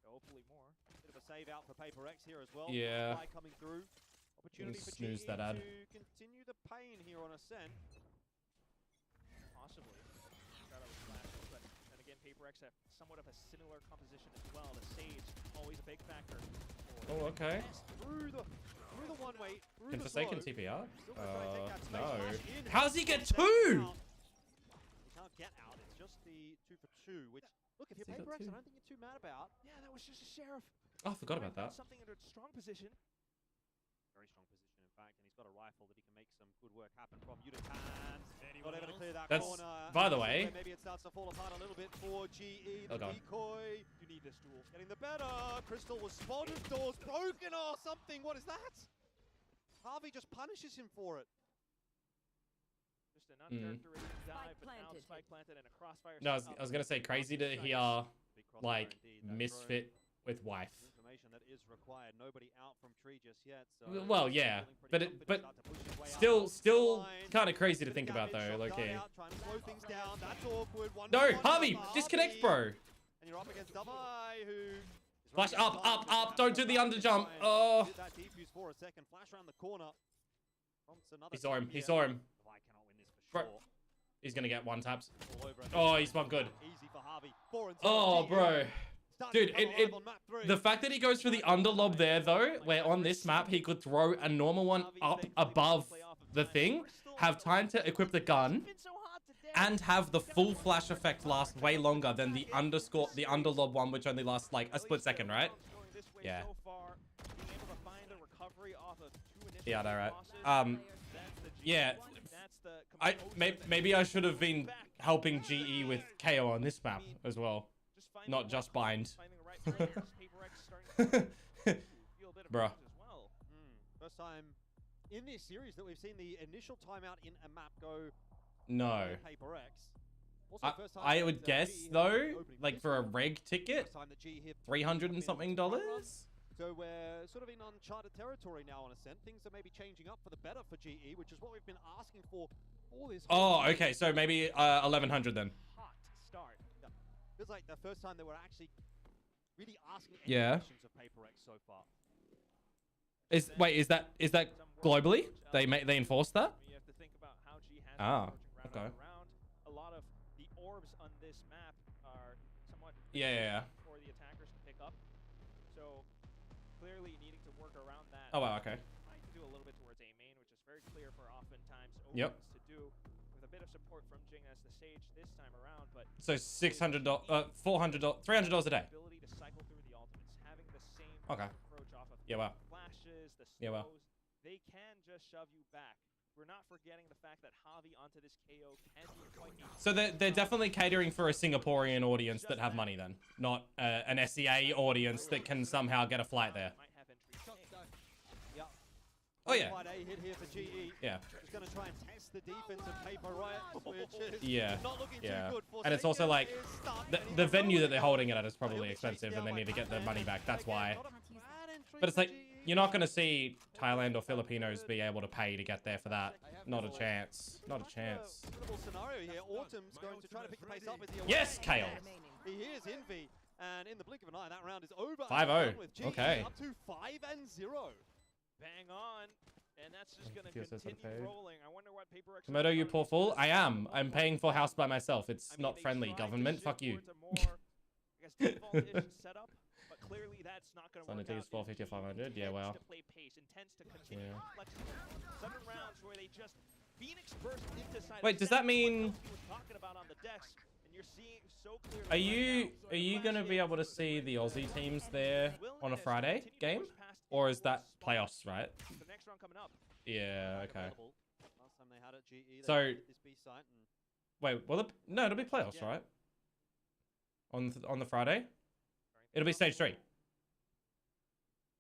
Hopefully more. Bit of a save out for Paper X here as well. Yeah. Coming through. Opportunity for snooze GE that ad. to continue the pain here on Ascent. Possibly. Paper X have somewhat of a similar composition as well. The Sage, always a big factor. Oh, okay. Through the one-way. Can Forsaken TPR? No. How's he get 2? He can't get out. It's just the 2 for 2, which, look, if you're Paper X, I don't think you're too mad about. Yeah, that was just a Sheriff. Oh, I forgot about that. Something under strong position. Very strong position, in fact, and he's got a rifle that he can make some good work happen from. Yudikan, not able to clear that corner. By the way, maybe it starts to fall apart a little bit for GE. The decoy. You need this duel. Getting the better. Crystal was spotted. Doors broken or something. What is that? Harvey just punishes him for it. Just an uncharacteristic dive, but now spike planted and a crossfire. No, I was gonna say crazy to hear like misfit with wife. That is required. Nobody out from tree just yet. So well, yeah, but still kind of crazy to think about though. Okay. No, Harvey, disconnect, bro. And you're up against Double Eye, who flash up. Don't do the under jump. Oh. That defuse for a second. Flash around the corner. He saw him. He saw him. I cannot win this for sure. He's gonna get 1 taps. Oh, he spun good. Easy for Harvey. Oh, bro. Dude, the fact that he goes for the underlob there, though, where on this map he could throw a normal one up above the thing, have time to equip the gun, and have the full flash effect last way longer than the underlob one, which only lasts like a split second, right? Yeah. Yeah, no, right. Yeah. Maybe I should have been helping GE with KO on this map as well. Not just bind. Bruh. First time in this series that we've seen the initial timeout in a map go. No. Paper X. I would guess though, like for a reg ticket, $300 and something. So we're sort of in uncharted territory now on Ascent. Things are maybe changing up for the better for GE, which is what we've been asking for all this. Oh, okay. So maybe 1100 then. Hot start. Feels like the first time they were actually really asking questions of Paper X so far. Is that globally? They enforced that? You have to think about how G has round. A lot of the orbs on this map are somewhat for the attackers to pick up. So clearly needing to work around that. Oh wow, okay. Trying to do a little bit towards A main, which is very clear for oftentimes opens to do. With a bit of support from Jing as the Sage this time around, but so $600, $400, $300 a day. Ability to cycle through the ultimates, having the same Okay. approach off of Yeah, wow. flashes, the slows, Yeah, wow. they can just shove you back. We're not forgetting the fact that Javi onto this KO can be quite easy. So they're definitely catering for a Singaporean audience that have money then, not an SEA audience that can somehow get a flight there. Oh yeah. Hit here for GE. Yeah. Just gonna try and test the defense of Paper Riot, which is Yeah. not looking Yeah. too good for And it's also like stuck, the venue that they're holding it at is probably expensive, and they need to get their money back. That's why. But it's like you're not gonna see Thailand or Filipinos be able to pay to get there for that. Not a chance. Not a chance. Scenario here. Autumn's going to try to pick the pace up as he Yes, Kale. He hears Envy, and in the blink of an eye, that round is over. 5-0. Okay. Up to 5-0. Bang on, and that's just gonna continue rolling. I wonder what Paper X. Komodo, you poor fool. I am. I'm paying for house by myself. It's not friendly, government. Fuck you. Setup, but clearly that's not going to work out. 450 or 500. Yeah, wow. To play pace, intends to continue flexible. 7 rounds where they just Phoenix burst into side. Wait, does that mean? Talking about on the decks, and you're seeing so clearly. Are you gonna be able to see the Aussie teams there on a Friday game, or is that playoffs, right? The next round coming up. Yeah. Okay. Last time they had it, GE. So. Wait, will it? No, it'll be playoffs, right? On the Friday, it'll be stage 3.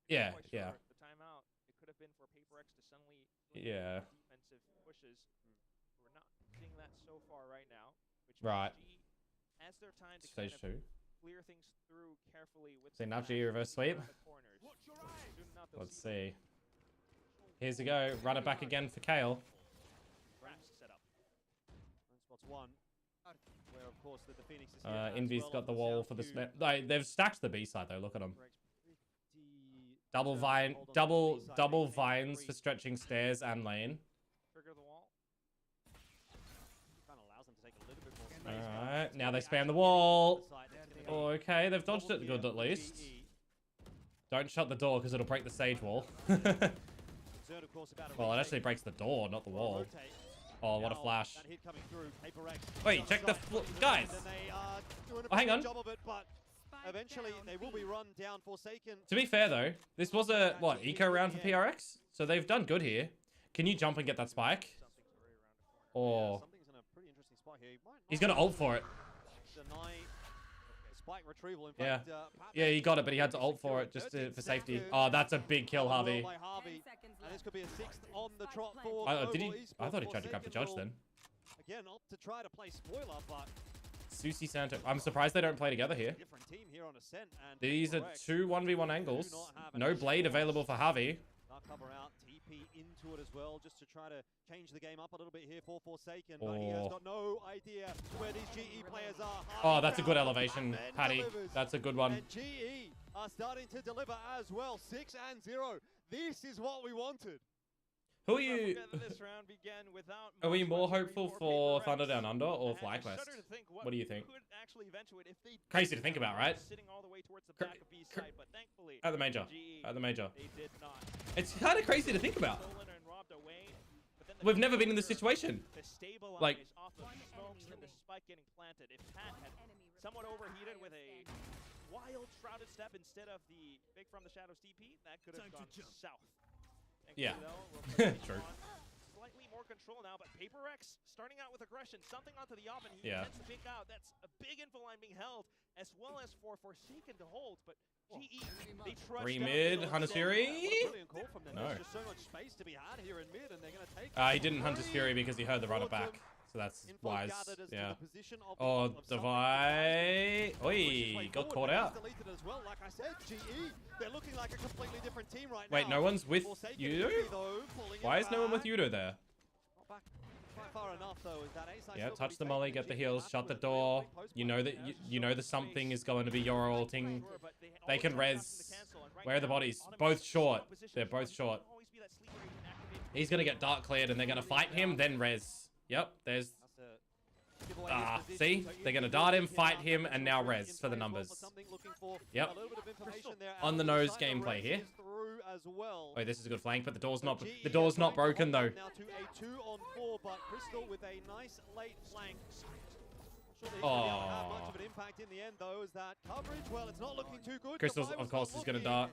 Yeah, yeah. The timeout, it could have been for Paper X to suddenly defensive pushes. We're not seeing that so far right now. Which right. As their time to stage 2. Clear things through carefully with the G reverse sweep. Let's see. Here's a go. Run it back again for Kale. Where, of course, the Phoenix is Envy's got the wall for the snap. They've stacked the B side though. Look at them. Double vines for stretching stairs and lane. Trigger the wall. Kind of allows them to take a little bit more space. All right, now they spam the wall. Okay, they've dodged it good at least. Don't shut the door because it'll break the stage wall. Well, it actually breaks the door, not the wall. Oh, what a flash. Wait, check the guys. Oh, hang on. Eventually, they will be run down Forsaken. To be fair, though, this was a, what, eco round for PRX? So they've done good here. Can you jump and get that spike? Or... He's going to ult for it. Spike retrieval. In yeah. Fact, yeah, he got it, but he had to ult for it just for safety. Oh, that's a big kill, Harvey. And this could be a 6th on the trot for I thought he tried to grab the judge then. Again, opt to try to play spoiler, but Susie Santo. I'm surprised they don't play together here. Different team here on Ascent, and these are 2 1v1 angles. No blade available for Harvey. Cover out, TP into it as well, just to try to change the game up a little bit here for Forsaken. But he has got no idea where these GE players are. Oh, that's a good elevation, Patty. That's a good one. And GE are starting to deliver as well. 6-0. This is what we wanted. Who are you? Are we more hopeful for Thunder Down Under or FlyQuest? What do you think? Crazy to think about, right? At the major. At the major. It's kind of crazy to think about. We've never been in this situation. Like, somewhat overheated with a wild shrouded step instead of the big from the shadows TP, that could have gone south. Yeah. True. Slightly more control now, but Paper X starting out with aggression, something onto the oven. He tends to pick out. That's a big info line being held, as well as for Forsaken to hold. But GE, they trust 3 mid, Hunter's Fury. No. There's so much space to be had here in mid, and they're going to take he didn't Hunter's Fury because he heard the runner back. So that's wise. Yeah. Oh, Devi. Oi, got caught out. Like I said, GE, they're looking like a completely different team right Wait, now. no one's with Yudo? Why is no one with Yudo there? Far enough, though, is that yeah, touch the molly, get the heals, shut the door. You know that you know the something is going to be your ulting. They can res. Where are the bodies? Both short. They're both short. He's gonna get dark cleared, and they're gonna fight him, then res. Yep, there's Ah, see? They're going to dart him, fight him, and now res for the numbers. Yep. On the nose gameplay here. Oh, this is a good flank, but the door's not broken though. Now to a 2-on-4, but Crystal with a nice late flank. Oh. Much of an impact in the end though, is that coverage, well, it's not looking too good. Crystal, of course, is going to dart.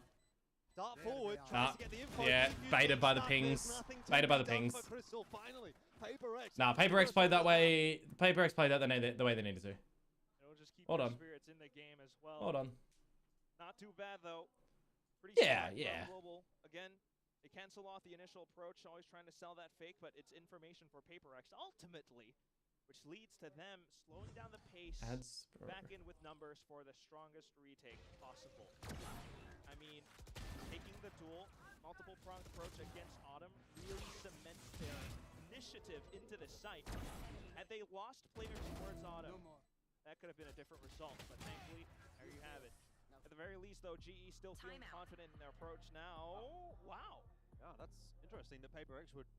Dart forward, tries to get the info. Yeah, baited by the pings. Baited by the pings. Finally, PRX. Nah, PRX played that way. PRX played that the way they needed to. Hold on. In the game as well. Hold on. Not too bad though. Pretty yeah. Global. Again, they cancel off the initial approach, always trying to sell that fake, but it's information for PRX ultimately, which leads to them slowing down the pace, back in with numbers for the strongest retake possible. I mean, taking the duel, multiple pronged approach against Autumn really cements their initiative into the site. Had they lost players towards Autumn, that could have been a different result, but thankfully, there you have it. At the very least, though, GE still feeling confident in their approach now. Wow. Yeah, that's interesting that PRX would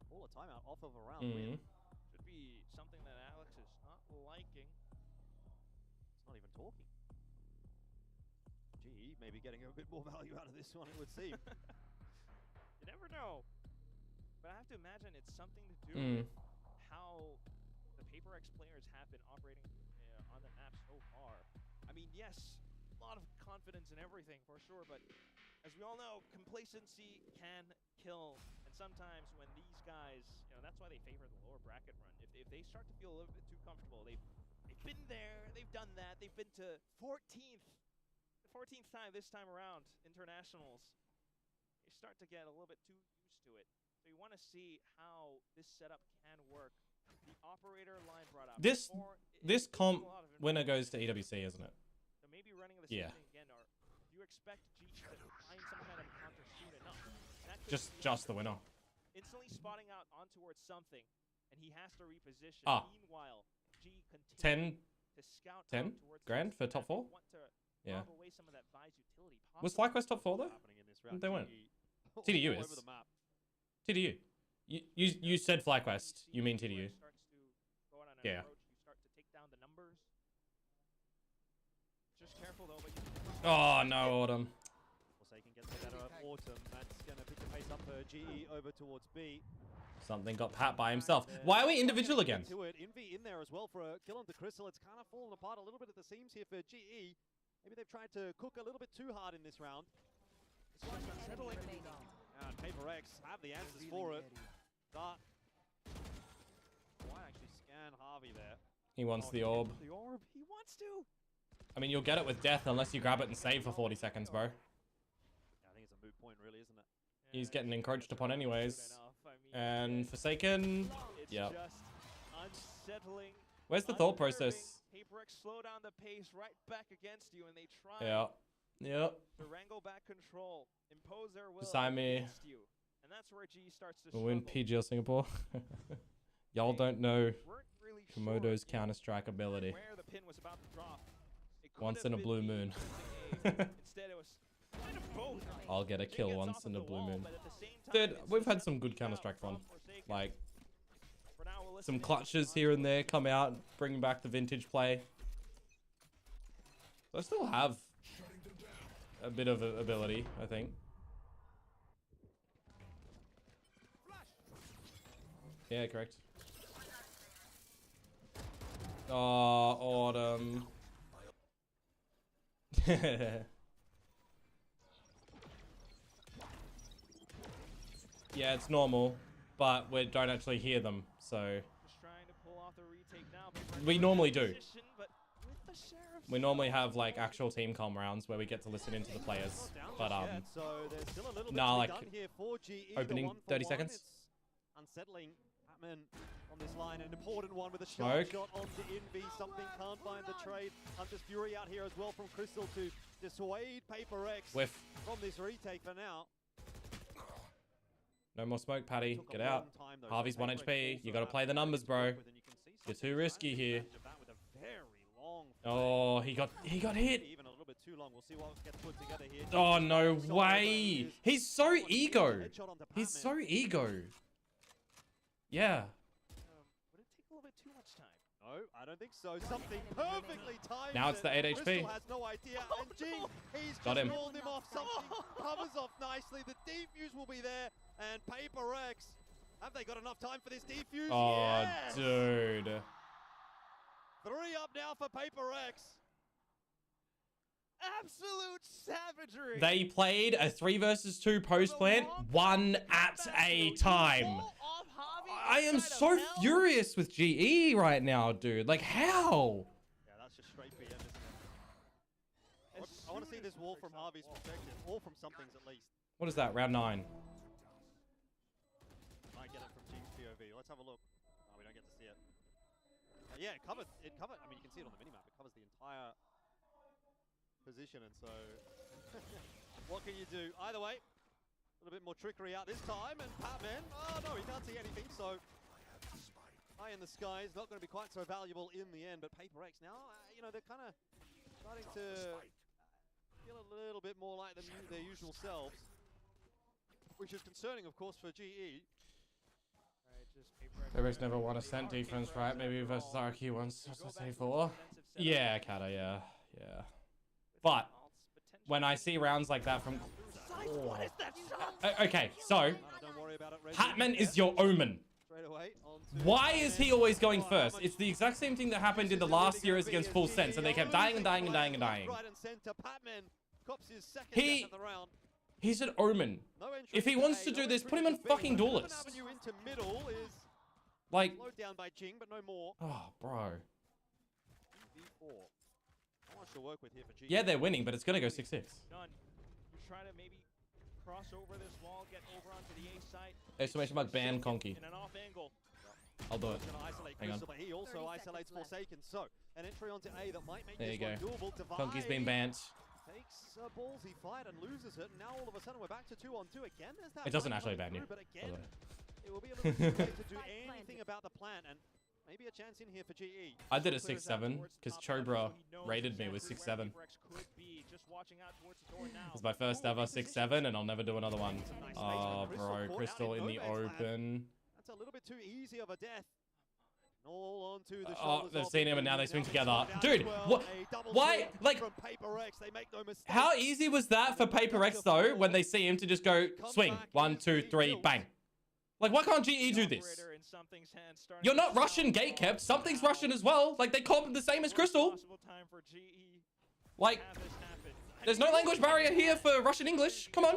pull a timeout off of a round win. Should be something that Alex is not liking. It's not even talking. GE maybe getting a bit more value out of this one, it would seem. You never know. But I have to imagine it's something to do with how the PRX players have been operating on the map so far. I mean, yes, a lot of confidence in everything for sure, but as we all know, complacency can kill. And sometimes when these guys, that's why they favor the lower bracket run. If they start to feel a little bit too comfortable, they've been there, they've done that, they've been to 14th. The 14th time this time around, internationals. They start to get a little bit too used to it. So you want to see how this setup can work. The operator line brought up. This comp winner goes to EWC, isn't it? So maybe running the same thing again. Or do you expect G to find some kind of counter soon enough? Just the winner. Instantly spotting out on towards something, and he has to reposition. Meanwhile, G continues to scout 10 grand for top 4? Yeah. Away some of that Vi's utility. Was FlyQuest top 4 though? They weren't. TDU is. TDU. You said FlyQuest. You mean TDU. Yeah. You start to take down the numbers. Just careful though, but oh no, Autumn. Forsaken gets the better of Autumn. That's going to pick the pace up for GE over towards B. Something got Pat by himself. Why are we individual again? Envy in there as well for a kill onto Crystal. It's kind of fallen apart a little bit at the seams here for GE. Maybe they've tried to cook a little bit too hard in this round. And PRX have the answers for it. Dart. Why actually scan Harvey there? He wants the orb. The orb. He wants to. I mean, you'll get it with death unless you grab it and save for 40 seconds, bro. Yeah, I think it's a moot point, really, isn't it? He's getting encroached upon anyways. And Forsaken. Yeah. Unsettling. Where's the thought process? PRX slow down the pace right back against you, and they try to wrangle back control, impose their will against you. And that's where G starts to we'll win PGL Singapore. Y'all don't know Komodo's CounterStrike ability. Where the pin was about to drop. Once in a blue moon. Instead, it was kind of both. I'll get a kill once in a blue moon. Dude, we've had some good CounterStrike fun. Like, some clutches here and there come out, bring back the vintage play. So I still have a bit of ability, I think. Yeah, correct. Oh, Autumn. Yeah, it's normal, but we don't actually hear them, so we normally do. We normally have like actual team comm rounds where we get to listen into the players, but nah, like opening 30 seconds. Unsettling. Batman on this line, an important one with a sharp shot onto Envy. Something can't find the trade. Hunter's Fury out here as well from Crystal to dissuade PRX from this retake for now. No more smoke, Patty. Get out. Harvey's 1 HP. You got to play the numbers, bro. You're too risky here. Oh, he got hit. Even a little bit too long. We'll see what gets put together here. Oh, no way. He's so ego. He's so ego. Yeah. Would it take a little bit too much time? No, I don't think so. Something perfectly timed. Now it's the 8 HP. Crystal has no idea. And G, he's Got just him. rolled him off. Something covers off nicely. The defuse will be there. And PRX, have they got enough time for this defuse? Oh, yes! dude. 3 up now for PRX. Absolute savagery. They played a 3 versus 2 post plant, one at a time. I am so furious with GE right now, dude. Like, how? Yeah, that's just straight BM, isn't it? I want to see this wall from Harvey's perspective, or from something's at least. What is that? Round 9. Might get it from G's POV. Let's have a look. Oh, we don't get to see it. Yeah, it covered. I mean, you can see it on the minimap. It covers the entire position, and so what can you do? Either way, a little bit more trickery out this time, and Patman, oh no, he can't see anything, so high in the sky is not going to be quite so valuable in the end, but PRX now, you know, they're kind of starting to feel a little bit more like their usual selves, which is concerning, of course, for GE. PRX never won a cent defense, right? Maybe versus RQ once, say 4. Yeah, Kata, yeah. But when I see rounds like that from... Oh. Okay, so Patman is your Omen. Why is he always going first? It's the exact same thing that happened in the last series against Full Sense, and they kept dying and dying and dying and dying. He's an Omen. If he wants to do this, put him in fucking Duelist. Like... Oh, bro. Work with here for G. Yeah, they're winning, but it's gonna go 6-6. None. You try to maybe cross over this wall, get over onto the A site. Exclamation mark ban Conky. In an off angle. I'll do it. Hang on. But he also isolates Forsaken, so an entry onto A that might make there you this go. one doable. Conky's been banned. Takes a ballsy fight and loses it, and now all of a sudden we're back to 2-on-2 again. There's that it doesn't actually ban you. But again, it will be a little too late to do anything about the plan, and maybe a chance in here for GE. I did a 6-7 because Chobra rated me with 6-7. It's my first ever 6-7, and I'll never do another one. Oh, bro, Crystal in the open. That's a little bit too easy of a death. All onto the oh, they've seen him and now they swing together. Dude, what? Why? Like, how easy was that for PRX though when they see him to just go swing 1, 2, 3, bang? Like, why can't GE do this? You're not Russian gatekept. Something's Russian as well. Like, they comp the same as Crystal. Like, there's no language barrier here for Russian English. Come on.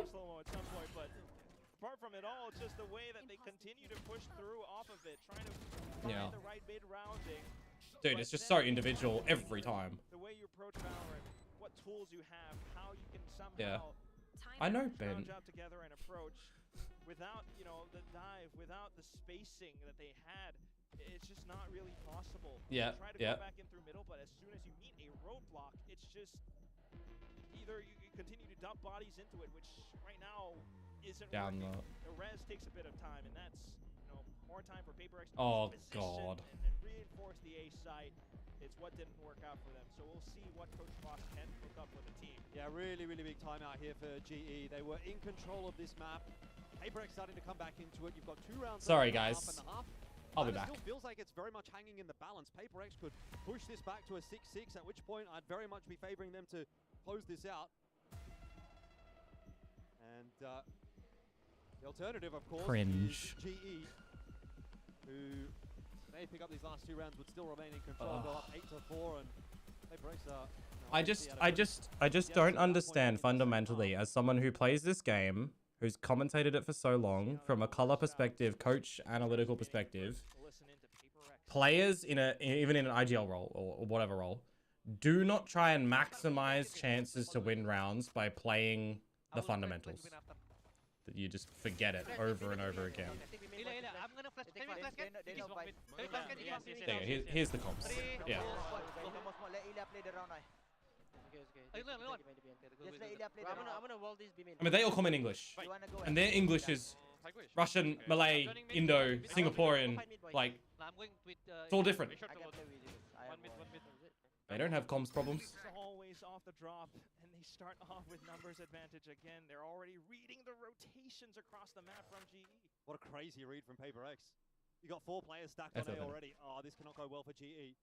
Apart from it all, it's just the way that they continue to push through off of it, trying to find the right mid-rounding. Dude, it's just so individual every time. The way you approach Valorant, what tools you have, how you can somehow I know Ben. job together and approach. Without, you know, the dive, without the spacing that they had, it's just not really possible. Yeah, Try to go back in through middle, but as soon as you meet a roadblock, it's just either you continue to dump bodies into it, which right now isn't working. The res takes a bit of time, and that's, you know, more time for PRX to position and reinforce the A site. It's what didn't work out for them. So we'll see what Coach Boss can pick up for the team. Yeah, really, really big timeout here for GE. They were in control of this map. PRX starting to come back into it. You've got 2 rounds. Sorry, guys. I'll be back. It still feels like it's very much hanging in the balance. PRX could push this back to a 6-6, at which point I'd very much be favoring them to close this out. And the alternative, of course, is GE, who may pick up these last 2 rounds, would still remain in control, go up 8-4, and PRX are... I just don't understand fundamentally, as someone who plays this game, who's commentated it for so long, from a color perspective, coach analytical perspective, players even in an IGL role or whatever role, do not try and maximize chances to win rounds by playing the fundamentals. That you just forget it over and over again. Here's the comps. Yeah. I mean, they all comment English, and their English is Russian, Malay, Indo, Singaporean, like, it's all different. They don't have comms problems. Always off the drop, and they start off with numbers advantage again. They're already reading the rotations across the map from GE. What a crazy read from PRX. You got 4 players stacked on A already. Oh, this cannot go well for GE.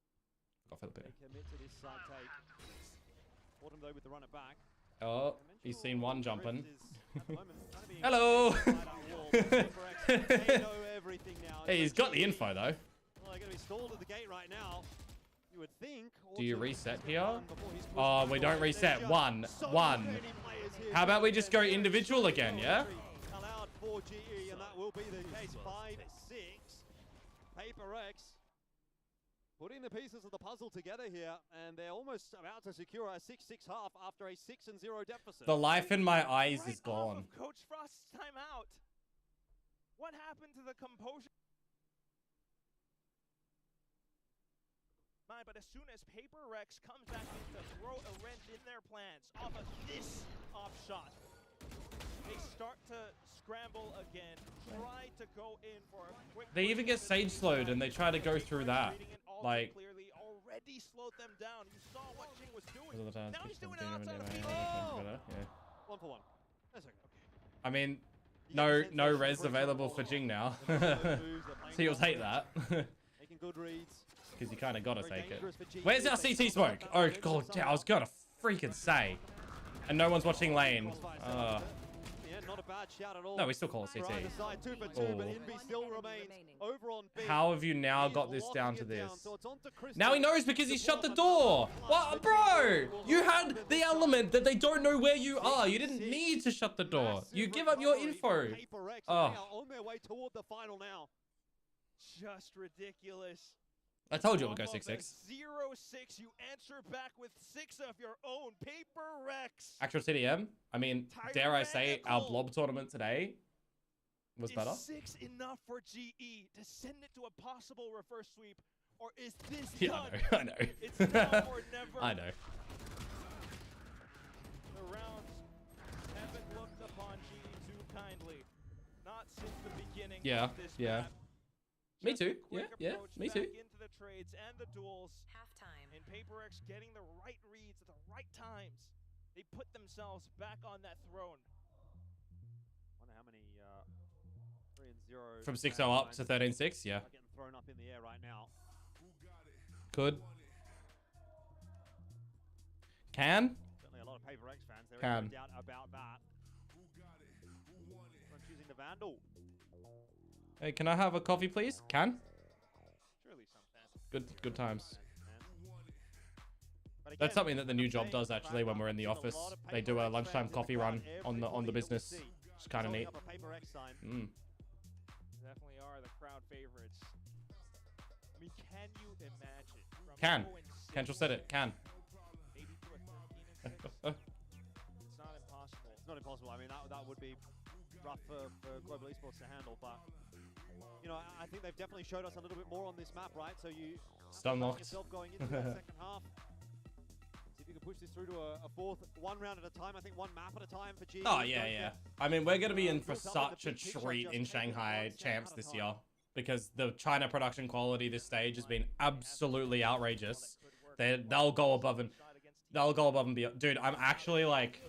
Got Filipino. They commit to this side take. Autumn though with the run it back. Oh, he's seen one jumping. Moment, Hello! they know everything now. Hey, he's got the info though. Well, they're going to be stalled at the gate right now. You would think. Do you reset here? Oh, we don't reset. One. How about we just go individual again, yeah? Allowed for GE, and that will be the case. 5-6. PRX putting the pieces of the puzzle together here, and they're almost about to secure a 6-6 half after a 6-0 deficit. The life in my eyes is gone. Coach Frost's timeout. What happened to the composure? But as soon as PRX comes back in to throw a wrench in their plans off of this off shot, they start to scramble again, try to go in for a quick... They even get Sage slowed and they try to go through that. Like... Clearly already slowed them down. You saw what Jing was doing. Now he's doing it outside of field. Yeah. 1 for 1. That's okay. I mean, no res available for Jing now. So you'll take that. Making good reads. Because you kind of got to take it. Where's our CT smoke? Oh, God, I was going to freaking say. And no one's watching lane. Yeah, not a bad shout at all. No, we still call it CT. Side, 2 for 2, but Invi still remains over on B. How have you now got this down to this? Now he knows because he shut the door. What, bro? You had the element that they don't know where you are. You didn't need to shut the door. You give up your info. Oh. On their way toward the final now. Just ridiculous. I told you it would go 6-6. 0-6, you answer back with 6 of your own. PRX. Actual TDM, I mean, dare I say, our blob tournament today was better. Is 6 enough for GE to send it to a possible reverse sweep? Or is this done? I know. It's now or never. I know. The rounds haven't looked upon GE too kindly. Not since the beginning of this map. Me too. Yeah, me too. Into the trades and the duels. Halftime. And PRX getting the right reads at the right times. They put themselves back on that throne. Wonder how many 3-0 from 6-0 up to 13-6. Yeah. Getting thrown up in the air right now. Could. Can. Certainly a lot of PRX fans. There Can. is no doubt about that. I'm choosing the Vandal. Hey, can I have a coffee, please? Can? Surely some fans. Good times. That's something that the new job does actually when we're in the office. They do a lunchtime coffee run on the business. It's kind of neat. Definitely are the crowd favorites. I mean, can you imagine? Can. Kendall said it. Can. Maybe to a 13-6. It's not impossible. It's not impossible. I mean, that would be rough for global esports to handle, but you know, I think they've definitely showed us a little bit more on this map, right? So you stun locked yourself going into that second half. See if you can push this through to a fourth, 1 round at a time. I think 1 map at a time for G. Oh yeah. I mean, we're gonna be in for such a treat in Shanghai champs this year because the China production quality this stage has been absolutely outrageous. They'll go above and beyond. Dude, I'm actually like.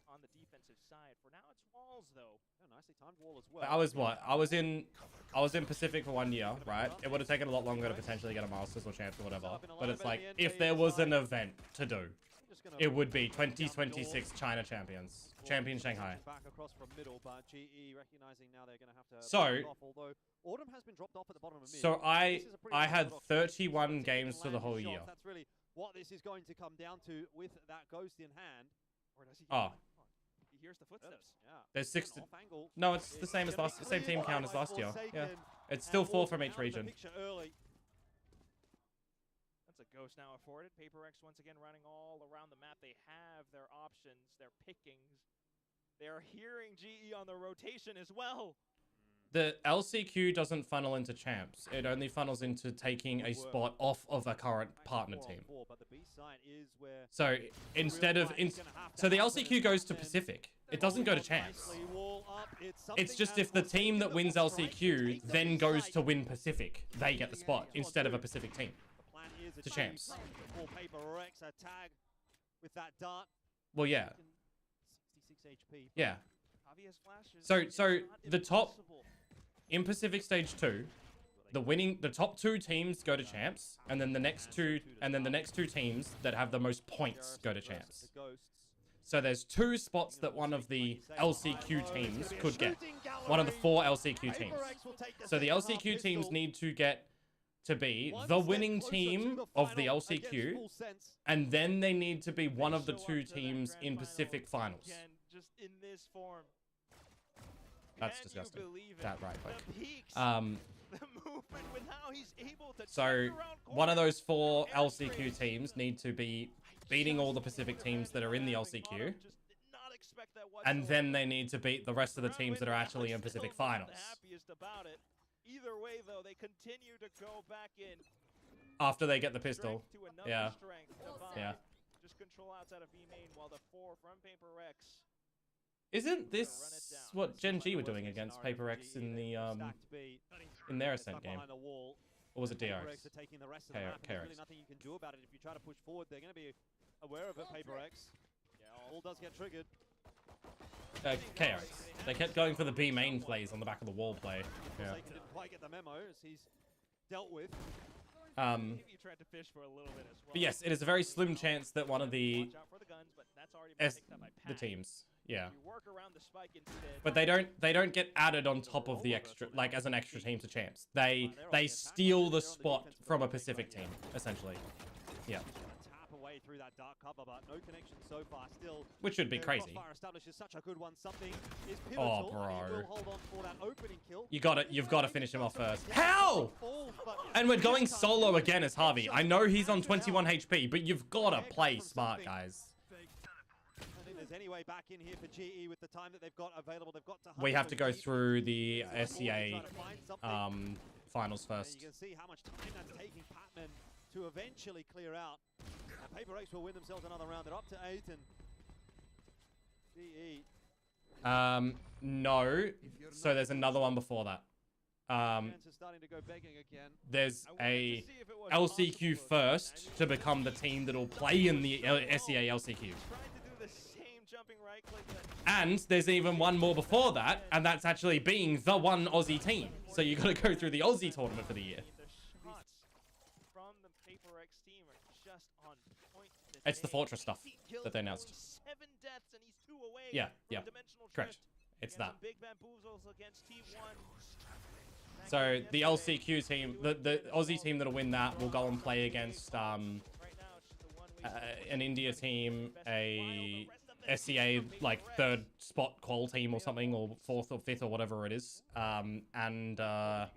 On the defensive side. For now, it's walls though. Nicely timed wall as well. I was in Pacific for 1 year, right? It would have taken a lot longer to potentially get a Masters or Champs or whatever. But it's like, if there was an event to do, it would be 2026 China Champions. Champion Shanghai. Back across from middle, but GE recognizing now they're going to have to so, off, although Autumn has been dropped off at the bottom of mid. So I had 31 games for the whole year. That's really what this is going to come down to with that ghost in hand. Or does he He hears the footsteps. Yeah. There's 6. No, it's the same as same team count as last year. Yeah. It's still 4 from each region. That's a ghost now afforded. PRX once again running all around the map. They have their options, their pickings. They're hearing GE on the rotation as well. The LCQ doesn't funnel into champs. It only funnels into taking a spot off of a current partner team. So instead of so the LCQ goes to Pacific. It doesn't go to champs. It's just if the team that wins LCQ then goes to win Pacific, they get the spot instead of a Pacific team to champs. Well, yeah. Yeah. So the top in Pacific Stage 2, the top 2 teams go to champs, and then the next two teams that have the most points go to champs. So there's 2 spots that one of the LCQ teams could get. One of the 4 LCQ teams. So the LCQ teams need to get to be the winning team of the LCQ, and then they need to be one of the 2 teams in Pacific Finals. That's disgusting. That right click. So one of those 4 LCQ teams need to be beating all the Pacific teams that are in the LCQ, and then they need to beat the rest of the teams that are actually in Pacific Finals. Either way, though, they continue to go back in. After they get the pistol. Yeah. Yeah. Just control outside of B main while the 4 from PRX. Isn't this what Gen G were doing against PRX in the in their Ascent game? Or was it DRX? KRX. Nothing you can do about it. If you try to push forward, they're going to be aware of it, PRX. Yeah, all does get triggered. KRX. They kept going for the B main plays on the back of the wall play. Yeah. Didn't quite get the memo as he's dealt with. You tried to fish for a little bit as well. But yes, it is a very slim chance that one of the teams. Yeah. But they don't get added on top of the extra, like as an extra team to champs. They steal the spot from a Pacific team, essentially. Yeah. Through that dark cover, but no connection so far. Still, which should be crazy. Establishes such a good one. Something is pivotal. Oh, bro. Hold on for that opening kill. You've got to finish him off first. How? And we're going solo again as Harvey. I know he's on 21 HP, but you've got to play smart, guys. I think there's any way back in here for GE with the time that they've got available. They've got to. We have to go through the SCA finals first. You can see how much time that's taking Patman to eventually clear out. PRX will win themselves another round. They're up to 8 and GE. No. So there's another one before that. There's a LCQ first to become the team that'll play in the SEA LCQ. And there's even one more before that, and that's actually being the one Aussie team. So you got to go through the Aussie tournament for the year. It's the Fortress stuff that they announced. 7 deaths and he's 2 away. Yeah, correct. It's that. So the LCQ team, the Aussie team that'll win that will go and play against an India team, a SCA like 3rd spot qual team or something, or 4th or 5th or whatever it is, and I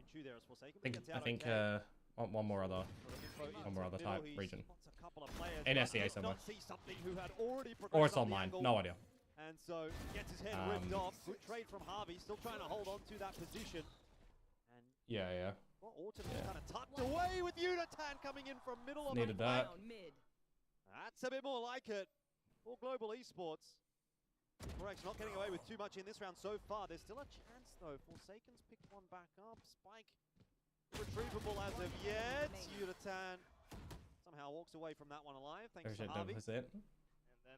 think one more other type region. In SEA somewhere. Or it's online, no idea. And so gets his head ripped off. Good trade from Harvey, still trying to hold on to that position. And yeah. Well, Autumn is kind of tucked away with Unitán coming in from middle of Needed that. That's a bit more like it for Global Esports. PRX not getting away with too much in this round so far. There's still a chance though. Forsaken's picked one back up. Spike retrievable as of yet. Unitán somehow walks away from that one alive, thanks to Harvey. And then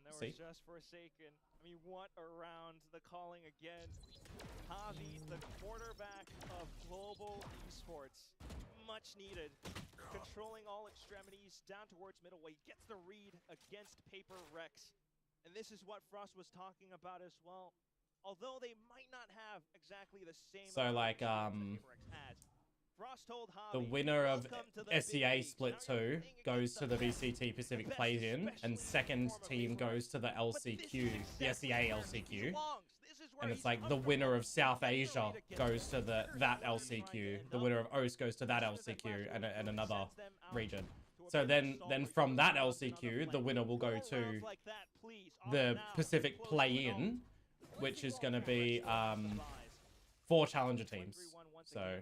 there was just Forsaken. I mean, what a round. The calling again. Harvey, the quarterback of Global Esports. Much needed. Controlling all extremities down towards middle way. Gets the read against PRX. And this is what Frost was talking about as well. Although they might not have exactly the same... So, like, the winner of SEA Split 2 goes to the VCT Pacific Play-In, and second team goes to the LCQ, the SEA LCQ. And it's like the winner of South Asia goes to that LCQ, the winner of OS goes to that LCQ and another region. So then from that LCQ, the winner will go to the Pacific Play-In, which is going to be 4 challenger teams. So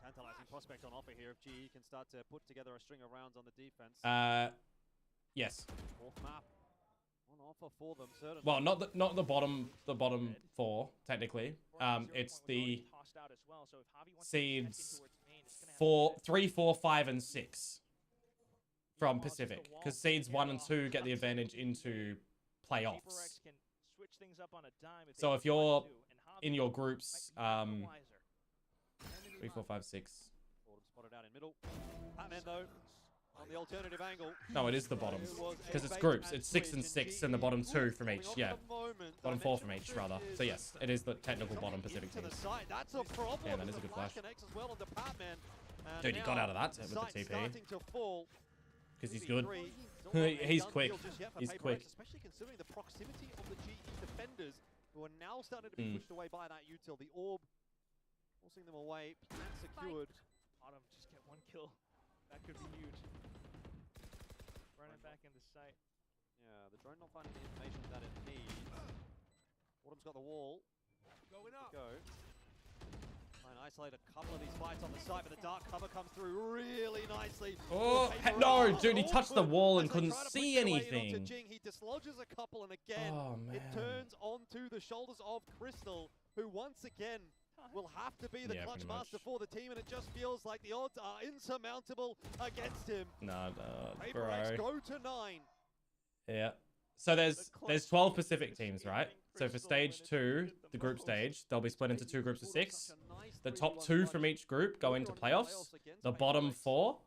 tantalizing prospect on offer here if GE can start to put together a string of rounds on the defense. Yes. 4th map on offer for them, certainly. Well, not the bottom 4 technically. It's the seeds 3, 4, 5, and 6 from Pacific, because seeds 1 and 2 get the advantage into playoffs. So if you're in your groups. 3, 4, 5, 6. Spotted out in middle. Batman though, on the alternative angle. No, it is the bottom. Because it's groups. It's 6 and 6 and the bottom 2 from each. Yeah. Bottom 4 from each, rather. So yes, it is the technical bottom Pacific teams. Yeah, that is a good flash. Dude, he got out of that with the TP. Because he's good. He's quick. He's quick. Especially considering the proximity of the GE defenders, who are now starting to be pushed away by that util. The orb forcing them away. Plan secured. Autumn just get 1 kill. That could be huge. Running back into sight. Yeah, the drone not finding the information that it needs. Autumn's got the wall. Going up. Go. Try and isolate a couple of these fights on the site, but the dark cover comes through really nicely. Oh, no, dude, he touched the wall and couldn't see anything. He dislodges a couple, and again, it turns onto the shoulders of Crystal, who once again will have to be the clutch master for the team, and it just feels like the odds are insurmountable against him. No, PRX go to 9. Yeah. So there's 12 Pacific teams, right? So for stage 2, the group stage, they'll be split into 2 groups of 6. The top 2 from each group go into playoffs. The bottom 4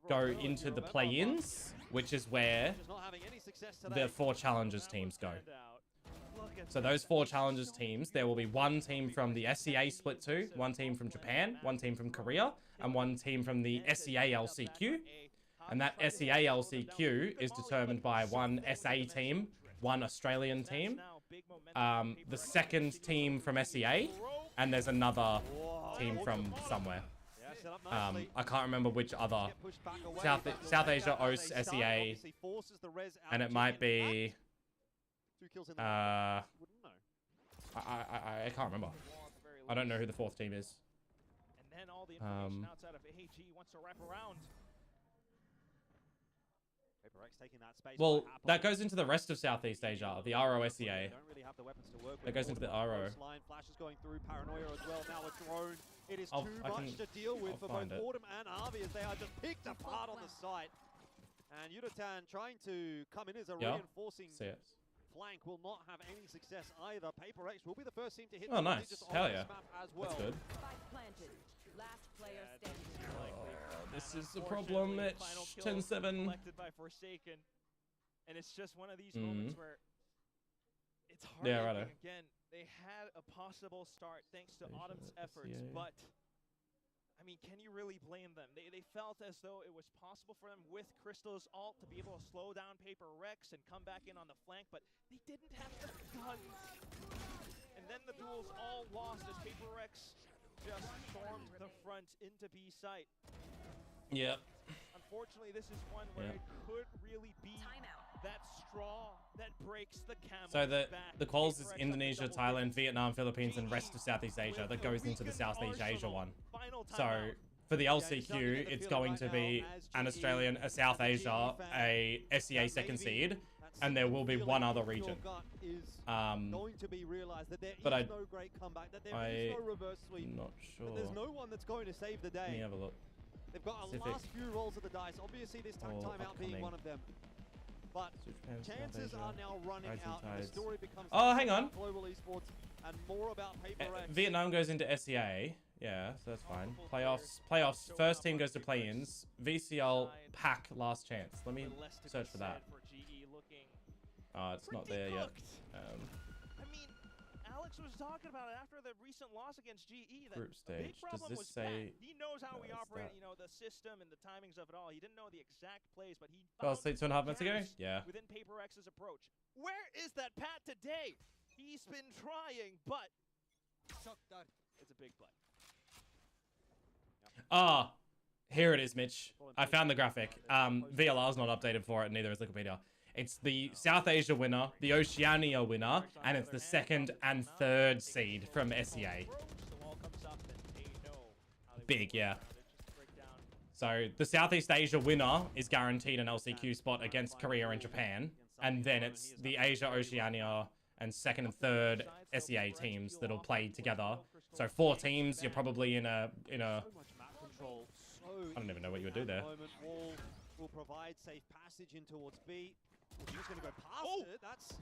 go into the play-ins, which is where the 4 challengers teams go. So those 4 challengers teams, there will be 1 team from the SEA split 2, 1 team from Japan, 1 team from Korea, and 1 team from the SEA LCQ. And that SEA LCQ is determined by 1 SA team, 1 Australian team, the second team from SEA, and there's another team from somewhere. I can't remember which other. South Asia hosts SEA, and it might be... I can't remember. I don't know who the 4th team is. And then all the information outside of AG wants to wrap around. Well, that goes into the rest of Southeast Asia, the ROSEA. That goes into the RO. Flash is going through paranoia as well. Now a drone. It is too much to deal with for both Autumn and Avi, as they are just picked apart on the site. And Yudatan trying to come in as a reinforcing flank will not have any success either. PRX will be the first team to hit. Oh, nice. Hell yeah. As well. That's good. Last player standing. This is the problem. It's 10-7. Collected by Forsaken, and it's just one of these moments where it's hard. Again, they had a possible start thanks to Autumn's efforts, but I mean, can you really blame them? They felt as though it was possible for them with Crystal's ult to be able to slow down PRX and come back in on the flank, but they didn't have the guns. And then the duel's all lost as PRX just stormed the front into B site. Yep. Unfortunately, this is one where it could really be that straw that breaks the camel's back. The quals is Indonesia, Thailand, Vietnam, Philippines, and rest of Southeast Asia. That goes into the Southeast Asia one. So for the LCQ, it's going to be an Australian, a South Asia, a SEA second seed, and there will be one other region. But I'm not sure. There's no one that's going to save the day. Let me have a look. They've got a last few rolls of the dice. Obviously, this timeout being one of them. But chances are now running out, and the story becomes hang on. Global esports and more about PRX. Vietnam goes into SEA. Yeah, so that's fine. Playoffs. First team goes to play-ins. VCL pack last chance. Let me search for that. It's not there yet. I mean, Alex was talking about it after the recent loss against GE. That group stage. Big problem Does this say? He knows how we operate. You know, the system and the timings of it all. He didn't know the exact plays, but he. Well, say 2.5 minutes ago. Yeah. Within PRX's approach, where is that Pat today? He's been trying, but it's a big play. Here it is, Mitch. I found the graphic. VLR's not updated for it, neither is Wikipedia. It's the South Asia winner, the Oceania winner, and it's the 2nd and 3rd seed from SEA. Big, yeah. So the Southeast Asia winner is guaranteed an LCQ spot against Korea and Japan, and then it's the Asia, Oceania, and 2nd and 3rd SEA teams that'll play together. So 4 teams, you're probably in a. I don't even know what you would do there. Will provide safe passage in towards B. He's going to go past it. That's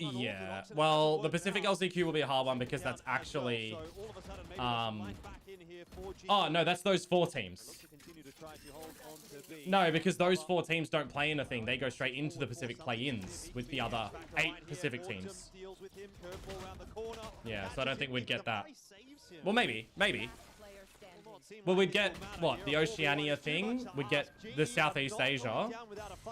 Yeah, well, the Pacific LCQ will be a hard one because that's actually... Oh, no, that's those 4 teams. No, because those 4 teams don't play anything. They go straight into the Pacific play-ins with the other 8 Pacific teams. Yeah, so I don't think we'd get that. Well, maybe. Well, we'd get, what, the Oceania thing? We'd get the Southeast Asia,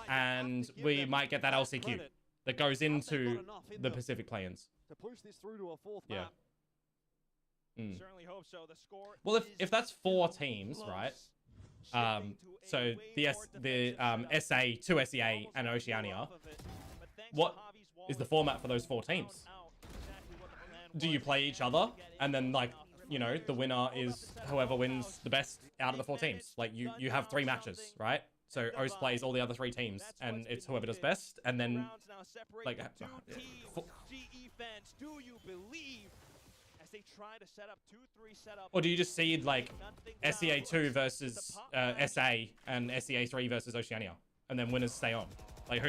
and we might get that LCQ that goes into the Pacific play-ins. To push this through to a 4th Yeah. map. Certainly hope so. The score Well, if that's 4 teams, right? So the SA, 2 SEA, and Oceania. What is the format for those 4 teams? Do you play each other, and then like, you know, the winner is whoever wins the best out of the 4 teams? Like you have 3 matches, right? So OS plays all the other 3 teams, and it's whoever does best, and then like. GE fans, do you believe? As they try to set up 2-3 setup. Or do you just seed like SEA2 versus SA and SEA3 versus Oceania, and then winners stay on? Like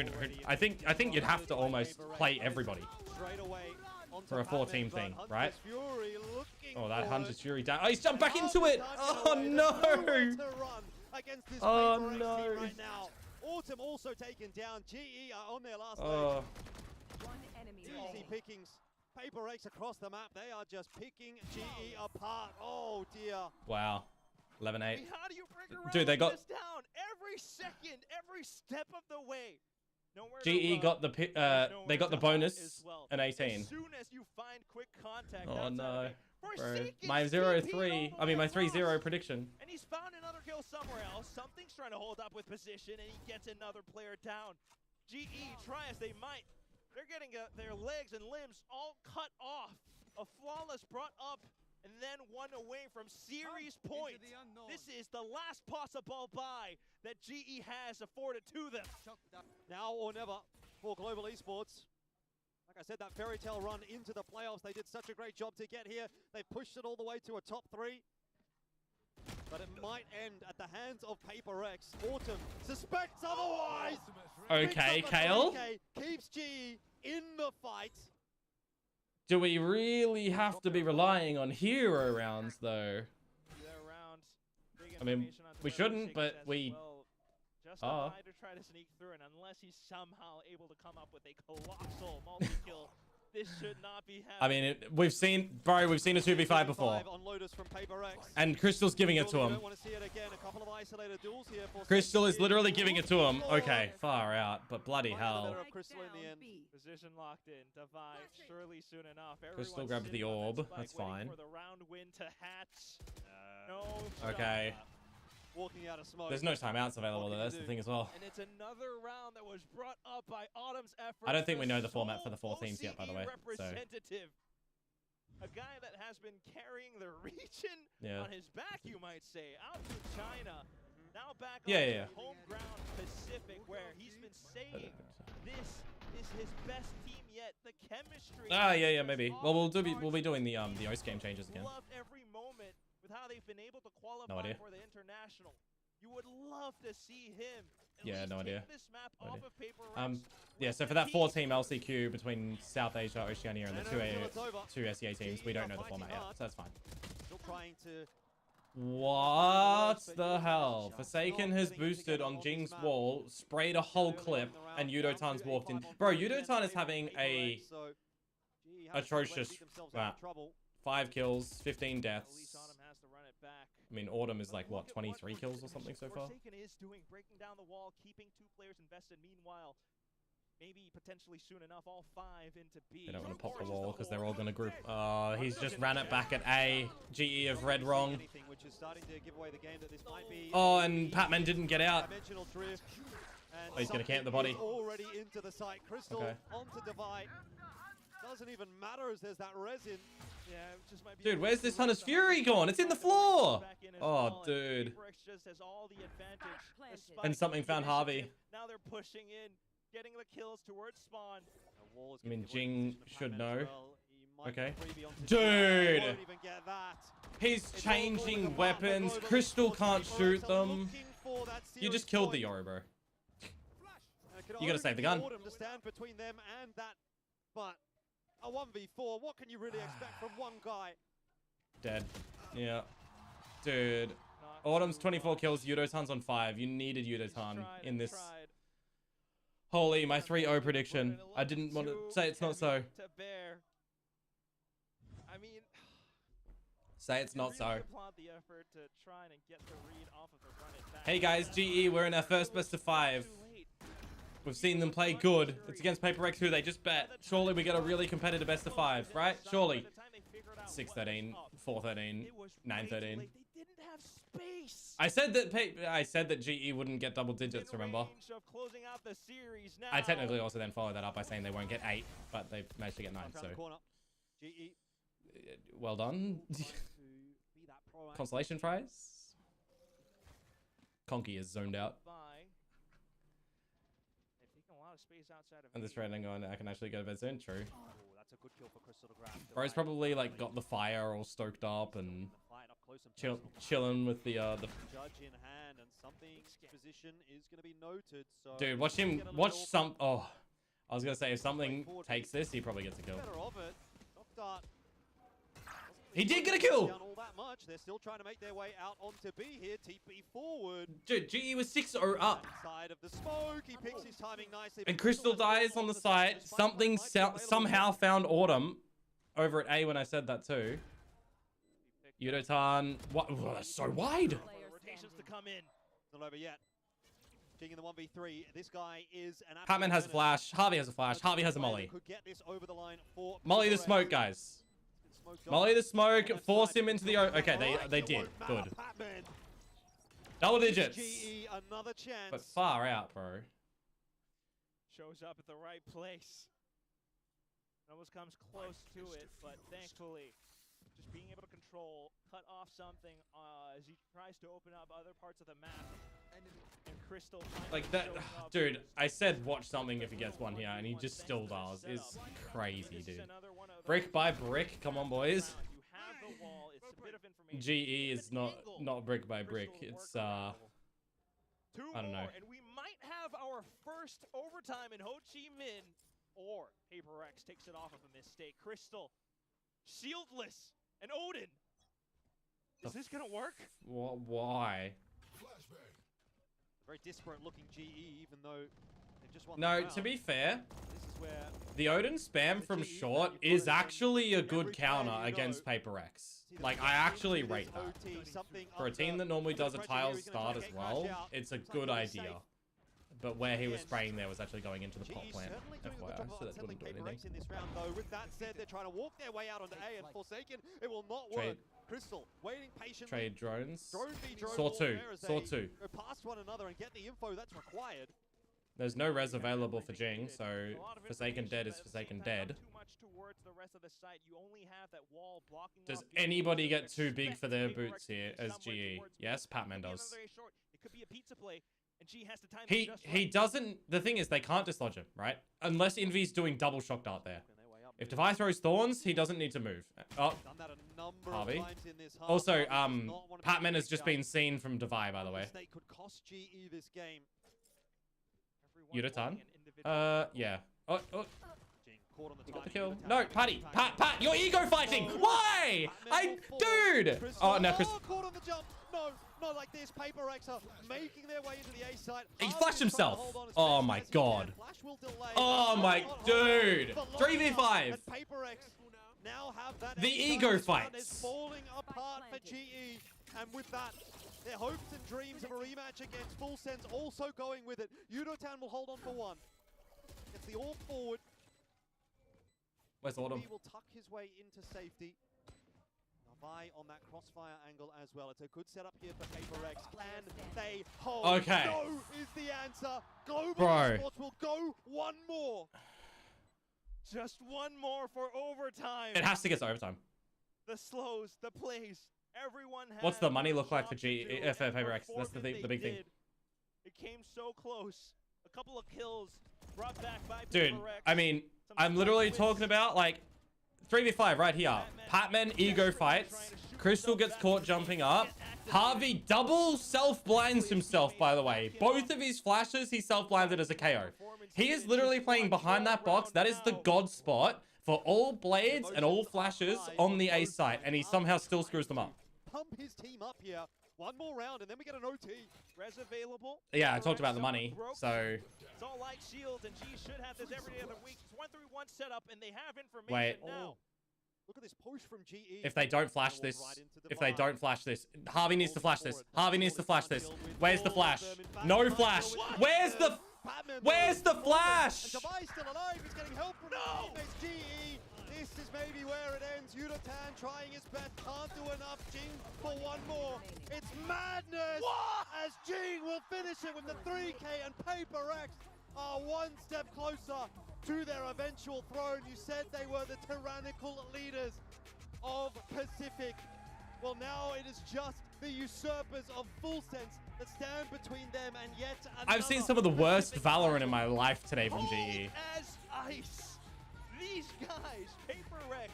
I think you'd have to almost play everybody for a 4-team thing, right? Oh, that Hunter's Fury down. Oh, he's jumped back into it. Oh no! Oh no! Right now. Autumn also taken down. GE are on their last leg. Easy pickings. PRX across the map. They are just picking GE apart. Oh dear. Wow. 11-8. How do you break around Dude, they got this down every second, every step of the way. GE got the they got the bonus an 18. As soon as you find quick contact. Oh no. Bro. My 0-3, I mean my 3-0 prediction. And he's found another kill somewhere else. Something's trying to hold up with position, and he gets another player down. GE, try as they might, they're getting their legs and limbs all cut off. A flawless brought up, and then 1 away from series points. This is the last possible buy that GE has afforded to them. Now or never for Global Esports. Like I said, that fairy tale run into the playoffs, they did such a great job to get here. They pushed it all the way to a top 3. But it might end at the hands of PRX. Autumn suspects otherwise. Okay, Kale. Keeps GE in the fight. Do we really have to be relying on hero rounds, though? I mean, we shouldn't, but we are. To try to sneak through, and unless he's somehow able to come up with a colossal multi-kill, this should not be happening. I mean, we've seen a 2v5 before. And Crystal's giving it to him. Crystal is literally giving it to him. Okay, far out, but bloody hell. Position locked in. Divide surely soon enough. Crystal grabs the orb. That's fine. For the round win to hatch. Okay. Walking out of smoke. There's no timeouts available though, that's the thing as well. And it's another round that was brought up by Autumn's effort. I don't think we know the format for the 4 teams yet, by the way. So. A guy that has been carrying the region on his back, you might say, out to China. Now back on home ground Pacific, where he's been saying this is his best team yet. The chemistry. Yeah, maybe. Well, we'll be doing the OS game changes again. Loved every moment with how they've been able to qualify for the international. You would love to see him. Yeah, no idea. This map off of PRX. Yeah, so for that 4-team LCQ between South Asia, Oceania, and the 2 SEA teams, we don't know the format yet, so that's fine. Still trying to. What the hell? Forsaken has boosted on Jing's wall, sprayed a whole clip, and Yudotan's walked in. Bro, Yudotan is having a atrocious map. 5 kills, 15 deaths. I mean, Autumn is like, what, 23 kills or something so far? Forsaken is doing, breaking down the wall, keeping 2 players invested. Meanwhile, maybe potentially soon enough, all 5 into B. They don't want to pop the wall because they're all going to group. Oh, he's just ran it back at A. GE have read wrong. Oh, and Patman didn't get out. Oh, he's going to camp the body. Already into the site. Crystal onto Divide. Doesn't even matter as there's that resin. Yeah, it just might be. Dude, where's this Hunter's Fury gone? It's in the floor. Oh, dude. Just has all the advantage. And something found Harvey. Now they're pushing in, getting the kills towards spawn. I mean, Jing should know. Okay. Dude! He's changing weapons. Crystal can't shoot them. You just killed the Yoro, bro. You gotta save the gun. but a 1v4, what can you really expect from one guy? Dead. Yeah. Dude. Autumn's 24 kills, Yudotan's on 5. You needed Yudotan in this. Holy, my 3-0 prediction. I didn't want to say it's not so. I mean, say it's not so. Applaud the effort to try and get the read off of the run it back. Hey guys, GE, we're in our first best of 5. We've seen them play good. It's against PRX, who they just bet. Surely we get a really competitive best of 5, right? Surely. 6-13, 4-13, 9-13. I said that GE wouldn't get double digits, remember? I technically also then followed that up by saying they won't get 8, but they managed to get 9, so well done. Consolation prize. Conky is zoned out. And this training on, I can actually go to bed soon. True. That's a good kill for Crystal to grab. Bro's probably like got the fire all stoked up and chilling with the judge in hand, and something's position is going to be noted. So dude, watch him. Watch some. Oh, I was gonna say if something takes this, he probably gets a kill. He did get a kill. All that much. They're still trying to make their way out onto B here. TP forward. Dude, GE was 6-0 up. Side of the smoke. He picks his timing nicely. And Crystal dies on the site. Something somehow found Autumn over at A when I said that too. Yudotan. What? Oh, that's so wide. Rotations to come in. Not over yet. King in the 1v3. This guy is an. Patman has a flash. Harvey has a flash. Harvey has a molly. Could get this over the line for molly the smoke, guys. Molly the smoke, force him into the... Okay, they did. Good. Double digits. Another chance. But far out, bro. Shows up at the right place. Almost comes close to it, but thankfully, just being able to control, cut off something as he tries to open up other parts of the map. And Crystal like that, dude. I said watch something if he gets one here, and he just still does. It's crazy, dude. Brick by brick, come on, boys. GE is not brick by brick. It's I don't know. And we might have our first overtime in Ho Chi Minh, or PRX takes it off of a mistake. Crystal, shieldless, and Odin. Is this gonna work? Why? Very disparate looking GE, even though they've just won. No, to be fair, the Odin spam from short is actually a good counter against PRX. Like, I actually rate that. For a team that normally does a tile start as well, it's a good idea. But where he was spraying there was actually going into the pot plant, FYI, so that wouldn't do anything. In this round, though, with that said, they're trying to walk their way out onto A, and Forsaken, it will not work. Crystal waiting patiently. Trade drones. Drone Saw 2. Saw 2. Go past one another and get the info that's required. There's no res available for Jing, so Forsaken dead is Forsaken dead. Does anybody get too big for their boots here as GE? Yes, Patman does. He doesn't. The thing is, they can't dislodge him, right? Unless Envy's doing double shock dart there. If Devi throws Thorns, he doesn't need to move. Oh, Harvey. Also, Patman has just been seen from Devi, by the way. Yudotan? Yeah. Oh. You got the kill. No, Patty. Pat, you're ego fighting. Why? Dude. Oh, no, Chris. Not like this. PRX are making their way into the A site. He flashed himself. Oh my god. Oh my dude. 3v5. Now have that the ego fights. Falling apart for GE, and with that, their hopes and dreams of a rematch against Full Sense also going with it. Yudotan will hold on for one. It's the all forward. Where's Autumn? He will tuck his way into safety. Navi on that crossfire angle as well. It's a good setup here for PRX. And they hold. Okay. No is the answer. Global Bro. Sports will go one more. Just one more for overtime. It has to get to overtime. The slows, the plays, everyone has. What's the money look like for PRX? That's the big thing. It came so close. A couple of kills brought back by Dude, PRX. I mean, I'm literally talking about like 3v5 right here. Patman ego fights. Crystal gets caught jumping up. Harvey double self-blinds himself, by the way. Both of his flashes, he self-blinded as a KO. He is literally playing behind that box. That is the god spot for all blades and all flashes on the A site, and he somehow still screws them up. Pump his team up here. One more round, and then we get an OT. Res available. Yeah, I talked about the money, so... It's all light shields, and G should have this every day of the week. It's 1-3-1 setup, and they have information Wait. now. Look at this push from GE. If they don't flash this, Harvey needs to flash this. Harvey needs to flash this. Where's the flash? No flash. Where's the flash? And Device still alive. He's getting help from teammates. GE. This is maybe where it ends. Yudotan trying his best. Can't do enough. Jing for one more. It's madness. As Jing will finish it with the 3K, and PRX are one step closer to their eventual throne. You said they were the tyrannical leaders of Pacific. Well, now it is just the usurpers of Full Sense that stand between them and yet another. I've seen some of the worst Valorant in my life today from GE. As ice. These guys, PRX,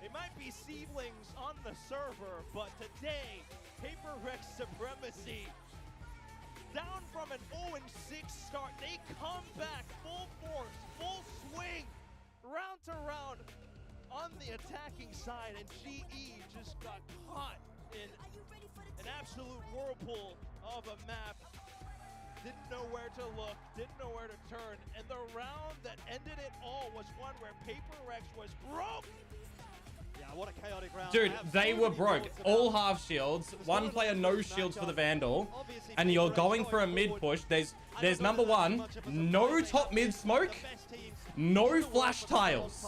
they might be seedlings on the server, but today, PRX supremacy. Down from an 0-6 start, they come back full force, full swing, round to round on the attacking side, and GE just got caught in an absolute whirlpool of a map. Didn't know where to look, didn't know where to turn, and the round that ended it all was one where PRX was broke. Yeah, what a chaotic round. Dude, they were broke. All half shields. One player no shields for the Vandal. And you're going for a mid push. There's number one, no top mid smoke, no flash tiles.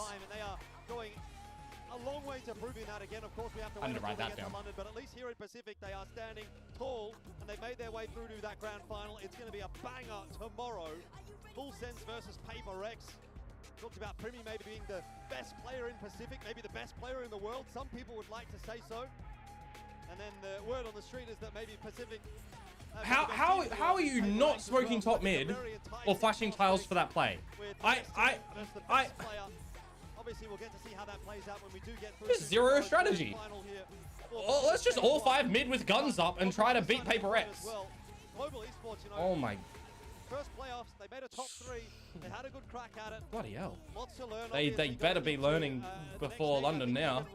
A long way to proving that again. Of course, we have to wait until we get to London, but at least here in Pacific, they are standing tall, and they've made their way through to that grand final. It's going to be a banger tomorrow. Full Sense versus PRX. Talked about Primi maybe being the best player in Pacific, maybe the best player in the world. Some people would like to say so. And then the word on the street is that maybe Pacific... How are you not smoking top mid or flashing tiles for that play? Obviously, we'll get to see how that plays out when we do get through. Just zero strategy. Well, let's just all 5 mid with guns up and try to beat PRX. Oh my. First playoffs, they made a top 3. They had a good crack at it. Bloody hell. Lots to learn. They better be learning before London now.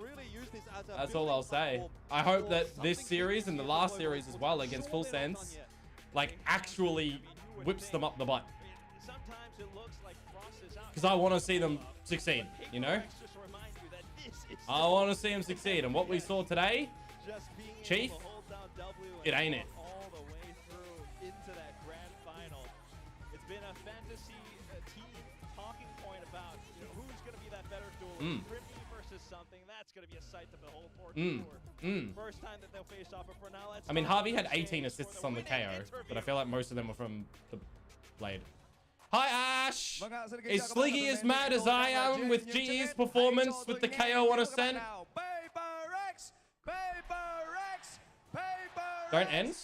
That's all I'll say. I hope that this series and the last series as well against Full Sense, like, actually whips them up the butt. Because I want to see them succeed, you know? I want to see them succeed. And what we saw today, Chief, it ain't it. Been a fantasy team talking point about, you know, who's going to be that better duelist. Primi versus something, that's going to be a sight to behold for sure. First time that they'll face off, but for now, let's... I mean, Harvey had 18 assists on the KO, but I feel like most of them were from the Blade. Hi, Ash! Is Sliggy as mad as I am with GE's performance with the KO on Ascent? Don't end?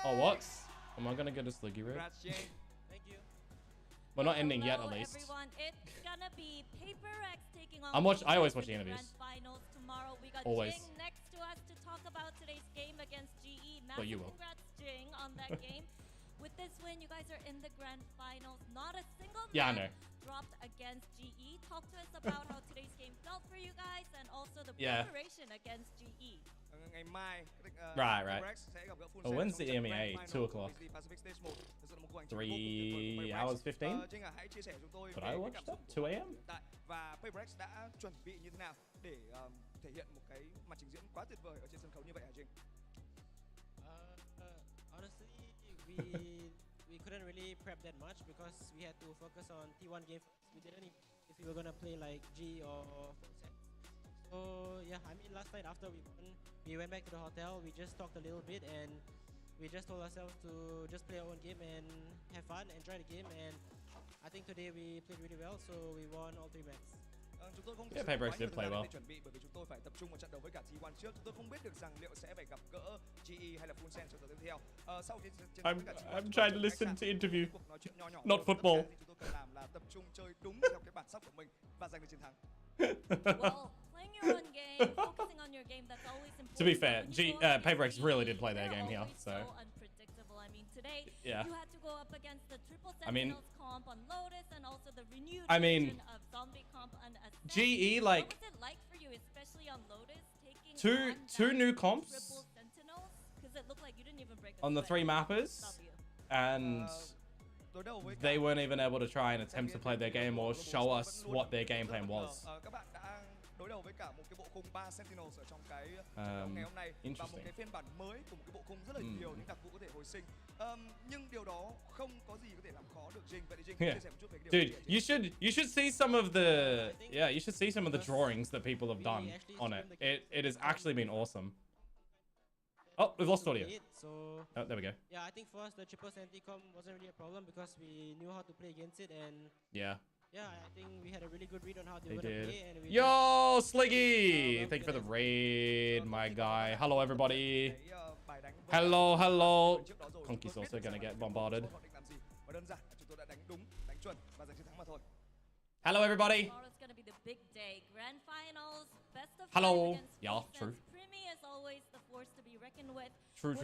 Oh, what? Am I gonna get a Sliggy rip? Thank you. We're not ending yet, at least. Everyone. It's gonna be PRX taking on I always watch the interviews. Finals tomorrow. We got Always. Jing next to us to talk about today's game against GE. Well, you will. Congrats, Jing, on that game. With this win, you guys are in the grand finals. Not a single match dropped against GE. Talk to us about how today's game felt for you guys, and also the preparation against GE. Right. Oh, when's the EMEA? 2 o'clock. 3 hours 15? Could I watch that? 2 a.m.? Và PRX đã chuẩn bị như thế nào để thể hiện một cái màn trình diễn quá tuyệt vời ở trên sân khấu như vậy hả Jing? Honestly, we couldn't really prep that much because we had to focus on T1 game. We didn't if we were gonna play like G or Full Set. So yeah, I mean last night after we won, we went back to the hotel. We just talked a little bit and we just told ourselves to just play our own game and have fun, enjoy the game. And I think today we played really well, so we won all 3 matches. Yeah, PRX did play well. I'm trying to listen to interview, not football. Well, playing your own game, focusing on your game, that's always important. To be fair, PRX really did play their game here, so. Unpredictable. I mean, today yeah. you had to go up against the triple I mean, comp on Lotus and also the renewed version of zombie comp on Ascent. GE, like, what was it like for you, especially on Lotus, taking two new comps triple sentinels? Because it looked like you didn't even break on the 3 mappers, and they weren't even able to try and attempt to play their game or show us what their game plan was. Interesting. Yeah. Dude, you should see some of the drawings that people have done on it. It has actually been awesome. Oh, we've lost audio. So oh, there we go. Yeah, I think for us the triple Senticom wasn't really a problem because we knew how to play against it, and yeah, I think we had a really good read on how they were gonna play. And we Yo, Sliggy! Thank you for the raid, my guy. Hello, everybody. Hello. Conky's also gonna get bombarded. Hello, everybody. Tomorrow's gonna be the big day. Grand finals, best of hello. Yeah, true. Primi is always the force to be reckoned with. True.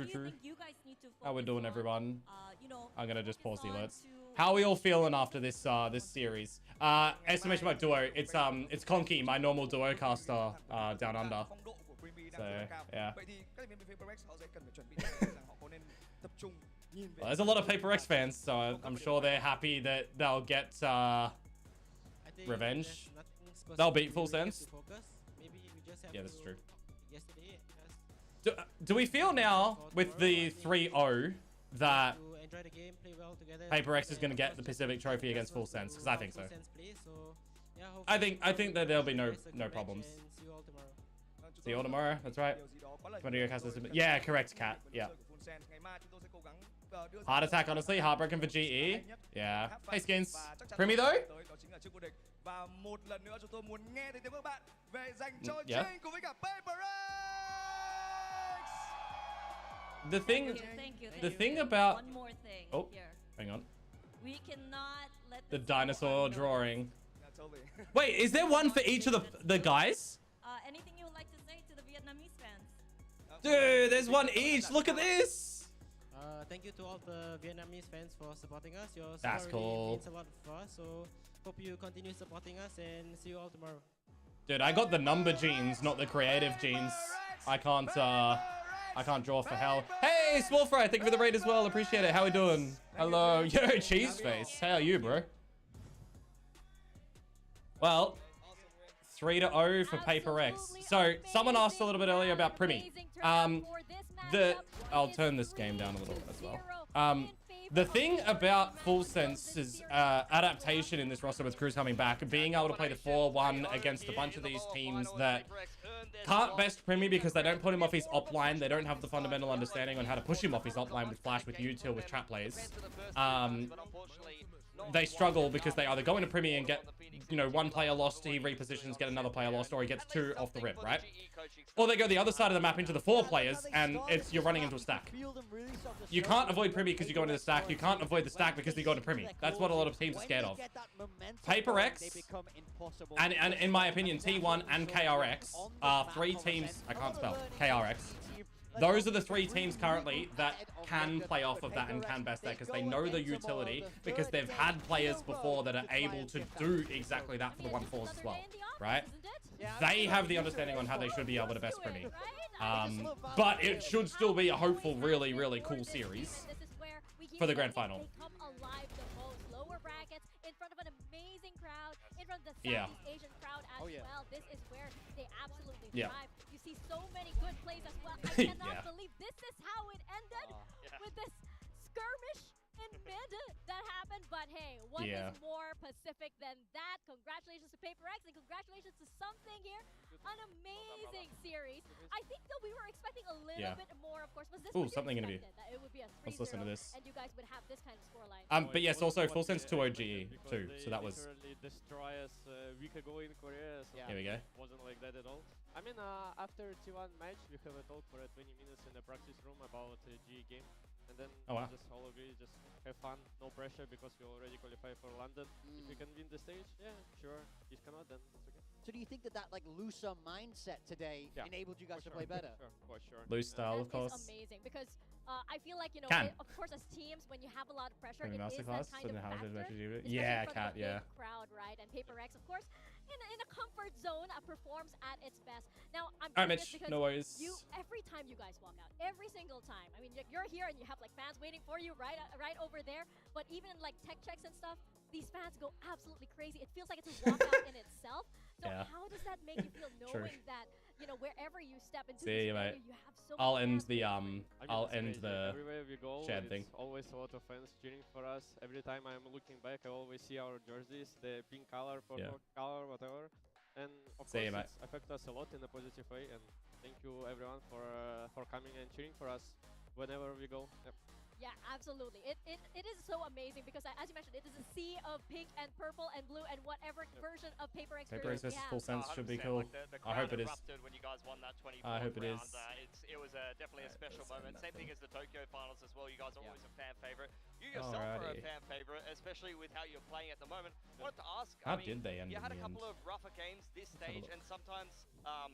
You guys need to How we doing, everyone? You know, I'm gonna just pause the alerts. How are we all feeling after this this series? Estimation mark duo. It's Conky, my normal duo caster down under. So yeah. Well, there's a lot of PRX fans, so I'm sure they're happy that they'll get revenge. They'll beat Full Sense. Yeah, that's true. Do we feel now with the 3-0 that PRX is going to get the Pacific Trophy against Full Sense? Because I think so. I think that there'll be no problems. See you all tomorrow. That's right. Yeah, correct, Cat. Yeah. Heart attack, honestly. Heartbroken for GE. Yeah. Hey, Skins. Primi, though? Yeah. The thing about... One more thing. Oh, hang on. We cannot let the dinosaur drawing. Wait, is there one for each of the guys? Anything you would like to say to the Vietnamese fans? Dude, there's one each. Look at this. Thank you to all the Vietnamese fans for supporting us. Your That's cool. means a lot for us. So hope you continue supporting us and see you all tomorrow. Dude, I got the number genes, not the creative genes. I can't draw for hell. Hey, Small Fry, thank you for the raid as well. Appreciate it. How we doing? Hello. Yo, Cheese Face. How are you, bro? Well, 3-0 for PRX. So, someone asked a little bit earlier about Primi. I'll turn this game down a little as well. The thing about Full Sense's adaptation in this roster with Cruz coming back, being able to play the 4-1 against a bunch of these teams that can't best Primi because they don't put him off his op line. They don't have the fundamental understanding on how to push him off his op line with Flash, with util, with trap plays. They struggle because they either go into Primi and get, you know, one player lost, he repositions, get another player lost, or he gets 2 off the rip, right? Or they go the other side of the map into the 4 players, and you're running into a stack. You can't avoid Primi because you go into the stack. You can't avoid the stack because you go into Primi. That's what a lot of teams are scared of. PRX, and in my opinion, T1 and KRX are 3 teams, I can't spell, KRX. Those are the 3 teams currently that can play off of that and can best that because they know the utility, because they've had players before that are able to do exactly that for the 1-4s as well, right? They have the understanding on how they should be able to best Primi. But it should still be a hopeful, really, really cool series for the grand final. Yeah. This is where they absolutely thrive. You see so many good plays as well. I cannot believe this is how it ended with this skirmish in mid that happened. But hey, one is more Pacific than that. Congratulations to PRX and congratulations to Something here. An amazing series. I think that we were expecting a little bit more, of course. Was this Something interview. That it would be a 3-0 Let's listen to this. and you guys would have this kind of scoreline. But yes, also Full Sense 2 OGE too. So that was. Destroy us a week ago in Korea. So Here we go. Wasn't like that at all. I mean, after T1 match, we have a talk for 20 minutes in the practice room about GE game. And then just all agree, just have fun, no pressure because we already qualified for London. If we can win the stage, yeah, sure. If cannot, then it's okay. So do you think that like looser mindset today enabled you guys to play better? For sure. Loose style, of course. It's amazing because I feel like, you know, of course, as teams, when you have a lot of pressure, it is that kind of factor. Yeah, Cat, yeah. Crowd, right? And PRX, of course, in a comfort zone, performs at its best. Now, I'm curious because every time you guys walk out, every single time, I mean, you're here and you have like fans waiting for you right over there. But even in like tech checks and stuff, these fans go absolutely crazy. It feels like it's a walkout in itself. So how does that make you feel knowing that, you know, wherever you step into this area, you have so I'll end the everywhere we go, shared thing. Always a lot of fans cheering for us. Every time I'm looking back, I always see our jerseys, the pink color, purple color, whatever. And of course, it affects us a lot in a positive way. And thank you everyone for coming and cheering for us whenever we go. Yep. Yeah, absolutely. It is so amazing because, as you mentioned, it is a sea of pink and purple and blue and whatever version of PRX PRX Full Sense should be cool. Like I hope it is. When you guys won that 24th I hope it is. It was definitely a special moment. Same thing as the Tokyo finals as well. You guys are always a fan favorite. You yourself are a fan favorite, especially with how you're playing at the moment. I wanted to ask, how did they end? You had a couple of rougher games this stage, and sometimes,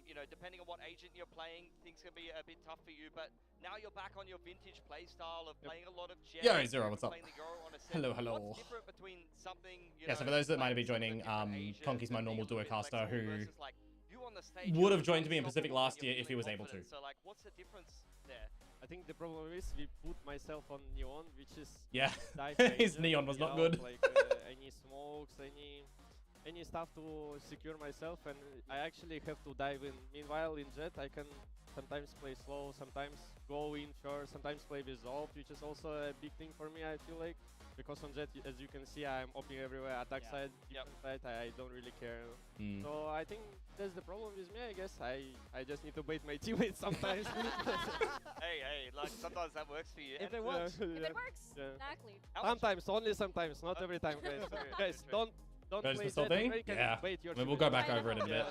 you know, depending on what agent you're playing, things can be a bit tough for you. But now you're back on your vintage play style of playing a lot of Jet. Yo, Zero, what's up? Hello, hello. What's different between something, so for those that might be joining, Conky's my normal duocaster who would have joined me in Pacific last year if he was able to. So, like, what's the difference there? I think the problem is we put myself on Neon, which is his Neon was not good. Like any smokes, any stuff to secure myself, and I actually have to dive in. Meanwhile, in Jet, I can sometimes play slow, sometimes go in first, sometimes play with ult, which is also a big thing for me, I feel like. Because on Jet, as you can see, I'm opening everywhere, attack side, defense side, I don't really care. So I think that's the problem with me, I guess. I just need to bait my teammates sometimes. hey, like sometimes that works for you. If it works. If it works, exactly. Sometimes, only sometimes, not every time, guys. Guys, don't play this whole thing? Yeah. We'll go back over it in a bit.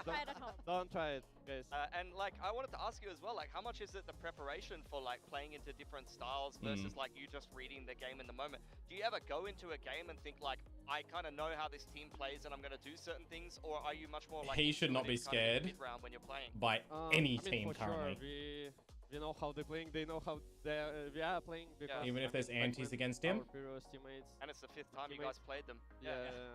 Don't try it, guys. And like, I wanted to ask you as well, like, how much is it the preparation for like playing into different styles versus like you just reading the game in the moment? Do you ever go into a game and think like, I kind of know how this team plays and I'm going to do certain things, or are you much more like he should not be scared when you're playing? By any team currently? Sure. We know how they're playing, they know how we are playing. Even if there's antis against him. And it's the 5th time you guys played them.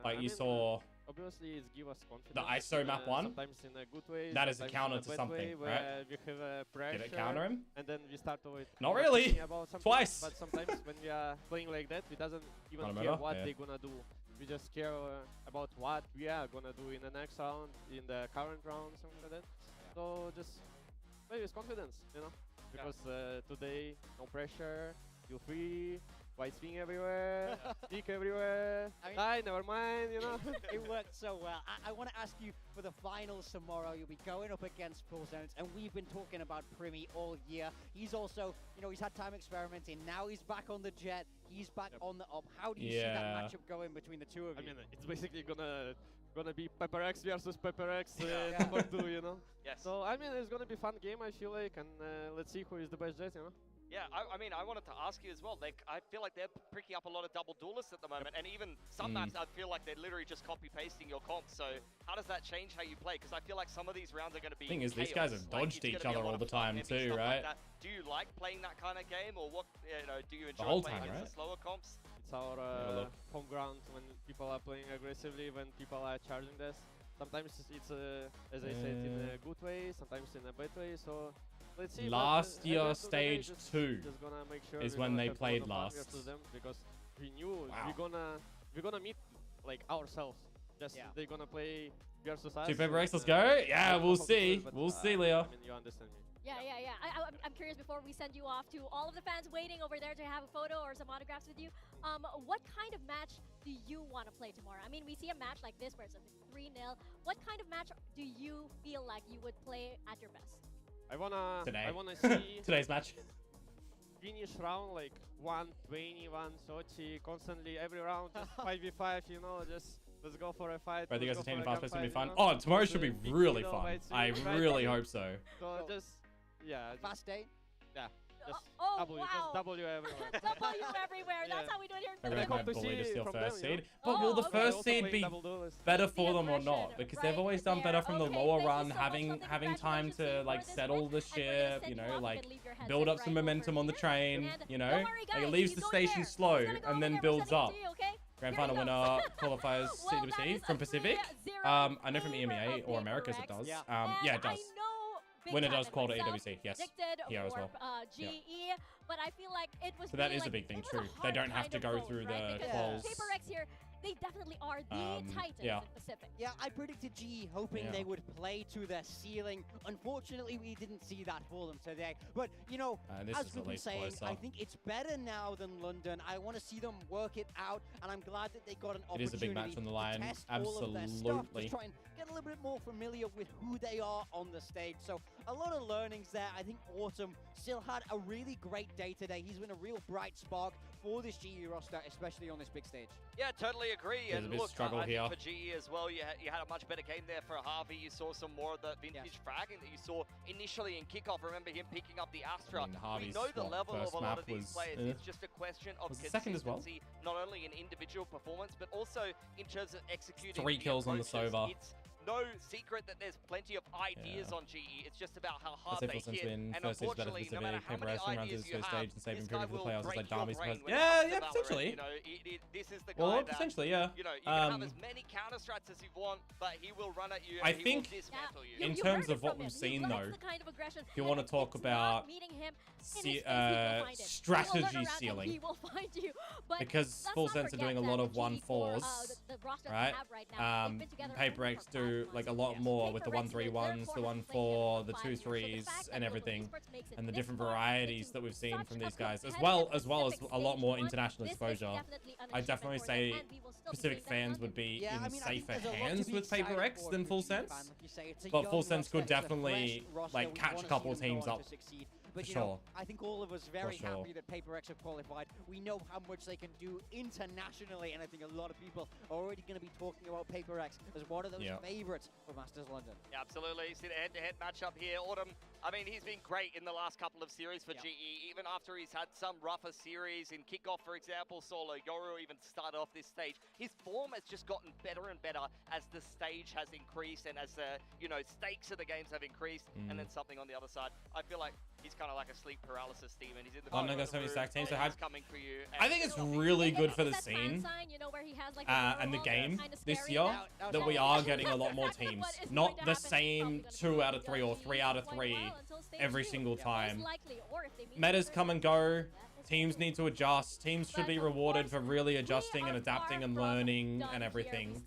Like you saw obviously it gives us confidence. The ISO map one. Sometimes in a good way. That is a counter to something, right? We have a pressure. Did it counter him? And then we start to not really. Twice. But sometimes when we are playing like that, we doesn't even care what they're gonna do. We just care about what we are gonna do in the next round, in the current round, something like that. So just play with confidence, you know. Because today, no pressure, you're free, white swing everywhere, peek everywhere. Never mind, you know. It worked so well. I want to ask you for the finals tomorrow. You'll be going up against Full Sense, and we've been talking about Primi all year. He's also, you know, he's had time experimenting. Now he's back on the Jet. He's back on the up. How do you see that matchup going between the two of you? I mean, it's basically gonna be PRX versus PRX number 2, you know. Yes. So I mean, it's gonna be a fun game, I feel like, and let's see who is the best Jet, you know. Yeah, I mean, I wanted to ask you as well. Like, I feel like they're picking up a lot of double duelists at the moment, and even some maps, I feel like they're literally just copy-pasting your comps. So how does that change how you play? Because I feel like some of these rounds are going to be thing is, these guys have dodged each other all the time too, right? Do you like playing that kind of game, or what? You know, do you enjoy playing against the slower comps? It's our home ground when people are playing aggressively, when people are charging this. Sometimes it's as I said, in a good way, sometimes in a bad way. So let's see. Last year, stage 2 is when they played last. Them because we knew we're gonna meet like ourselves. Just they're gonna play versus us. Two PRX, let's go. Yeah, we'll see. We'll see, Leo. I mean, you understand me. Yeah. I'm curious, before we send you off, to all of the fans waiting over there to have a photo or some autographs with you, what kind of match do you want to play tomorrow? I mean, we see a match like this where it's a 3-0. What kind of match do you feel like you would play at your best? I wanna see today's match. Finish round like 120, 130, constantly every round, just 5v5, you know, just let's go for a fight. Right, you guys are taking fast paced, gonna be fun. Oh, tomorrow should be really fun. I really hope so. So just fast day. Yeah. Just oh, W, wow. just W everywhere. W everywhere. That's how we do it here in Maybe Philippines. I might bully to steal first them, seed. But will the first seed be better for them or not? Because they've always done better from the lower run, having time to like settle the ship, you know, like build up some momentum on the train, you know, like it leaves the station slow and then builds up. Grand final winner qualifies CWC from Pacific. I know from EMEA or Americas it does. Yeah, it does. Winner does call to AWC, yes. Here as well. GE, but I feel like it was. So that is a big thing, true. They don't have to go through the quals. PRX here, they definitely are the Titans in Pacific. Yeah, I predicted GE hoping they would play to their ceiling. Unfortunately, we didn't see that for them today. But, you know, as we've been saying, I think it's better now than London. I want to see them work it out, and I'm glad that they got an opportunity. It is a big match on the line, to test absolutely. all of their stuff, to try and get a little bit more familiar with who they are on the stage. So a lot of learnings there. I think Autumn still had a really great day today. He's been a real bright spark for this GE roster, especially on this big stage. Yeah, totally agree. There's and a bit look, struggle I here. think for GE as well, you had a much better game there for Harvey. You saw some more of the vintage fragging that you saw initially in kickoff. Remember him picking up the Astra. We know the level of a lot of these players. It's just a question of consistency, not only in individual performance, but also in terms of executing 3 kills on the Sova. It's no secret that there's plenty of ideas on GE. It's just about how hard they hit. And unfortunately, no matter how many ideas you have, this guy will break your brain. Yeah, potentially. You know, this is the guy that, potentially, yeah. You know, you can have as many counter strats as you want, but he will run at you and he will dismantle you. In terms of what we've seen, though, if you want to talk about strategy ceiling, because Full Sense are doing a lot of 1-4s, right? PaperX do like a lot more with the 1-3-1s, the 1-4, the 2-3s, and everything, and the different varieties that we've seen from these guys, as well as a lot more international exposure. I definitely say Pacific fans would be in safer hands with PaperX than Full Sense, but Full Sense could definitely like catch a couple of teams up. But you know, I think all of us very happy that PaperX have qualified. We know how much they can do internationally, and I think a lot of people are already going to be talking about PaperX as one of those favorites for Masters London. Yeah, absolutely. You see the head-to-head matchup here. Autumn, I mean, he's been great in the last couple of series for GE, even after he's had some rougher series. In kickoff, for example, Solo Yoru even started off this stage. His form has just gotten better and better as the stage has increased and as the, you know, stakes of the games have increased, and then something on the other side. I feel like he's kind of like a sleep paralysis team, and he's in the coming for you. I think it's really good for the scene and the game this year that we are getting a lot more teams. Not the same 2 out of 3 or 3 out of 3 every single time. Metas come and go. Teams need to adjust. Teams should be rewarded for really adjusting and adapting and learning and everything.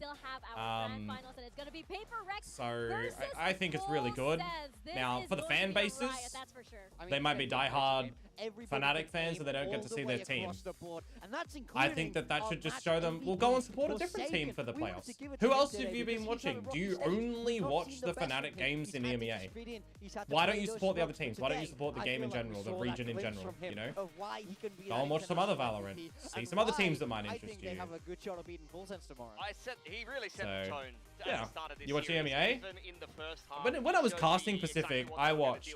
So I think it's really good. Now, for the fan bases, they might be diehard Fnatic fans and they don't get to see their team. I think that should just show them, well, go and support a different team for the playoffs. Who else have you been watching? Do you only watch the Fnatic games in EMEA? Why don't you support the other teams? Why don't you support the game in general, the region in general, you know? Go and watch some other Valorant. See some other teams that might interest you. I said he really set the tone. Yeah, you watch EMEA? When I was casting Pacific, I watched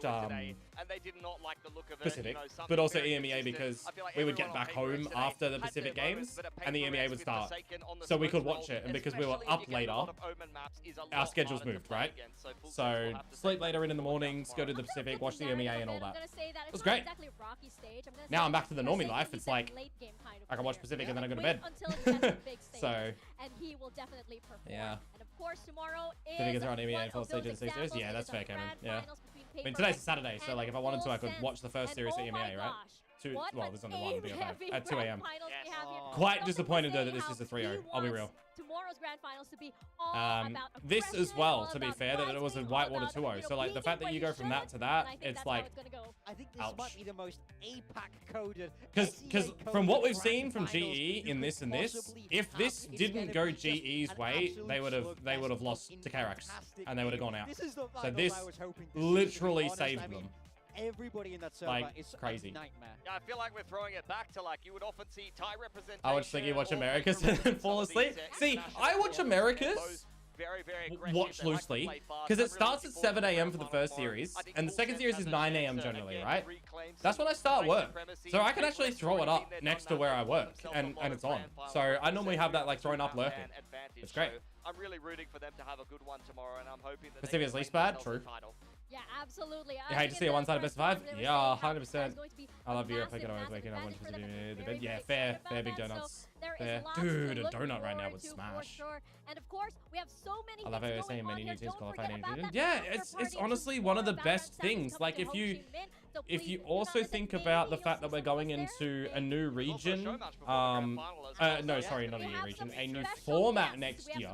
Pacific, but also EMEA because we would get back home after the Pacific games and the EMEA would start, so we could watch it. And because we were up later, our schedules moved, right? So sleep later in the mornings, go to the Pacific, watch the EMEA and all that. It was great. Now I'm back to the normie life. It's like I can watch Pacific and then I go to bed. So yeah. Pacific is on EMEA and full stage of the stages. Yeah, that's fair, Cameron. Yeah. I mean, today's a Saturday, so like if I wanted to, I could watch the first series at EMEA, right? Well, there's only one at 2 a.m. Yes. Quite disappointed though that this is a 3-0. I'll be real. tomorrow's grand finals to be all about this as well, to be fair, that it was a Whitewater 2-0. So like the fact that you go from that to that, it's like, I think this might be the most APAC coded. Because from what we've seen from GE in this and this, if this didn't go GE's way, they would have lost to PRX and they would have gone out. So this literally saved them. Everybody in that server like, is crazy. A nightmare. Yeah, I feel like we're throwing it back to like you would often see Thai representation. I watch Slinky watch Americas and fall asleep. See, I watch Americas. Watch loosely because it starts at 7 a.m. for the first series and the second series is 9 a.m. generally, right? That's when I start work, so I can actually throw it up next to where I work and it's on. So I normally have that like thrown up lurking. It's great. I'm really rooting for them to have a good one tomorrow, and I'm hoping that Pacific's least bad. True. Yeah, absolutely. You hate to see a one-sided best of 5? Yeah, 100%. I love Europe. I can always wake up. I want to yeah, fair, big donuts. Fair. Dude, a donut right now would smash. And of course, we have so many. I love how you're saying many new teams qualifying. Yeah, it's honestly one of the best things. Like if you also think about the fact that we're going into a new region, no, sorry, not a new region, a new format next year.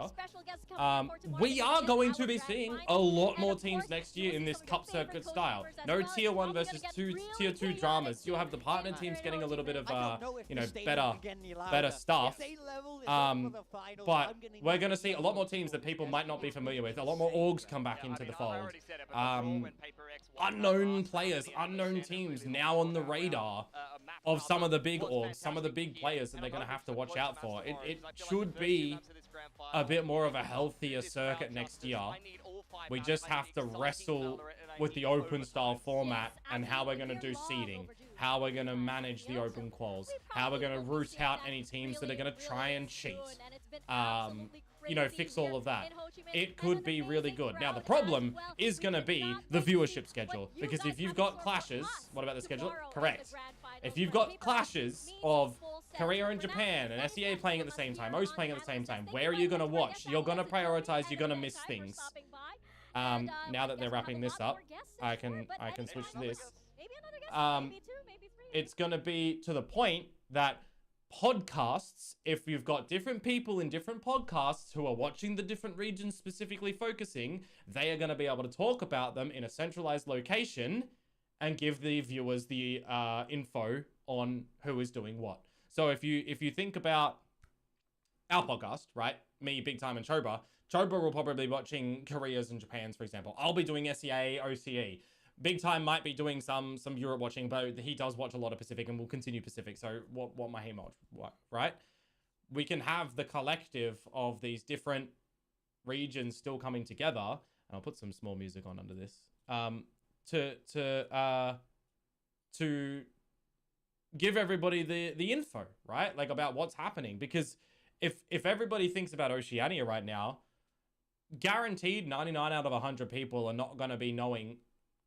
We are going to be seeing a lot more teams next year in this cup circuit style. No tier 1 versus tier 2 dramas. You'll have the partner teams getting a little bit of you know, better stuff. But we're going to see a lot more teams that people might not be familiar with. A lot more orgs come back into the fold. Unknown players, unknown teams now on the radar of some of the big orgs, some of the big players that they're going to have to watch out for. It should be a bit more of a healthier circuit next year. We just have to wrestle with the open style format and how we're going to do seeding, how we're going to manage the open quals, how we're going to root out any teams that are going to try and cheat. You know, fix all of that. It could be really good. Now, the problem is going to be the viewership schedule. Because if you've got clashes, what about the schedule? Correct. If you've got clashes of Korea and Japan and SEA playing at the same time, OS playing at the same time, where are you going to watch? You're going to prioritize, you're going to miss things. Now that they're wrapping this up, I can switch to this. It's going to be to the point that podcasts, if you've got different people in different podcasts who are watching the different regions specifically focusing, they are going to be able to talk about them in a centralized location and give the viewers the info on who is doing what. So if you think about our podcast, right, me, Big Time, and Choba will probably be watching Korea's and Japan's, for example. I'll be doing SEA, OCE. Big Time might be doing some Europe watching, but he does watch a lot of Pacific and will continue Pacific. So what might he watch, right? We can have the collective of these different regions still coming together. And I'll put some small music on under this. To give everybody the info, right? Like about what's happening. Because if everybody thinks about Oceania right now, guaranteed 99 out of 100 people are not going to be knowing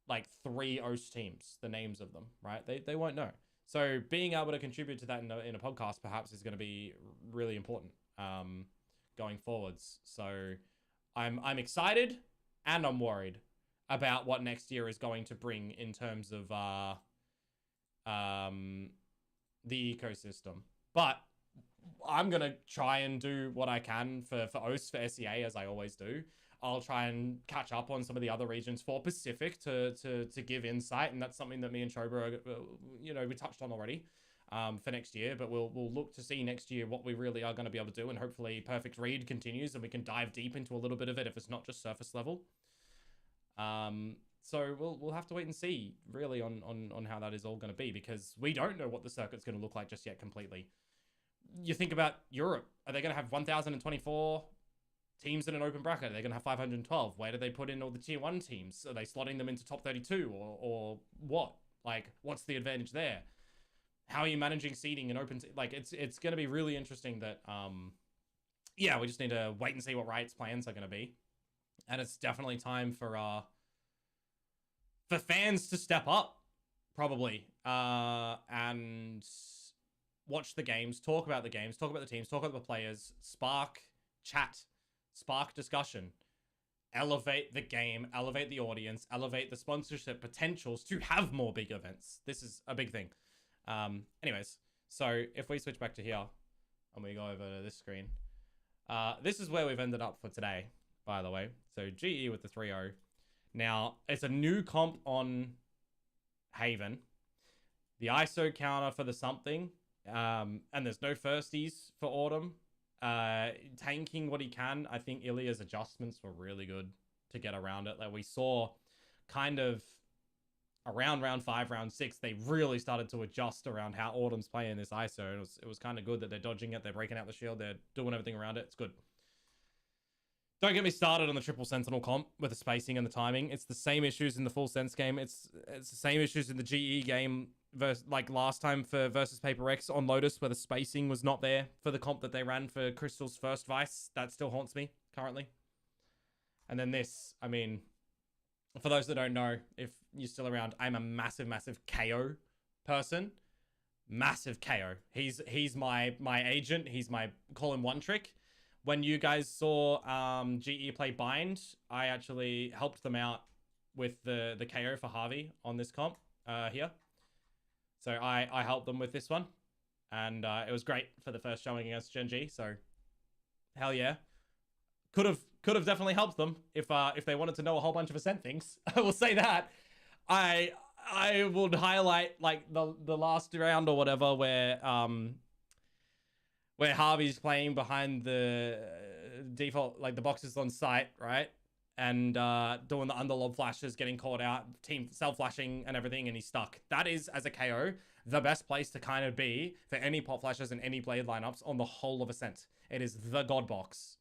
like 3 OS teams, the names of them, right? They won't know. So being able to contribute to that in a podcast perhaps is going to be really important going forwards. So I'm excited and I'm worried about what next year is going to bring in terms of the ecosystem. But I'm going to try and do what I can for OS, for SEA, as I always do. I'll try and catch up on some of the other regions for Pacific to give insight, and that's something that me and Choba, you know, we touched on already for next year. But we'll look to see next year what we really are going to be able to do, and hopefully Perfect Read continues, and we can dive deep into a little bit of it if it's not just surface level. So we'll have to wait and see really on how that is all going to be, because we don't know what the circuit's going to look like just yet completely. You think about Europe, are they going to have 1,024 teams in an open bracket? Are they going to have 512? Where do they put in all the tier 1 teams? Are they slotting them into top 32 or what? Like, what's the advantage there? How are you managing seeding and open? Like, it's going to be really interesting that, yeah, we just need to wait and see what Riot's plans are going to be. And it's definitely time for fans to step up, probably, and watch the games, talk about the games, talk about the teams, talk about the players, spark chat, spark discussion, elevate the game, elevate the audience, elevate the sponsorship potentials to have more big events. This is a big thing. Anyways, so if we switch back to here and we go over to this screen, This is where we've ended up for today, by the way. So GE with the 3-0. Now, it's a new comp on Haven. The ISO counter for the something. And there's no firsties for Autumn. Tanking what he can. I think Ilya's adjustments were really good to get around it. Like we saw kind of around round 5, round 6, they really started to adjust around how Autumn's playing this ISO. It was kind of good that they're dodging it, they're breaking out the shield, they're doing everything around it. It's good. Don't get me started on the triple sentinel comp with the spacing and the timing. It's the same issues in the full sense game. It's the same issues in the GE game versus, like last time for versus Paper X on Lotus, where the spacing was not there for the comp that they ran for Crystal's first Vice. That still haunts me currently. And then this, I mean, for those that don't know, if you're still around, I'm a massive, massive KO person. Massive KO. He's my agent. He's my call him one trick. When you guys saw GE play Bind, I actually helped them out with the KO for Harvey on this comp here. So I helped them with this one. And it was great for the first showing against Gen G. So hell yeah. Could have definitely helped them if they wanted to know a whole bunch of Ascent things. I will say that. I would highlight like the last round or whatever where Harvey's playing behind the default, like the boxes on site, right? And doing the underlob flashes, getting caught out, team self-flashing and everything, and he's stuck. That is, as a KO, the best place to kind of be for any pop flashes and any blade lineups on the whole of Ascent. It is the god box.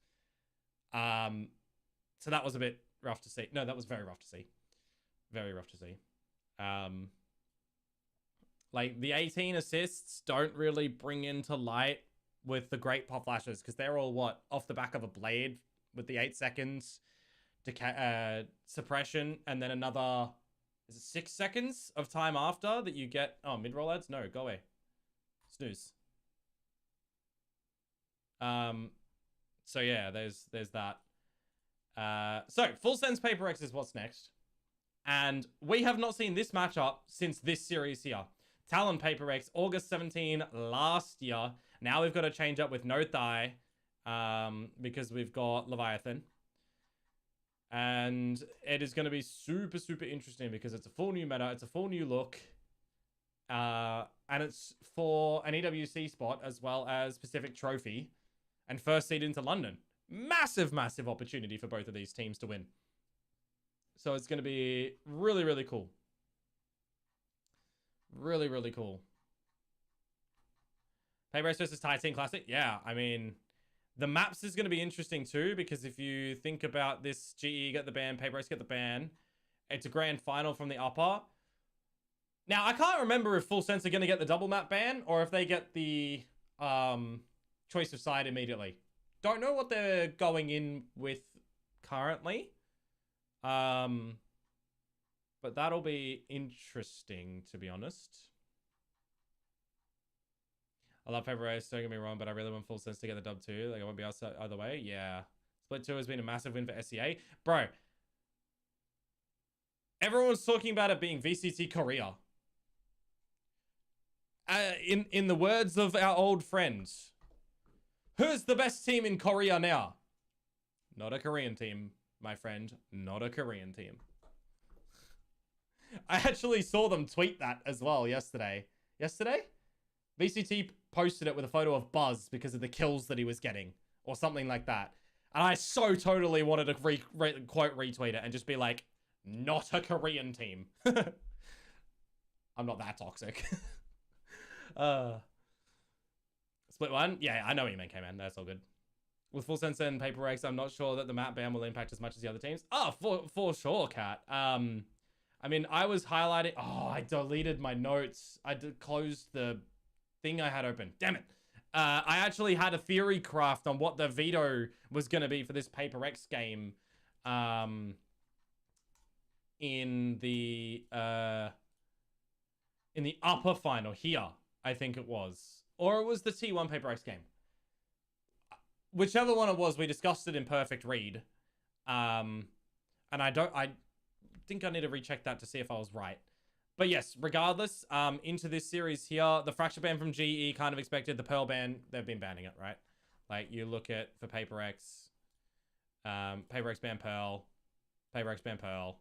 So that was a bit rough to see. No, that was very rough to see. Very rough to see. Like the 18 assists don't really bring into light with the great pop flashes, because they're all what, off the back of a blade with the 8 seconds to suppression, and then another, is it 6 seconds of time after that you get? Oh, mid-roll ads? No, go away. Snooze. So yeah, there's that. So full sense Paper X is what's next, and we have not seen this matchup since this series here. Talon Paper X, August 17 last year. Now we've got to change up with no thigh, because we've got Leviathan, and it is going to be super, super interesting because it's a full new meta, it's a full new look, and it's for an EWC spot as well as Pacific Trophy and first seed into London. Massive, massive opportunity for both of these teams to win. So it's going to be really, really cool. Really, really cool. Paper X versus Titan Classic. Yeah, I mean, the maps is going to be interesting too, because if you think about this, GE get the ban, Paper X get the ban. It's a grand final from the upper. Now, I can't remember if Full Sense are going to get the double map ban or if they get the choice of side immediately. Don't know what they're going in with currently. But that'll be interesting, to be honest. I love Paper X, don't get me wrong, but I really want Full Sense to get the dub too. Like, I won't be outside either way. Yeah. Split 2 has been a massive win for SEA. Bro, everyone's talking about it being VCT Korea. In the words of our old friend, who's the best team in Korea now? Not a Korean team, my friend. Not a Korean team. I actually saw them tweet that as well yesterday. Yesterday? VCT posted it with a photo of Buzz because of the kills that he was getting, or something like that. And I so totally wanted to quote retweet it and just be like, not a Korean team. I'm not that toxic. Split 1? Yeah, I know what you mean, K-Man. That's all good. With Full Sense and Paper X, I'm not sure that the map ban will impact as much as the other teams. Oh, for sure, Kat. I mean, I was highlighting... Oh, I deleted my notes. I closed the thing I had open. Damn it. I actually had a theory craft on what the veto was going to be for this Paper X game. In the upper final here, I think it was. Or it was the T1 Paper X game. Whichever one it was, we discussed it in Perfect Read. And I think I need to recheck that to see if I was right. But yes, regardless, into this series here, the Fracture ban from GE kind of expected. The Pearl ban, they've been banning it, right? Like, you look at, for PRX, PRX ban Pearl, PRX ban Pearl,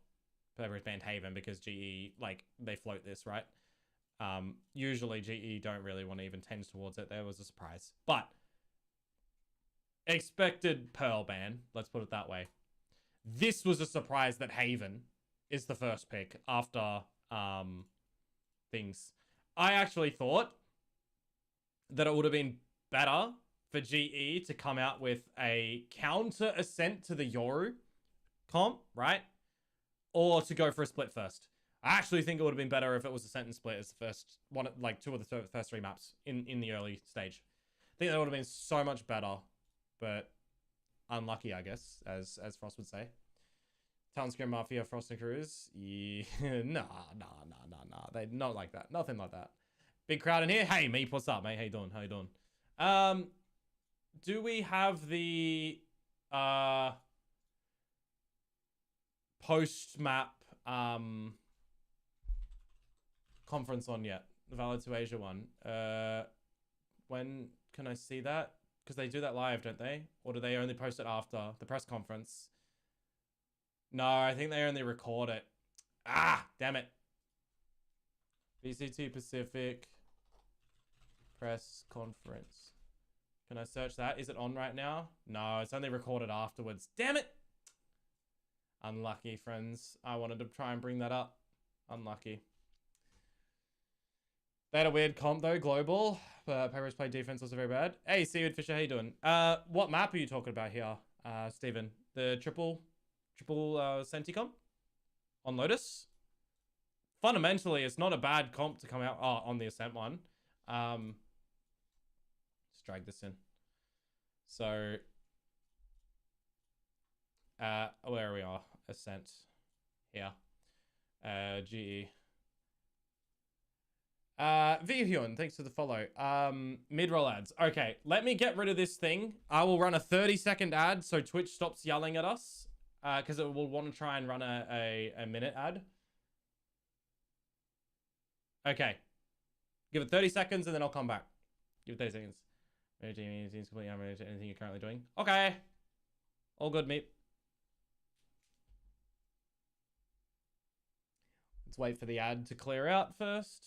PRX ban Haven, because GE, like, they float this, right? Usually GE don't really want to even tend towards it. There was a surprise. But expected Pearl ban, let's put it that way. This was a surprise that Haven is the first pick after things. I actually thought that it would have been better for GE to come out with a counter Ascent to the Yoru comp, right? Or to go for a split first. I actually think it would have been better if it was Ascent and split as the first one, like 2 of the first 3 maps in the early stage. I think that would have been so much better, but unlucky, I guess, as Frost would say. Town Scrim Mafia, Frost and Cruz. Yeah, nah. They not like that. Nothing like that. Big crowd in here. Hey, Meep, what's up, mate? How you doing? How you doing? Do we have the post-map conference on yet? The Valor to Asia one. When can I see that? Because they do that live, don't they? Or do they only post it after the press conference? No, I think they only record it. Ah, damn it. VCT Pacific press conference. Can I search that? Is it on right now? No, it's only recorded afterwards. Damn it. Unlucky, friends. I wanted to try and bring that up. Unlucky. They had a weird comp though, global. PRX played defense also very bad. Hey, Seaweed Fisher, how you doing? What map are you talking about here, Steven? The triple Senti comp on Lotus? Fundamentally, it's not a bad comp to come out on the Ascent one. Let's drag this in. So, where we are, Ascent here. GE. Vyhyun, thanks for the follow. Mid-roll ads. Okay, let me get rid of this thing. I will run a 30-second ad so Twitch stops yelling at us. Because it will want to try and run a minute ad. Okay. Give it 30 seconds and then I'll come back. Give it 30 seconds. Anything you're currently doing? Okay. All good, Meep. Let's wait for the ad to clear out first.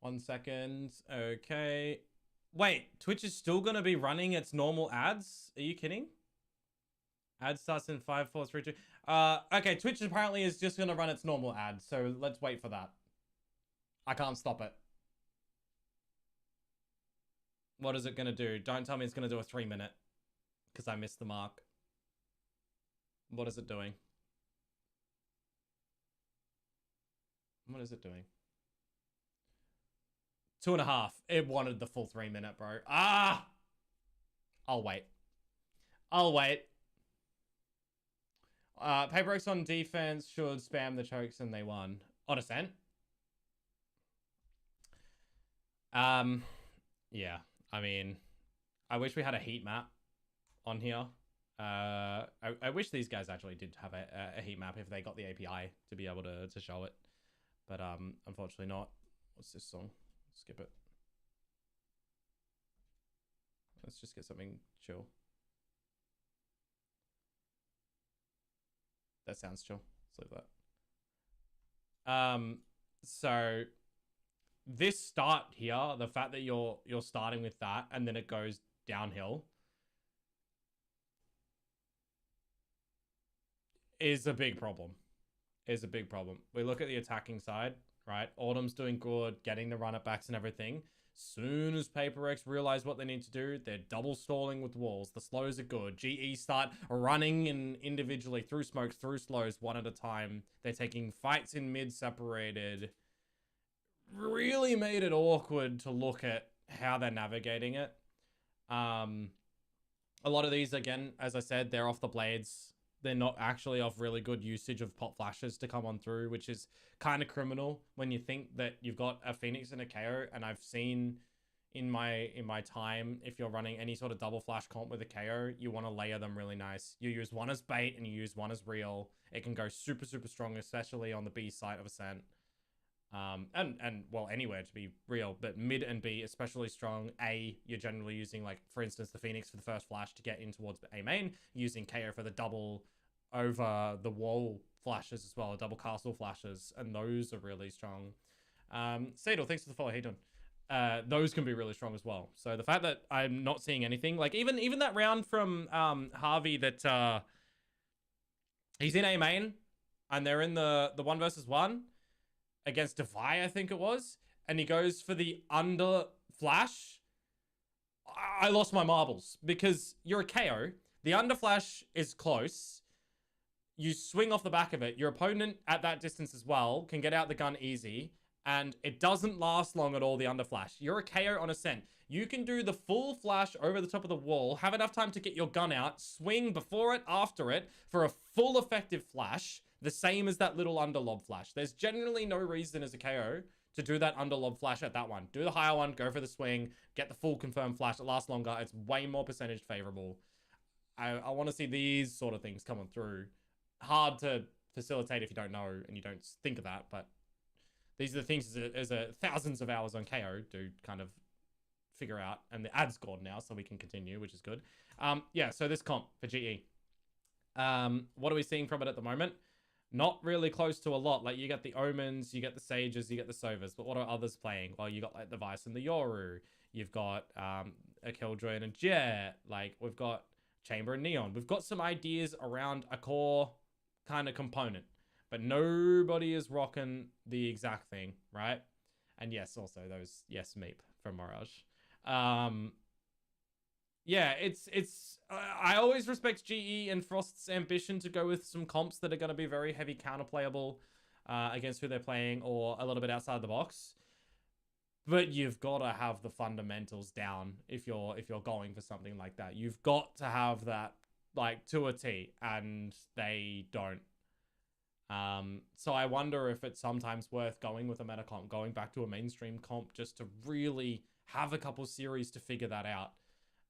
One second. Okay. Wait, Twitch is still going to be running its normal ads? Are you kidding? Ad starts in 5, 4, 3, 2. Okay, Twitch apparently is just going to run its normal ad, so let's wait for that. I can't stop it. What is it going to do? Don't tell me it's going to do a 3-minute, because I missed the mark. What is it doing? What is it doing? 2.5. It wanted the full 3-minute, bro. Ah! I'll wait. I'll wait. PRX on defense should spam the chokes and they won. On Ascent? Yeah. I mean, I wish we had a heat map on here. I wish these guys actually did have a heat map if they got the API to be able to show it. But unfortunately not. What's this song? Skip it. Let's just get something chill. That sounds chill. Let's leave that. So this start here, the fact that you're starting with that and then it goes downhill is a big problem. Is a big problem. We look at the attacking side, right? Autumn's doing good, getting the run-it-backs and everything. Soon as PRX realize what they need to do, they're double stalling with walls. The slows are good. GE start running in individually through smokes, through slows, one at a time. They're taking fights in mid separated. Really made it awkward to look at how they're navigating it. A lot of these, again, as I said, they're off the blades. They're not actually off really good usage of pop flashes to come on through, which is kind of criminal when you think that you've got a Phoenix and a KO. And I've seen, in my time, if you're running any sort of double flash comp with a KO, you want to layer them really nice. You use one as bait and you use one as real. It can go super, super strong, especially on the B side of Ascent. And well, anywhere to be real, but mid and B especially strong. A, you're generally using, like, for instance, the Phoenix for the first flash to get in towards A main, using KO for the double over the wall flashes as well, double castle flashes, and those are really strong. Sadal, thanks for the follow. How you doing? Those can be really strong as well. So the fact that I'm not seeing anything, like even that round from Harvey that he's in A main and they're in the 1v1 against Defy, I think it was, and he goes for the under flash. I lost my marbles because you're a KO. The under flash is close. You swing off the back of it. Your opponent at that distance as well can get out the gun easy, and it doesn't last long at all, the under flash. You're a KO on Ascent. You can do the full flash over the top of the wall, have enough time to get your gun out, swing before it, after it, for a full effective flash, the same as that little under lob flash. There's generally no reason as a KO to do that under lob flash at that one. Do the higher one, go for the swing, get the full confirmed flash. It lasts longer. It's way more percentage favorable. I want to see these sort of things coming through. Hard to facilitate if you don't know and you don't think of that, but these are the things as a thousands of hours on KO to kind of figure out, and the ad's gone now, so we can continue, which is good. Yeah, so this comp for GE. What are we seeing from it at the moment? Not really close to a lot. Like, you get the Omens, you get the Sages, you get the Sovas, but what are others playing? Well, you got, like, the Vice and the Yoru. You've got a Killjoy and a Jet. Like, we've got Chamber and Neon. We've got some ideas around a core kind of component, but nobody is rocking the exact thing, right? And yes, also those, yes, Meep from Mirage. Yeah, I always respect GE and Frost's ambition to go with some comps that are going to be very heavy counterplayable against who they're playing, or a little bit outside the box. But you've got to have the fundamentals down if you're going for something like that. You've got to have that, like, to a T, and they don't. So I wonder if it's sometimes worth going with a meta comp, going back to a mainstream comp, just to really have a couple series to figure that out.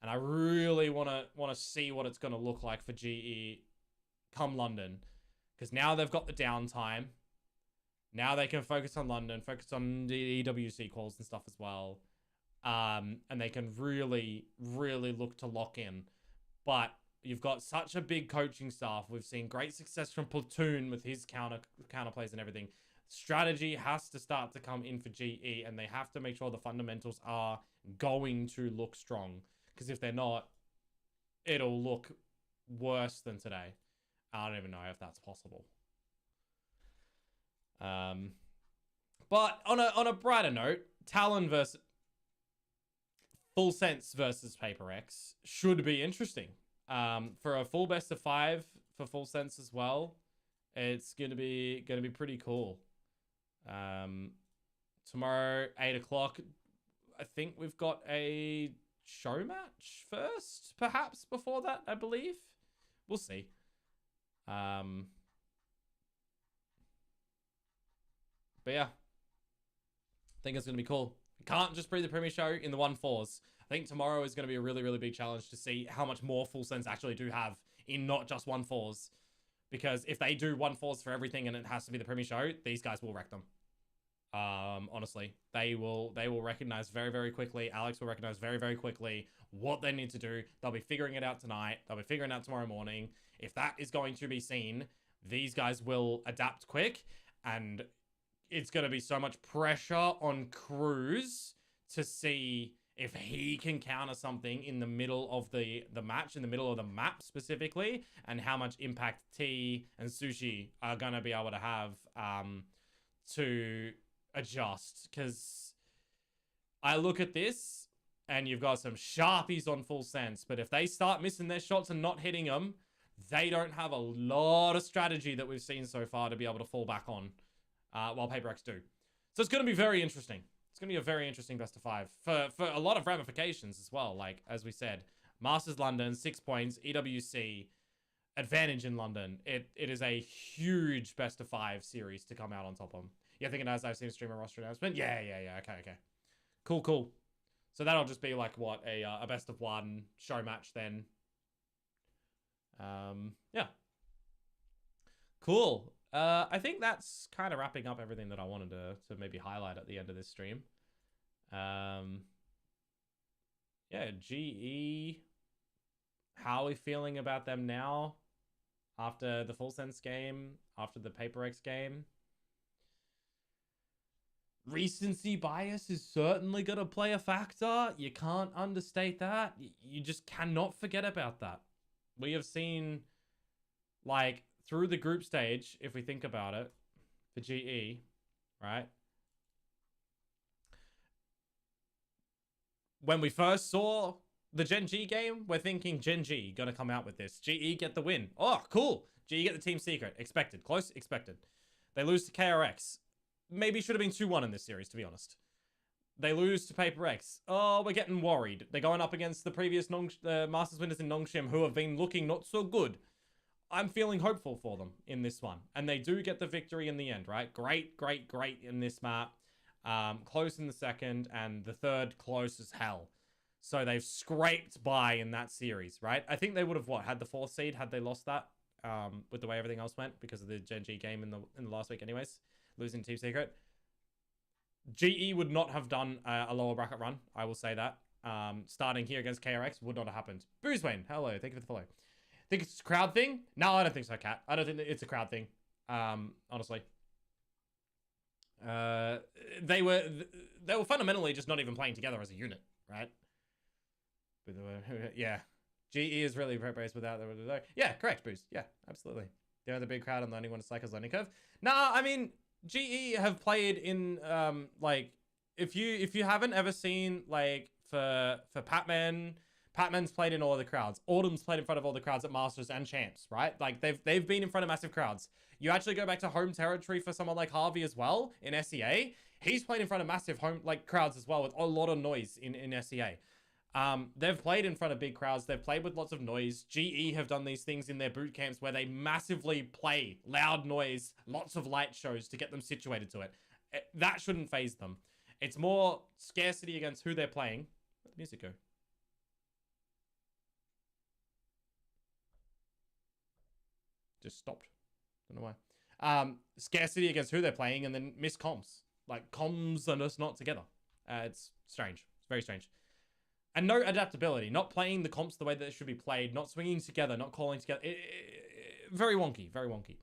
And I really want to see what it's going to look like for GE come London, because now they've got the downtime. Now they can focus on London, focus on the EWC calls and stuff as well, and they can really, really look to lock in. But you've got such a big coaching staff. We've seen great success from Platoon with his counter plays and everything. Strategy has to start to come in for GE, and they have to make sure the fundamentals are going to look strong. Because if they're not, it'll look worse than today. I don't even know if that's possible. But on a brighter note, Talon versus Full Sense versus PRX should be interesting. For a full best of 5 for Full Sense as well, it's gonna be pretty cool. Tomorrow 8 o'clock, I think we've got a show match first, perhaps before that, I believe. We'll see. But yeah, I think it's going to be cool. You can't just breathe the Premier Show in the 1-4s. I think tomorrow is going to be a really, really big challenge to see how much more Full Sense actually do have in not just 1-4s. Because if they do 1-4s for everything and it has to be the Premier Show, these guys will wreck them. Honestly, they will recognize very, very quickly. Alex will recognize very, very quickly what they need to do. They'll be figuring it out tonight. They'll be figuring it out tomorrow morning. If that is going to be seen, these guys will adapt quick, and it's going to be so much pressure on Cruz to see if he can counter something in the middle of the match, in the middle of the map specifically, and how much impact T and Sushi are going to be able to have to adjust. Because I look at this, and you've got some sharpies on Full Sense, but if they start missing their shots and not hitting them, they don't have a lot of strategy that we've seen so far to be able to fall back on, while PRX do. So it's going to be very interesting. It's going to be a very interesting best of 5 for a lot of ramifications as well. Like, as we said, Masters London, 6 points, EWC, advantage in London. It is a huge best of 5 series to come out on top of them. Yeah, thinking as I've seen a streamer roster announcement. Yeah. Okay. Cool. So that'll just be like what, a best of one show match then. Yeah. Cool. I think that's kind of wrapping up everything that I wanted to maybe highlight at the end of this stream. Yeah, GE. How are we feeling about them now? After the Full Sense game, after the PaperX game? Recency bias is certainly going to play a factor. You can't understate that. You just cannot forget about that. We have seen, like, through the group stage, if we think about it, for GE, right? When we first saw the Gen G game, we're thinking Gen G gonna come out with this. GE get the win. Oh, cool. GE get the team secret. Expected. Close. Expected. They lose to KRX. Maybe should have been 2-1 in this series, to be honest. They lose to PaperX. Oh, we're getting worried. They're going up against the previous Masters winners in Nongshim, who have been looking not so good. I'm feeling hopeful for them in this one. And they do get the victory in the end, right? Great, great, great in this map. Close in the second, and the third close as hell. So they've scraped by in that series, right? I think they would have, what, had the 4th seed had they lost that, with the way everything else went because of the Gen G game in the last week anyways, losing Team Secret. GE would not have done a lower bracket run, I will say that. Starting here against KRX would not have happened. Boozwayne, hello, thank you for the follow. Think it's a crowd thing? No, I don't think so, Kat. I don't think it's a crowd thing, honestly. They were fundamentally just not even playing together as a unit, right? Yeah, GE is really praised without the... Yeah, correct, Boost. Yeah, absolutely. They're the big crowd and the only one to Cycle's learning curve. Nah, I mean, GE have played in, like, if you haven't ever seen, like, for Patman's played in all the crowds. Autumn's played in front of all the crowds at Masters and Champs, right? Like, they've been in front of massive crowds. You actually go back to home territory for someone like Harvey as well in SEA. He's played in front of massive home, like, crowds as well with a lot of noise in SEA. They've played in front of big crowds. They've played with lots of noise. GE have done these things in their boot camps where they massively play loud noise, lots of light shows to get them situated to it. That shouldn't faze them. It's more scarcity against who they're playing. Where'd the music go? Just stopped. Don't know why. Scarcity against who they're playing and then miss comms. Like, comms are just not together. It's strange. It's very strange. And no adaptability. Not playing the comps the way that it should be played. Not swinging together. Not calling together. Very wonky. Very wonky.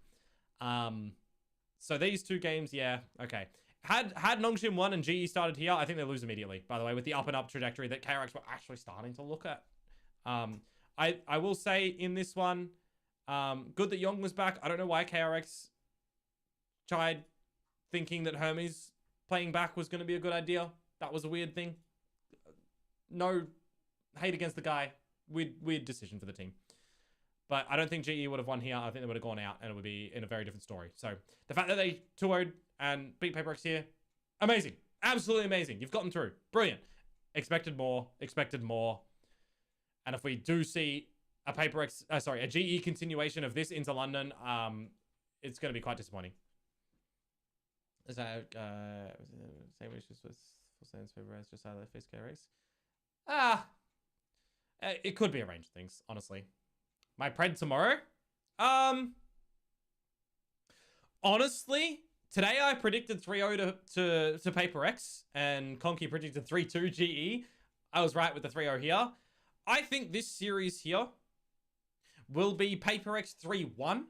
So these two games, yeah. Okay. Had Nongshim won and GE started here, I think they lose immediately, by the way, with the up and up trajectory that KRX were actually starting to look at. I will say in this one, good that Young was back. I don't know why KRX tried thinking that Hermes playing back was going to be a good idea. That was a weird thing. No hate against the guy. Weird decision for the team. But I don't think GE would have won here. I think they would have gone out and it would be in a very different story. So the fact that they 2-0'd and beat PaperX here, amazing. Absolutely amazing. You've gotten through. Brilliant. Expected more. Expected more. And if we do see a a GE continuation of this into London, it's going to be quite disappointing. Is that same issues with Full Sense PaperX just how they face KRX? It could be a range of things, honestly. My pred tomorrow? Honestly, today I predicted 3-0 to PaperX, and Conky predicted 3-2 GE. I was right with the 3-0 here. I think this series here will be PaperX 3-1.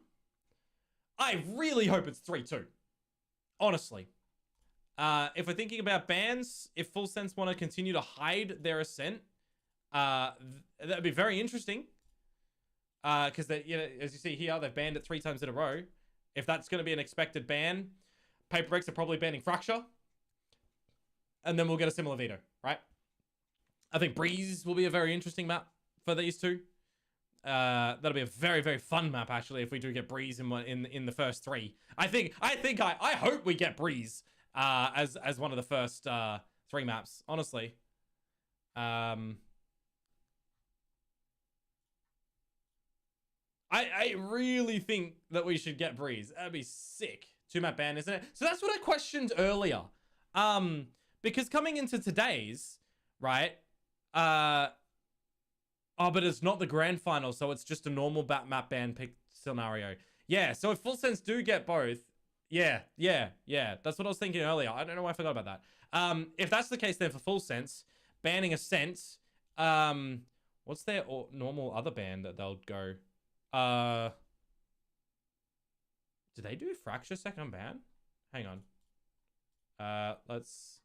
I really hope it's 3-2. Honestly. If we're thinking about bans, if Full Sense want to continue to hide their ascent, that'd be very interesting. Because you know, as you see here, they've banned it 3 times in a row. If that's going to be an expected ban, PaperX are probably banning Fracture, and then we'll get a similar veto, right? I think Breeze will be a very interesting map for these two. That'll be a very, very fun map actually if we do get Breeze in the first 3. I hope we get Breeze as one of the first 3 maps. Honestly, I really think that we should get Breeze. That'd be sick. 2-map ban, isn't it? So that's what I questioned earlier. Because coming into today's, right? Oh, but it's not the grand final, so it's just a normal map ban pick scenario. Yeah, so if Full Sense do get both, yeah. That's what I was thinking earlier. I don't know why I forgot about that. If that's the case, then for Full Sense, banning Ascent, what's their normal other ban that they'll go? Do they do Fracture second ban? Hang on. Let's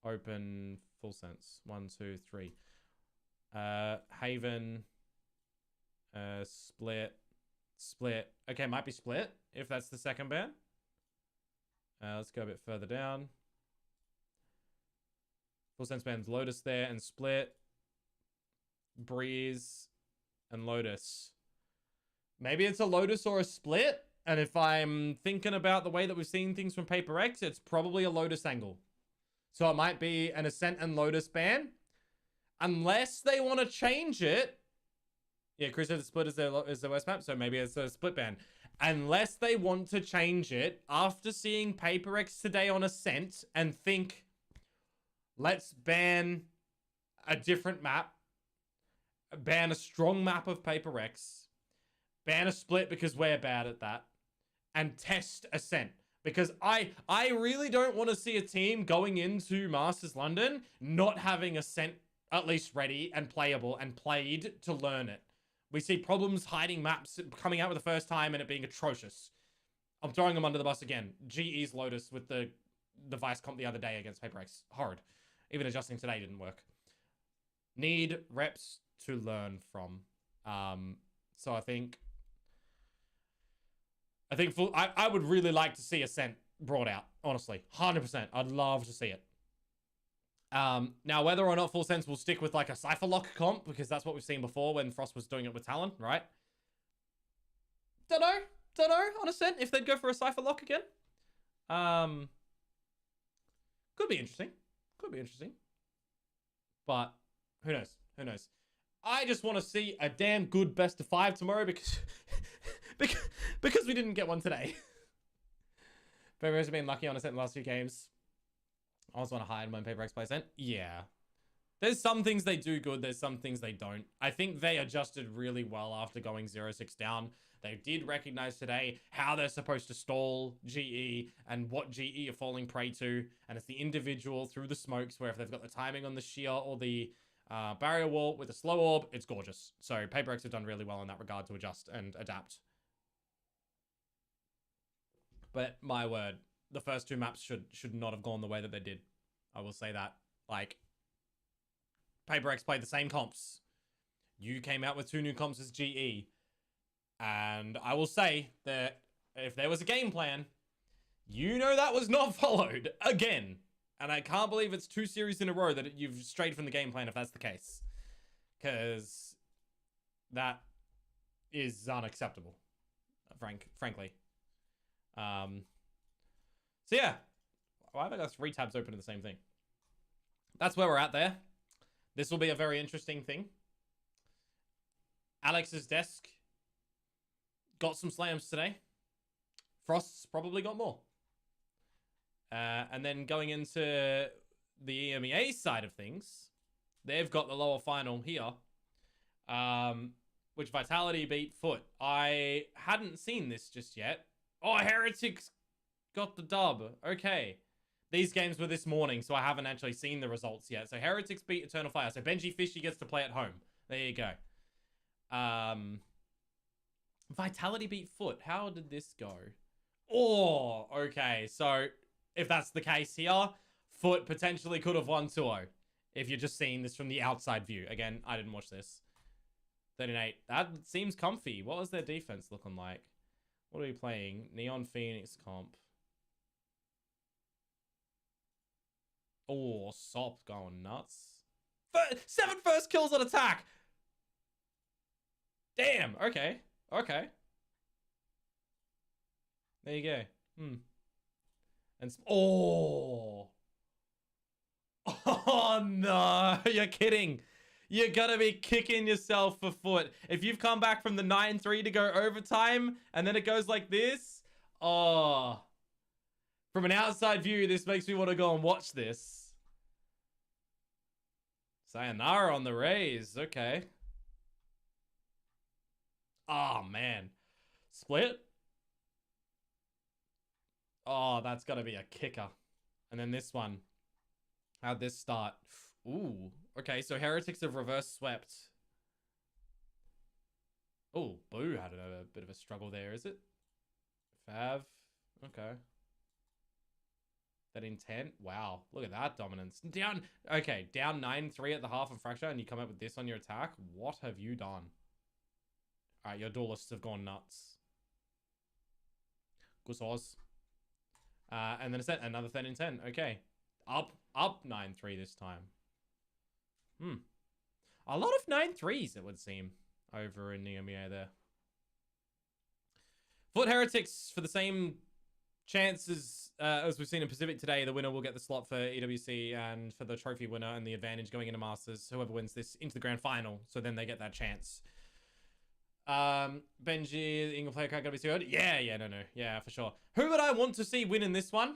open Full Sense. 1, 2, 3. Haven, Split. Okay, might be Split if that's the second ban. Let's go a bit further down. Full Sense bans Lotus there and Split, Breeze, and Lotus. Maybe it's a Lotus or a Split. And if I'm thinking about the way that we've seen things from PRX, it's probably a Lotus angle. So it might be an Ascent and Lotus ban. Unless they want to change it. Yeah, Chris said the Split is the West map, so maybe it's a Split ban. Unless they want to change it after seeing PRX today on Ascent and think, let's ban a different map. Ban a strong map of PRX. Ban a Split because we're bad at that. And test Ascent. Because I really don't want to see a team going into Masters London not having Ascent at least ready and playable and played to learn it. We see problems hiding maps coming out with the first time and it being atrocious. I'm throwing them under the bus again. GE's Lotus with the Vice comp the other day against PRX. Horrid. Even adjusting today didn't work. Need reps to learn from. So I think I would really like to see Ascent brought out, honestly. 100%. I'd love to see it. Now, whether or not Full Sense will stick with like a Cypher Lock comp, because that's what we've seen before when Frost was doing it with Talon, right? Don't know on Ascent if they'd go for a Cypher Lock again. Could be interesting. But who knows? I just want to see a damn good best of 5 tomorrow because because we didn't get one today. PRX have been lucky on Ascent in the last few games. I also want to hide when PRX play Ascent. Yeah. There's some things they do good. There's some things they don't. I think they adjusted really well after going 0-6 down. They did recognize today how they're supposed to stall GE and what GE are falling prey to. And it's the individual through the smokes where if they've got the timing on the shear or the barrier wall with a slow orb, it's gorgeous. So PRX have done really well in that regard to adjust and adapt. But my word, the first 2 maps should not have gone the way that they did. I will say that. Like, PRX played the same comps. You came out with 2 new comps as GE. And I will say that if there was a game plan, you know that was not followed again. And I can't believe it's 2 series in a row that you've strayed from the game plan if that's the case. Because that is unacceptable, frankly. So yeah, why have I got 3 tabs open to the same thing? That's where we're at there. This will be a very interesting thing. Alex's desk got some slams today. Frost's probably got more. And then going into the EMEA side of things, they've got the lower final here, which Vitality beat Foot. I hadn't seen this just yet. Oh, Heretics got the dub. Okay. These games were this morning, so I haven't actually seen the results yet. So Heretics beat Eternal Fire. So Benji Fishy gets to play at home. There you go. Vitality beat Foot. How did this go? Oh, okay. So if that's the case here, Foot potentially could have won 2-0. If you're just seeing this from the outside view. Again, I didn't watch this. 39. That seems comfy. What was their defense looking like? What are we playing? Neon Phoenix comp. Oh, Sop going nuts. 7 first kills on attack. Damn. Okay. There you go. And oh no, you're kidding. You're gonna be kicking yourself for Foot. If you've come back from the 9-3 to go overtime, and then it goes like this. Oh. From an outside view, this makes me want to go and watch this. Sayonara on the Rays. Okay. Oh, man. Split? Oh, that's got to be a kicker. And then this one. How'd this start? Ooh. Okay, so Heretics have reverse swept. Oh, Boo had a bit of a struggle there, is it? Fav. Okay. That intent. Wow. Look at that dominance. Down. Okay, down 9-3 at the half of Fracture, and you come up with this on your attack. What have you done? All right, your duelists have gone nuts. Good sauce. And then it's another 13-10. Okay. Up 9-3 this time. A lot of 9-3s, it would seem, over in the EMEA there. Foot Heretics for the same chances as we've seen in Pacific today. The winner will get the slot for EWC, and for the trophy winner and the advantage going into Masters, whoever wins this into the grand final. So then they get that chance. Benji, English player card gonna be so good. Yeah, no. Yeah, for sure. Who would I want to see win in this one?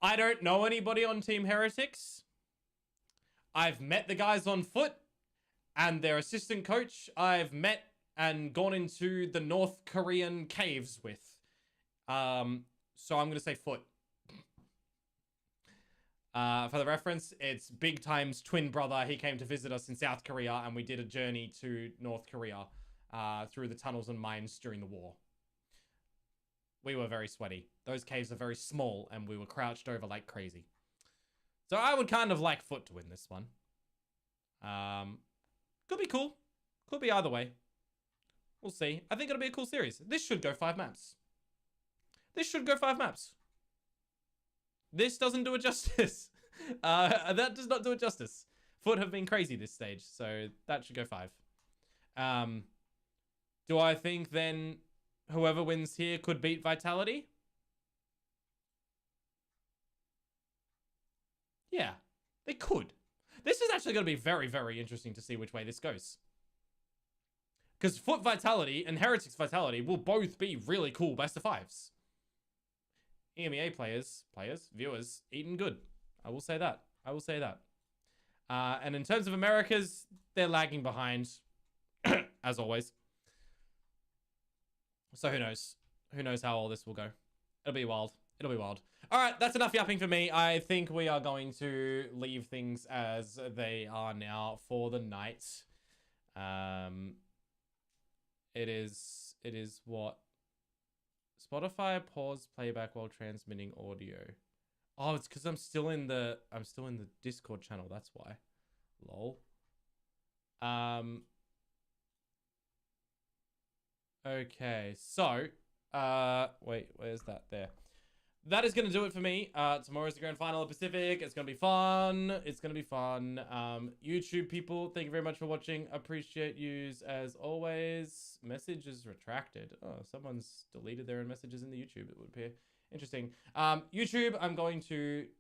I don't know anybody on Team Heretics. I've met the guys on Foot and their assistant coach. I've met and gone into the North Korean caves with. So I'm going to say Foot. For the reference, it's Big Time's twin brother. He came to visit us in South Korea, and we did a journey to North Korea through the tunnels and mines during the war. We were very sweaty. Those caves are very small, and we were crouched over like crazy. So I would kind of like Foot to win this one. Could be cool. Could be either way. We'll see. I think it'll be a cool series. This should go 5 maps. This should go 5 maps. This doesn't do it justice. That does not do it justice. Foot have been crazy this stage, so that should go 5. Do I think then whoever wins here could beat Vitality? Yeah, they could. This is actually going to be very, very interesting to see which way this goes. Because Foot Vitality and Heretics Vitality will both be really cool best of 5s. EMEA players, viewers, eating good. I will say that. And in terms of Americas, they're lagging behind, as always. So who knows? Who knows how all this will go? It'll be wild. All right, that's enough yapping for me. I think we are going to leave things as they are now for the night. It is what? Spotify pause playback while transmitting audio. Oh, it's because I'm still in the Discord channel. That's why. Lol. Okay, so wait, where's that? There. That is going to do it for me. Tomorrow's the grand final of Pacific. It's going to be fun. YouTube people, thank you very much for watching. Appreciate yous as always. Messages retracted. Oh, someone's deleted their own messages in the YouTube, it would appear. Interesting. YouTube, I'm going to